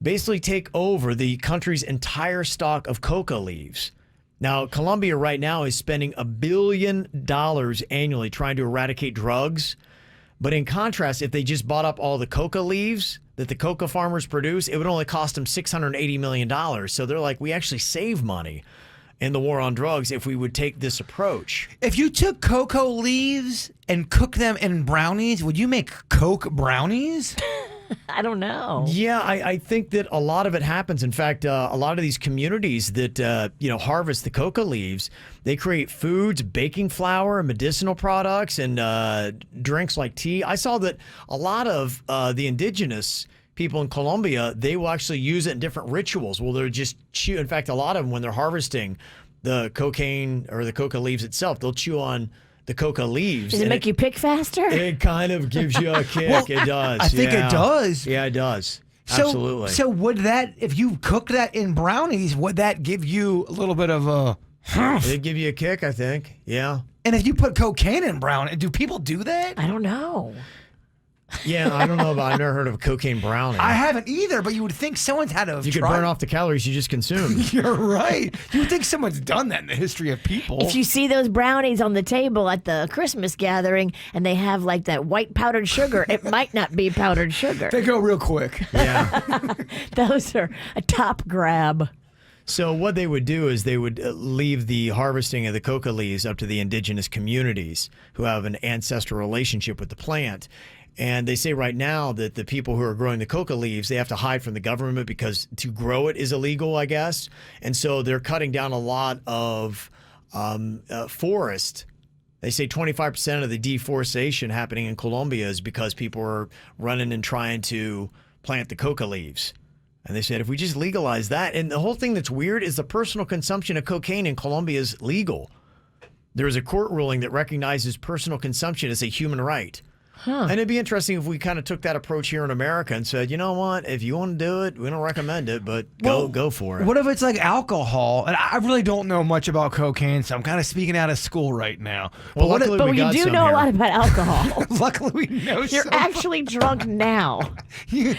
basically take over the country's entire stock of coca leaves. Now, Colombia right now is spending $1 billion annually trying to eradicate drugs. But in contrast, if they just bought up all the coca leaves that the coca farmers produce, it would only cost them $680 million. So they're like, we actually save money in the war on drugs if we would take this approach. If you took cocoa leaves and cooked them in brownies, would you make Coke brownies? I don't know. Yeah, I think that a lot of it happens. In fact, a lot of these communities that harvest the coca leaves, they create foods, baking flour, medicinal products, and drinks like tea. I saw that a lot of the indigenous people in Colombia, they will actually use it in different rituals. Well, they're just chew. In fact, a lot of them, when they're harvesting the cocaine or the coca leaves itself, they'll chew on the coca leaves. Does it make you pick faster? It kind of gives you a kick. Well, it does. I think it does. Yeah, it does. Absolutely. So would that, if you cook that in brownies, would that give you a little bit of a... It'd give you a kick, I think. Yeah. And if you put cocaine in brownie, do people do that? I don't know. Yeah, I don't know about. I've never heard of a cocaine brownie. I haven't either, but you would think someone's had to. You could burn off the calories you just consumed. You're right. You would think someone's done that in the history of people. If you see those brownies on the table at the Christmas gathering and they have like that white powdered sugar, it might not be powdered sugar. They go real quick. Yeah. Those are a top grab. So what they would do is they would leave the harvesting of the coca leaves up to the indigenous communities who have an ancestral relationship with the plant. And they say right now that the people who are growing the coca leaves, they have to hide from the government because to grow it is illegal, I guess. And so they're cutting down a lot of forest. They say 25% of the deforestation happening in Colombia is because people are running and trying to plant the coca leaves. And they said if we just legalize that, and the whole thing that's weird is the personal consumption of cocaine in Colombia is legal. There is a court ruling that recognizes personal consumption as a human right. And it'd be interesting if we kind of took that approach here in America and said, you know what, if you want to do it, we don't recommend it, but go for it. What if it's like alcohol? And I really don't know much about cocaine, so I'm kind of speaking out of school right now. Well, But you do know a lot about alcohol. Luckily, we know You're actually drunk now. you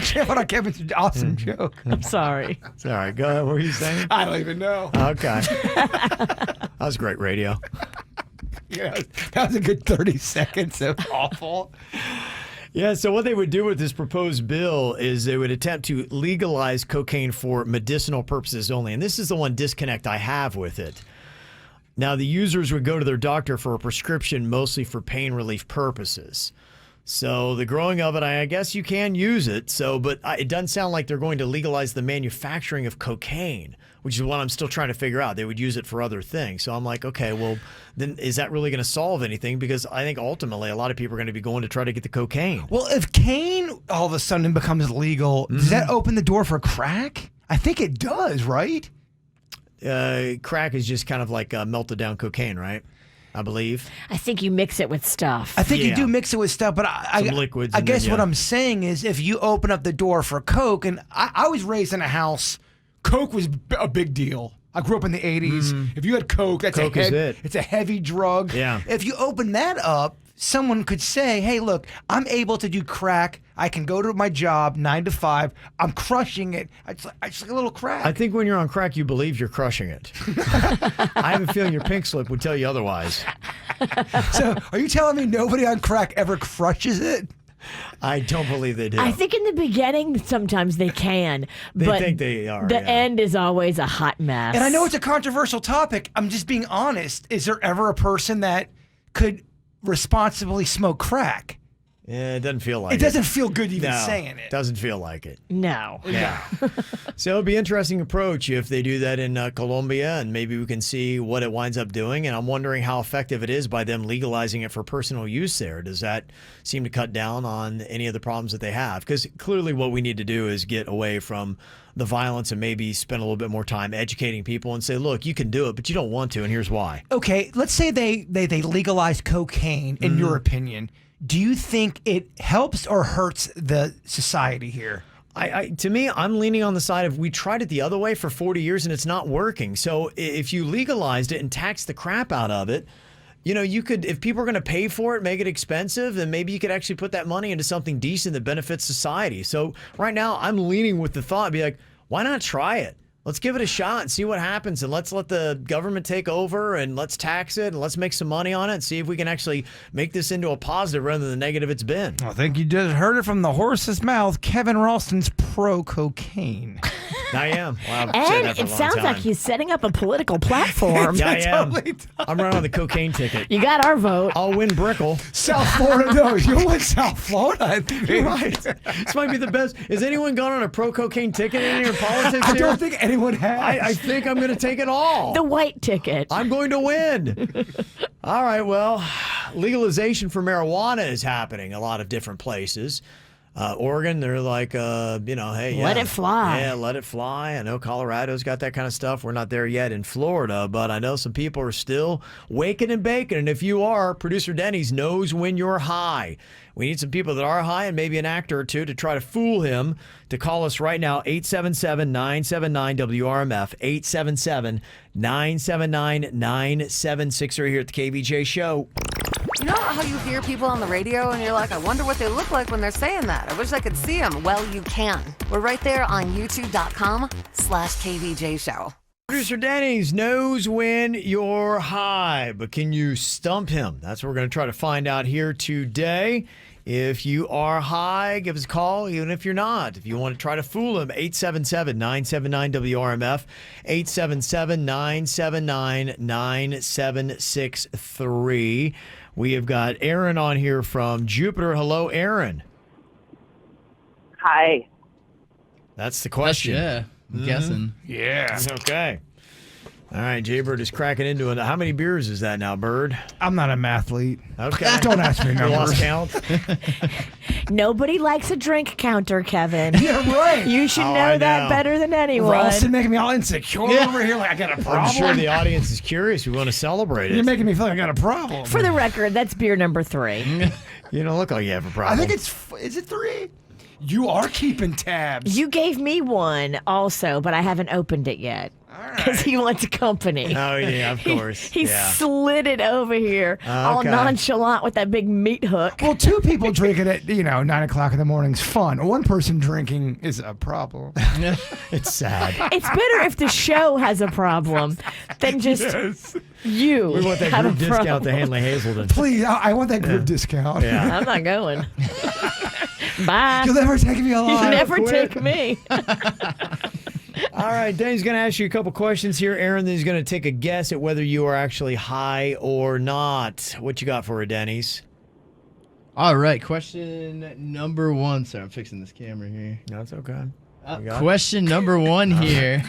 trampled on Kevin's awesome joke. I'm sorry. It's all right. Go ahead. What were you saying? I don't even know. Okay. That was great radio. Yeah, that was a good 30 seconds of awful. Yeah, so what they would do with this proposed bill is they would attempt to legalize cocaine for medicinal purposes only. And this is the one disconnect I have with it. Now, the users would go to their doctor for a prescription mostly for pain relief purposes. So the growing of it, I guess you can use it. But it doesn't sound like they're going to legalize the manufacturing of cocaine, which is what I'm still trying to figure out. They would use it for other things. So I'm like, okay, well, then is that really going to solve anything? Because I think ultimately a lot of people are going to be going to try to get the cocaine. Well, if cane all of a sudden becomes legal, does that open the door for crack? I think it does, right? Crack is just kind of like melted down cocaine, right? I believe. I think you mix it with stuff. I think you do mix it with stuff, but Some liquids. I guess what I'm saying is if you open up the door for Coke, and I was raised in a house, Coke was a big deal. I grew up in the 80s. If you had Coke, it's a heavy drug. Yeah. If you open that up, someone could say, hey, look, I'm able to do crack. I can go to my job 9 to 5. I'm crushing it. It's like a little crack. I think when you're on crack, you believe you're crushing it. I have a feeling your pink slip would tell you otherwise. So are you telling me nobody on crack ever crushes it? I don't believe they do. I think in the beginning, sometimes they can. They but think they are. The end is always a hot mess. And I know it's a controversial topic. I'm just being honest. Is there ever a person that could responsibly smoke crack? Yeah, it doesn't feel like it. It doesn't feel good even saying it. Doesn't feel like it. No. Yeah. So it'll be an interesting approach if they do that in Colombia, and maybe we can see what it winds up doing. And I'm wondering how effective it is by them legalizing it for personal use there. Does that seem to cut down on any of the problems that they have? Because clearly what we need to do is get away from the violence and maybe spend a little bit more time educating people and say, look, you can do it, but you don't want to, and here's why. Okay, let's say they legalize cocaine, in your opinion. Do you think it helps or hurts the society here? To me, I'm leaning on the side of we tried it the other way for 40 years and it's not working. So if you legalized it and taxed the crap out of it, you know, you could, if people are going to pay for it, make it expensive, then maybe you could actually put that money into something decent that benefits society. So right now, I'm leaning with the thought, be like, why not try it? Let's give it a shot and see what happens, and let's let the government take over, and let's tax it, and let's make some money on it and see if we can actually make this into a positive rather than the negative it's been. I think you just heard it from the horse's mouth. Kevin Ralston's pro-cocaine. I am. Well, and it sounds like he's setting up a political platform. Yeah, I am. I'm running on the cocaine ticket. You got our vote. I'll win Brickell. South Florida, no, you'll win South Florida. I think. You're right. This might be the best. Has anyone gone on a pro-cocaine ticket in your politics I here? don't think anyone has. I think I'm going to take it all. The white ticket. I'm going to win. All right, well, legalization for marijuana is happening a lot of different places. Oregon, they're like, hey, let it fly. Yeah, let it fly. I know Colorado's got that kind of stuff. We're not there yet in Florida, but I know some people are still waking and baking. And if you are, producer Dennys knows when you're high. We need some people that are high and maybe an actor or two to try to fool him to call us right now, 877-979-WRMF, 877-979-9760 here at the KVJ Show. You know how you hear people on the radio and you're like, I wonder what they look like when they're saying that. I wish I could see them. Well, you can. We're right there on youtube.com/KVJ Show. Producer Dennys knows when you're high, but can you stump him? That's what we're going to try to find out here today. If you are high, give us a call, even if you're not. If you want to try to fool him, 877-979-WRMF, 877-979-9763. We have got Aaron on here from Jupiter. Hello, Aaron. Hi. That's the question. I'm guessing. Yeah. Okay. All right, Jaybird is cracking into it. How many beers is that now, Bird? I'm not a mathlete. Okay. Don't ask me You numbers. lost count? Nobody likes a drink counter, Kevin. Yeah, right. You should Oh, know I that know. better than anyone. Ralston making me all insecure over here like I got a problem. I'm sure the audience is curious. We want to celebrate it. You're making me feel like I got a problem. For the record, that's beer number 3. You don't look like you have a problem. I think is it 3? You are keeping tabs. You gave me one also, but I haven't opened it yet. Because he wants company. Oh, yeah, of course. He Yeah. slid it over here, all Okay. nonchalant with that big meat hook. Well, 2 people drinking at 9 o'clock in the morning is fun. 1 person drinking is a problem. It's sad. It's better if the show has a problem than just you. We want that have group a discount problem. to Hanley Hazelden. Please, I want that group discount. Yeah. I'm not going. Bye. You'll never take me alive. You never Quit. take me. All right, Danny's going to ask you a couple questions here. Aaron is going to take a guess at whether you are actually high or not. What you got for her, Denny's? All right, question number 1. Sorry, I'm fixing this camera here. That's okay. You got it? Question number 1 here.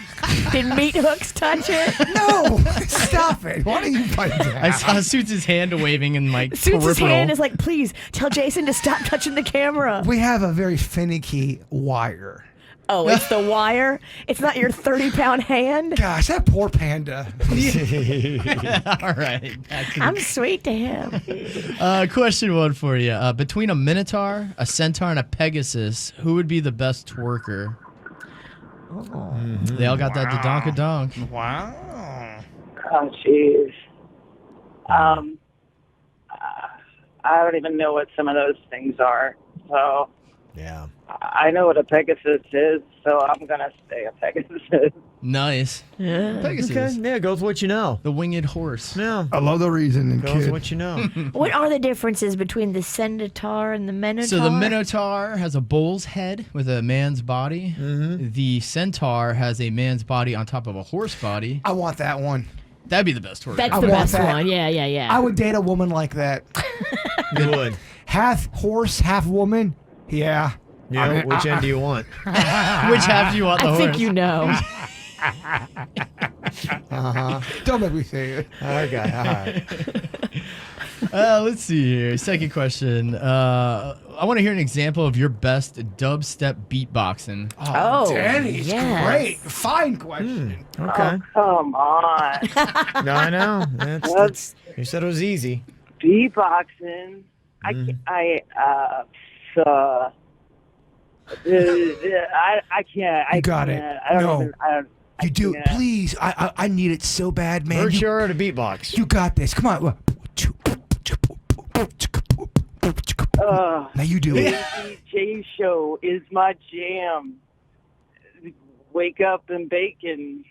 Did meat hooks touch it? No, stop it. Why do you fight that? I saw Suits' hand waving in my Suits' peripheral. hand is like, please tell Jason to stop touching the camera. We have a very finicky wire. Oh, it's the wire? It's not your 30-pound hand? Gosh, that poor panda. All right. I'm sweet to him. Question 1 for you. Between a Minotaur, a Centaur, and a Pegasus, who would be the best twerker? Oh. They all got that donk-a-donk. Wow. Oh, jeez. I don't even know what some of those things are. So yeah, I know what a Pegasus is, so I'm gonna say a Pegasus. Nice. Yeah. Pegasus. Okay. Yeah, go with what you know. The winged horse. Yeah. I love the reasoning, Go with kid. what you know. What are the differences between the Centaur and the Minotaur? So the Minotaur has a bull's head with a man's body. The Centaur has a man's body on top of a horse body. I want that one. That'd be the best twerker. That's I the want best that. one. Yeah. I would date a woman like that. You would. Half horse, half woman. Yeah. Yeah. I mean, Which end do you want? Which half do you want the I horse? think you know. Don't make me say it. Okay. All right. Let's see here. Second question. I want to hear an example of your best dubstep beatboxing. Oh, Dennys, yes. great. Fine question. Okay. Oh, come on. No, I know. That's, you said it was easy. Beatboxing. I can't. You got it. I don't No. even. I don't. You do. can't. Please. I need it so bad, man. First You, sure to beatbox. you got this. Come on. Now you do it. DJ show is my jam. Wake up and bake and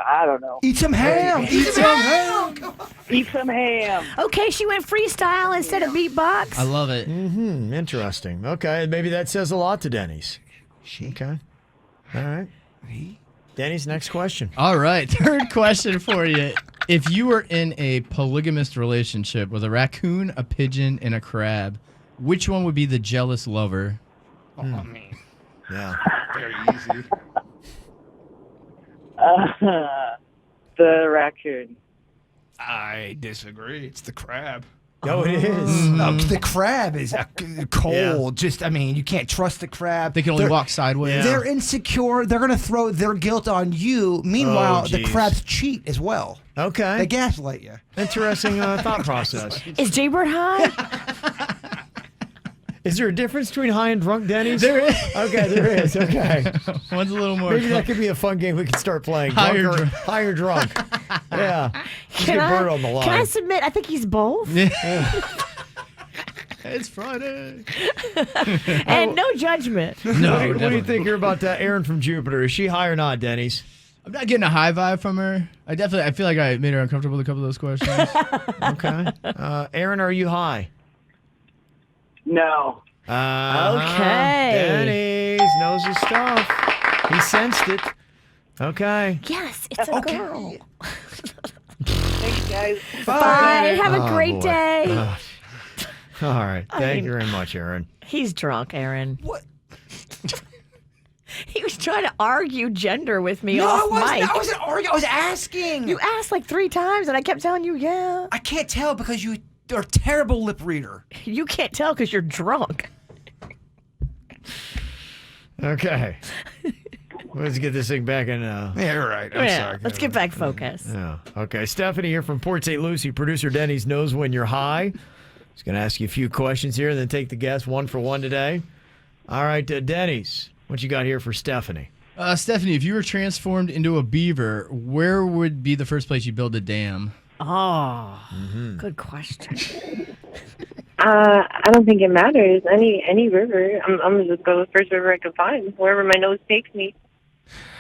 I don't know. Eat some ham. Eat some ham. Eat some ham. Okay, she went freestyle instead of beatbox. I love it. Interesting. Okay. Maybe that says a lot to Denny's. Okay. All right. Denny's, next question. All right. Third question for you. If you were in a polygamous relationship with a raccoon, a pigeon, and a crab, which one would be the jealous lover? Oh, man. Yeah. Very easy. The raccoon. I disagree. It's the crab. Oh, it is. The crab is cold. Just, I mean, you can't trust the crab. They can only They're- walk sideways. They're insecure. They're going to throw their guilt on you. Meanwhile, Oh, the geez. crabs cheat as well. Okay. They gaslight you. Interesting thought process. Is Jaybird high? Is there a difference between high and drunk, Denny's? There is. Okay, there is. Okay. One's a little more. Maybe that could be a fun game we could start playing. High or Drunk drunk. high or drunk. Yeah. Let's Can get Bird I, on the line. can I submit? I think he's both. It's Friday. And no judgment. No, What do never. you think here about Aaron from Jupiter? Is she high or not, Denny's? I'm not getting a high vibe from her. I feel like I made her uncomfortable with a couple of those questions. Okay. Aaron, are you high? No. Okay. Denny's knows his stuff. He sensed it. Okay. Yes, it's a girl. Thanks, guys. Bye. Have a great boy. day. All right. Thank mean- you very much, Aaron. He's drunk, Aaron. What? He was trying to argue gender with me No, off mic. I wasn't arguing. I was asking. You asked like 3 times, and I kept telling you, yeah. I can't tell because you are a terrible lip reader. You can't tell because you're drunk. Okay. Let's get this thing back in. Yeah, you're right. I'm sorry. Let's get back focused. Yeah. Okay. Stephanie here from Port St. Lucie. Producer Dennys knows when you're high. He's going to ask you a few questions here and then take the guess 1 for 1 today. All right, Dennys, what you got here for Stephanie? Stephanie, if you were transformed into a beaver, where would be the first place you build a dam? Oh, good question. I don't think it matters. Any river. I'm gonna just go the first river I can find, wherever my nose takes me.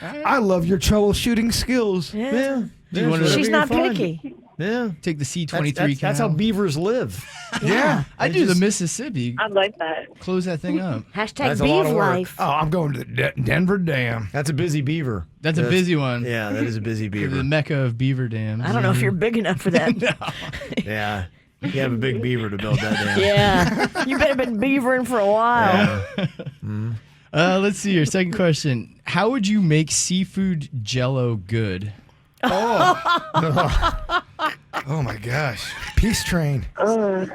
I love your troubleshooting skills. Yeah. She's not picky. Yeah. Take the C-23 That's how beavers live. Yeah. I do the Mississippi. I'd like that. Close that thing up. Hashtag That's a lot beav of work. life. Oh, I'm going to the Denver Dam. That's a busy beaver. That's a busy one. Yeah, that is a busy beaver. The mecca of beaver dams. I don't know if you're big enough for that. Yeah. You have a big beaver to build that dam. Yeah. You better been beavering for a while. Yeah. Let's see your second question. How would you make seafood jello good? Oh my gosh. Peace train. And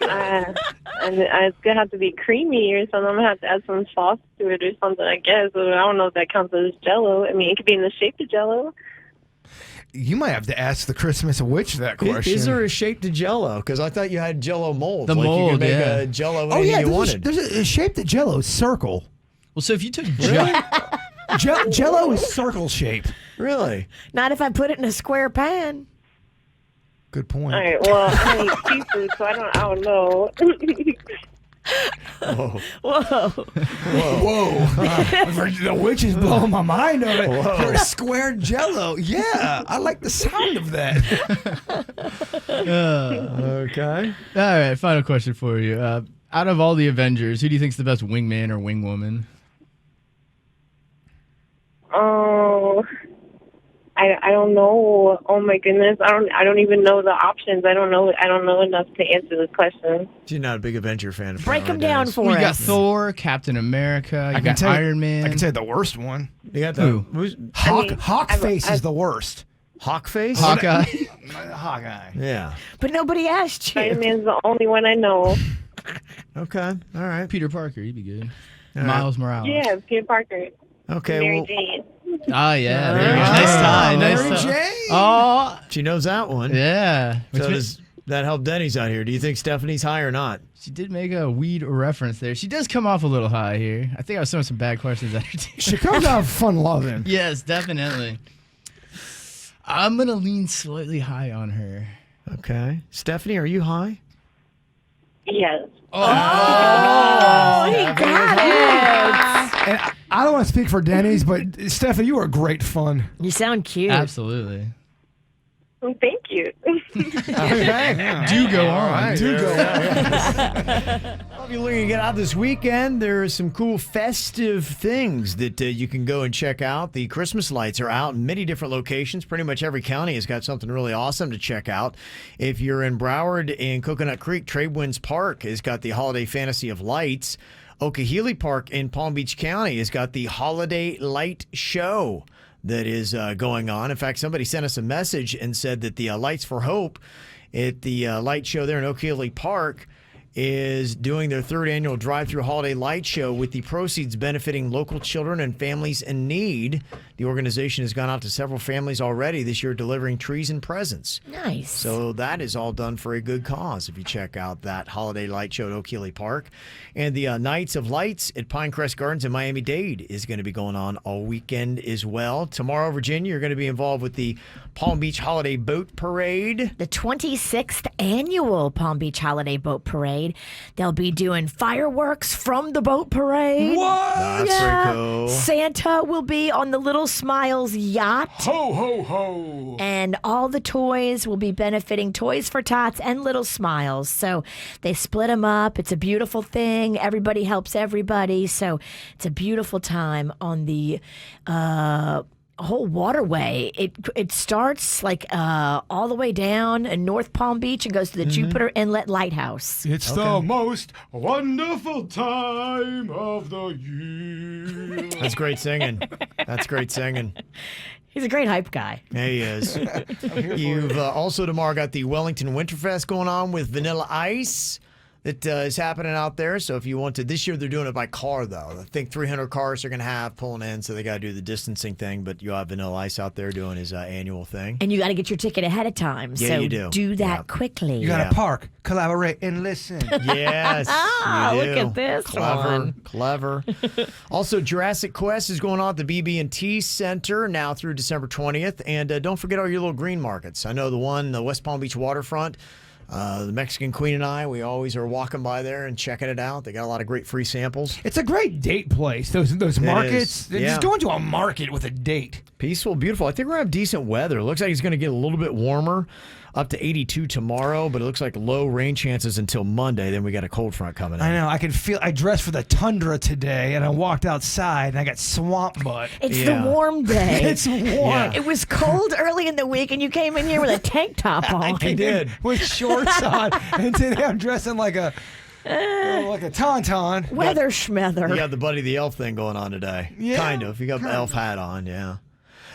it's gonna have to be creamy or something. I'm gonna have to add some sauce to it or something, I guess. But I don't know if that counts as Jello. I mean, it could be in the shape of Jello. You might have to ask the Christmas witch that question. Is there a shape to Jello? Because I thought you had Jello molds. The like you mold, could make yeah. a Jello Oh anything yeah, you wanted. there's a shape to Jello. It's circle. Well, so if you took Jello is circle shape. Really? Not if I put it in a square pan. Good point. All right. Well, I eat seafood, so I don't know. Whoa. Whoa. The witch is blowing my mind on it. Whoa. For a square Jello. Yeah, I like the sound of that. Okay. All right, final question for you. Out of all the Avengers, who do you think's the best wingman or wingwoman? Oh, I don't know. Oh my goodness, I don't even know the options. I don't know enough to answer this question. She's not a big Avenger fan. Break them down for We us. got Thor, Captain America, you got Iron Man. I can tell you the worst one. You got Who? Hawk face is the worst. Hawk face? Hawkeye. Hawkeye. Yeah. But nobody asked you. Iron Man's the only one I know. Okay. All right. Peter Parker, he'd be good. All right. Miles Morales. Yeah, Peter Parker. Okay. Mary Well, Jane. Ah, yeah. Mary There you go. Jane. Nice tie. Mary Nice tie. Jane. Oh, she knows that one. yeah. So does that help Dennys out here? Do you think Stephanie's high or not? She did make a weed reference there. She does come off a little high here. I think I was throwing some bad questions at her, too. She comes out fun loving. Yes, definitely. I'm going to lean slightly high on her. Okay. Stephanie, are you high? Yes. Oh, he got it. And I don't want to speak for Dennys, but Stephanie, you are great fun. You sound cute. Absolutely. Well, thank you. Okay. Do go on. Do go on. Well, if you're looking to get out this weekend, there are some cool festive things that you can go and check out. The Christmas lights are out in many different locations. Pretty much every county has got something really awesome to check out. If you're in Broward and Coconut Creek, Tradewinds Park has got the Holiday Fantasy of Lights. Okehele Park in Palm Beach County has got the Holiday Light Show that is going on. In fact, somebody sent us a message and said that the Lights for Hope at the light show there in Okehele Park is doing their 3rd annual drive-through holiday light show with the proceeds benefiting local children and families in need. The organization has gone out to several families already this year delivering trees and presents. Nice. So that is all done for a good cause if you check out that holiday light show at Okehele Park. And the Nights of Lights at Pinecrest Gardens in Miami-Dade is going to be going on all weekend as well. Tomorrow, Virginia, you're going to be involved with the Palm Beach Holiday Boat Parade. The 26th annual Palm Beach Holiday Boat Parade. They'll be doing fireworks from the boat parade. What? That's pretty cool. Santa will be on the Little Smiles yacht. Ho, ho, ho. And all the toys will be benefiting Toys for Tots and Little Smiles. So they split them up. It's a beautiful thing. Everybody helps everybody. So it's a beautiful time on the whole waterway. It starts like all the way down in North Palm Beach and goes to the Jupiter Inlet Lighthouse. It's the most wonderful time of the year. That's great singing. That's great singing. He's a great hype guy. Yeah, he is. You've also tomorrow got the Wellington Winterfest going on with Vanilla Ice. That is happening out there. So if you want to, this year they're doing it by car, though. I think 300 cars they're going to have pulling in, so they got to do the distancing thing. But you have Vanilla Ice out there doing his annual thing. And you got to get your ticket ahead of time. Yeah, so you do. that quickly. You got to park, collaborate, and listen. Yes, you do. Look at this Clever. Also, Jurassic Quest is going on at the BB&T Center now through December 20th. And don't forget all your little green markets. I know the West Palm Beach waterfront. The Mexican Queen and I, we always are walking by there and checking it out. They got a lot of great free samples. It's a great date place. Those markets. Yeah. Just going to a market with a date. Peaceful, beautiful. I think we're going to have decent weather. It looks like it's going to get a little bit warmer, up to 82 tomorrow, but it looks like low rain chances until Monday. Then we got a cold front coming in. I know. I can feel. I dressed for the tundra today, and I walked outside, and I got swamp butt. It's the warm day. It's warm. Yeah. It was cold early in the week, and you came in here with a tank top on. I did. With shorts on, and today I'm dressing like a tauntaun. Weather schmether. You got the Buddy the Elf thing going on today. Yeah, kind of. You got the elf hat on, yeah.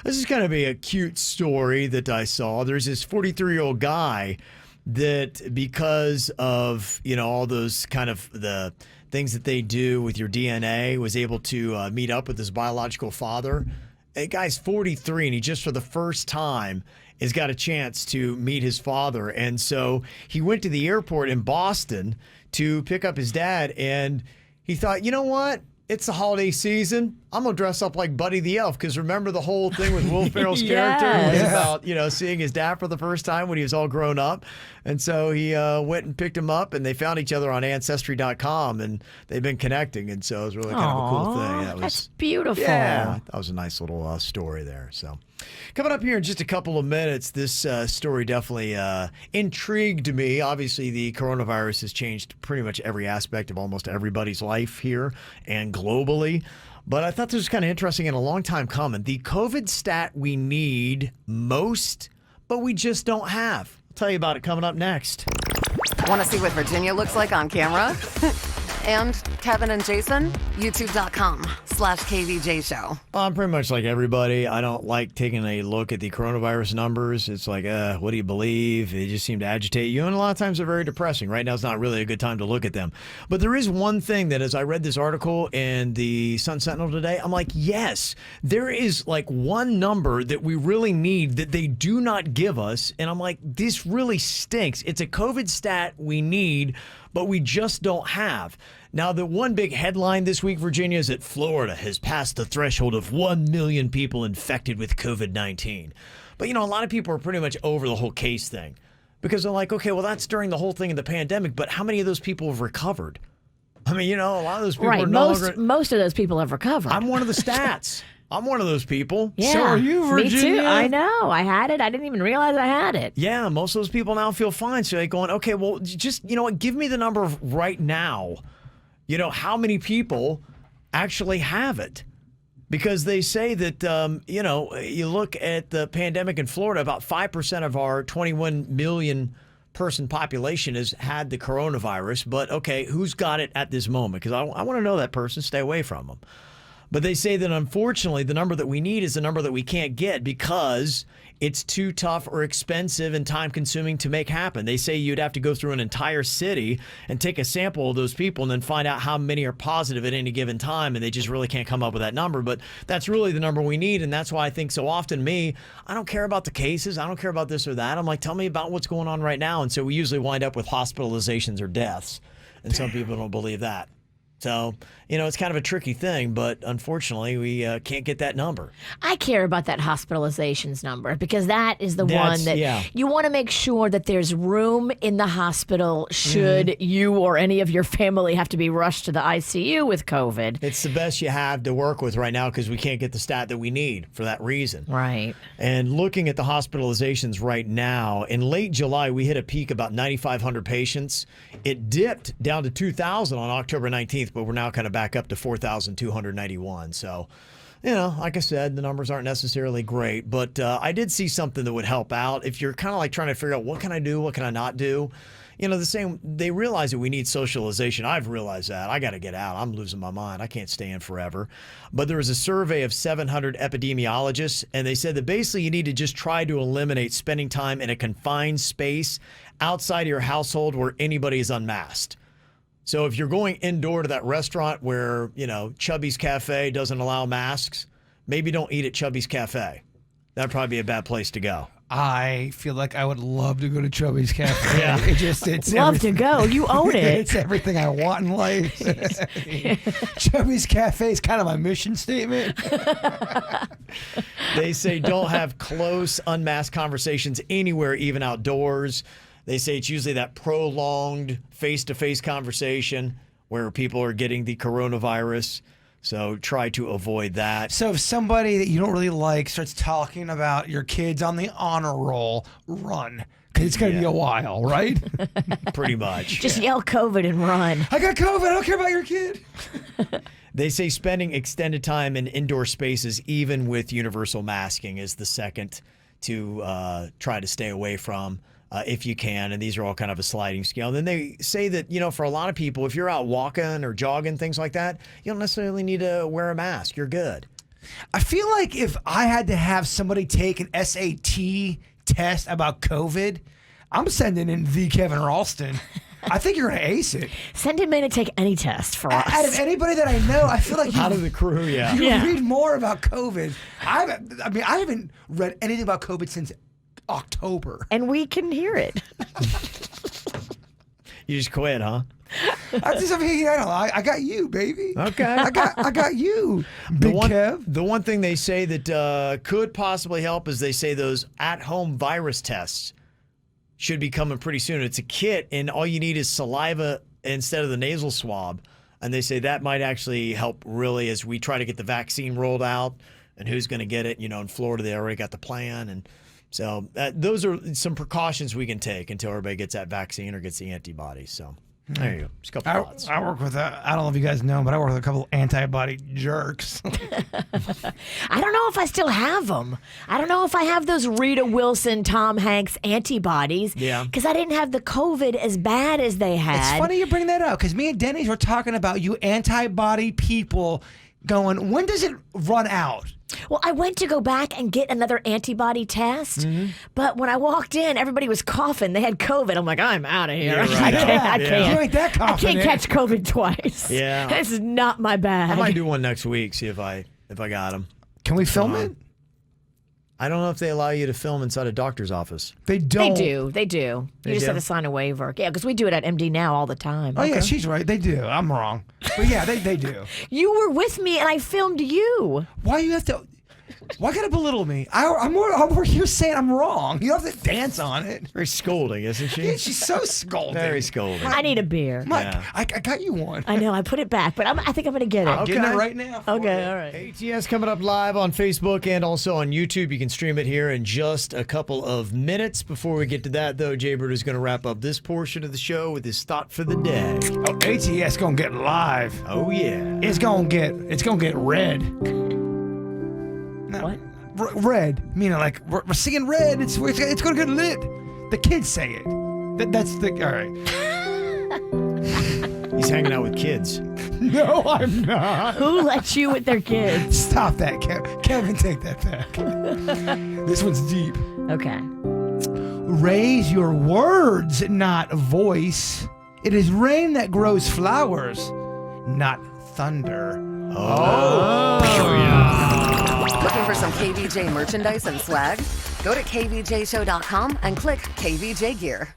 This is going to be a cute story that I saw. There's this 43-year-old guy that because of, all those kind of the things that they do with your DNA was able to meet up with his biological father. The guy's 43, and he just for the first time has got a chance to meet his father. And so he went to the airport in Boston to pick up his dad, and he thought, you know what? It's the holiday season. I'm going to dress up like Buddy the Elf, because remember the whole thing with Will Ferrell's character was about, seeing his dad for the first time when he was all grown up. And so he went and picked him up, and they found each other on Ancestry.com, and they've been connecting. And so it was really kind of a cool thing. That's beautiful. Yeah, that was a nice little story there. So coming up here in just a couple of minutes, this story definitely intrigued me. Obviously, the coronavirus has changed pretty much every aspect of almost everybody's life here and globally. But I thought this was kind of interesting and a long time coming. The COVID stat we need most, but we just don't have. I'll tell you about it coming up next. Want to see what Virginia looks like on camera? And Kevin and Jason? YouTube.com/KVJ Show. I'm pretty much like everybody. I don't like taking a look at the coronavirus numbers. It's like, what do you believe? They just seem to agitate you. And a lot of times they're very depressing. Right now is not really a good time to look at them. But there is one thing that as I read this article in the Sun Sentinel today, I'm like, yes, there is like one number that we really need that they do not give us. And I'm like, this really stinks. It's a COVID stat we need, but we just don't have. Now, the one big headline this week, Virginia, is that Florida has passed the threshold of 1 million people infected with COVID-19. But, a lot of people are pretty much over the whole case thing because they're like, okay, well, that's during the whole thing of the pandemic, but how many of those people have recovered? I mean, a lot of those people are no longer... Most of those people have recovered. I'm one of the stats. I'm one of those people. Yeah, so are you, Virginia? Me too. I know. I had it. I didn't even realize I had it. Yeah, most of those people now feel fine. So they're going, okay, well, just, give me the number right now. How many people actually have it? Because they say that, you look at the pandemic in Florida, about 5% of our 21 million person population has had the coronavirus. But, okay, who's got it at this moment? Because I want to know that person. Stay away from them. But they say that, unfortunately, the number that we need is the number that we can't get because it's too tough or expensive and time-consuming to make happen. They say you'd have to go through an entire city and take a sample of those people and then find out how many are positive at any given time, and they just really can't come up with that number. But that's really the number we need, and that's why I think so often I don't care about the cases. I don't care about this or that. I'm like, tell me about what's going on right now. And so we usually wind up with hospitalizations or deaths, and some people don't believe that. So, it's kind of a tricky thing, but unfortunately, we can't get that number. I care about that hospitalizations number because that is the one that you want to make sure that there's room in the hospital should you or any of your family have to be rushed to the ICU with COVID. It's the best you have to work with right now because we can't get the stat that we need for that reason. Right. And looking at the hospitalizations right now, in late July, we hit a peak about 9,500 patients. It dipped down to 2,000 on October 19th, but we're now kind of back up to 4,291. So like I said, the numbers aren't necessarily great, but I did see something that would help out. If you're kind of like trying to figure out what can I do, what can I not do, they realize that we need socialization. I've realized that. I got to get out. I'm losing my mind. I can't stay in forever. But there was a survey of 700 epidemiologists, and they said that basically you need to just try to eliminate spending time in a confined space outside of your household where anybody is unmasked. So if you're going indoor to that restaurant where, Chubby's Cafe doesn't allow masks, maybe don't eat at Chubby's Cafe. That'd probably be a bad place to go. I feel like I would love to go to Chubby's Cafe. Yeah. It's love to go. You own it. It's everything I want in life. Chubby's Cafe is kind of my mission statement. They say don't have close, unmasked conversations anywhere, even outdoors. They say it's usually that prolonged face-to-face conversation where people are getting the coronavirus. So try to avoid that. So if somebody that you don't really like starts talking about your kids on the honor roll, run. Because it's going to be a while, right? Pretty much. Just yell COVID and run. I got COVID. I don't care about your kid. They say spending extended time in indoor spaces, even with universal masking, is the second to try to stay away from. If you can, and these are all kind of a sliding scale. And then they say that, for a lot of people, if you're out walking or jogging, things like that, you don't necessarily need to wear a mask. You're good. I feel like if I had to have somebody take an SAT test about COVID, I'm sending in the Kevin Ralston. I think you're going to ace it. Send him in to take any test for us. Out of anybody that I know, I feel like out of the crew, you read more about COVID. I haven't read anything about COVID since October. And we can hear it. You just quit, huh? I got you, baby. Okay. I got you, Big Kev. The one thing they say that could possibly help is they say those at-home virus tests should be coming pretty soon. It's a kit, and all you need is saliva instead of the nasal swab. And they say that might actually help really as we try to get the vaccine rolled out and who's going to get it. In Florida, they already got the plan, and so those are some precautions we can take until everybody gets that vaccine or gets the antibodies. So there you go. Just a couple thoughts. I work with I don't know if you guys know, but I work with a couple antibody jerks. I don't know if I still have them. I don't know if I have those Rita Wilson, Tom Hanks antibodies. Yeah. Because I didn't have the COVID as bad as they had. It's funny you bring that up because me and Dennys were talking about you antibody people going, when does it run out? Well, I went to go back and get another antibody test, but when I walked in, everybody was coughing. They had COVID. I'm like, I'm out of here. Yeah, right. I can't. You ain't that confident. I can't catch COVID twice. Yeah. This is not my bag. I might do one next week, see if I got them. Can we film it? I don't know if they allow you to film inside a doctor's office. They don't. They do. You just have to sign a waiver. Yeah, because we do it at MD Now all the time. Oh, yeah, she's right. They do. I'm wrong. But yeah, they do. You were with me and I filmed you. Why you have to... Why gotta belittle me? I'm more here saying I'm wrong. You don't have to dance on it. Very scolding, isn't she? Yeah, she's so scolding. Very scolding. I need a beer. Mike, I got you one. I know. I put it back, but I think I'm going to get it. I'm getting it right now. Okay, all right. ATS coming up live on Facebook and also on YouTube. You can stream it here in just a couple of minutes. Before we get to that, though, Jaybird is going to wrap up this portion of the show with his thought for the day. Oh, ATS gonna get live. Oh yeah. It's gonna get red. What? Red, meaning like we're singing red. It's gonna get lit. The kids say it. That's the all right. He's hanging out with kids. No, I'm not. Who let you with their kids? Stop that, Kevin. Take that back. This one's deep. Okay. Raise your words, not voice. It is rain that grows flowers, not thunder. Oh yeah. Looking for some KVJ merchandise and swag? Go to kvjshow.com and click KVJ Gear.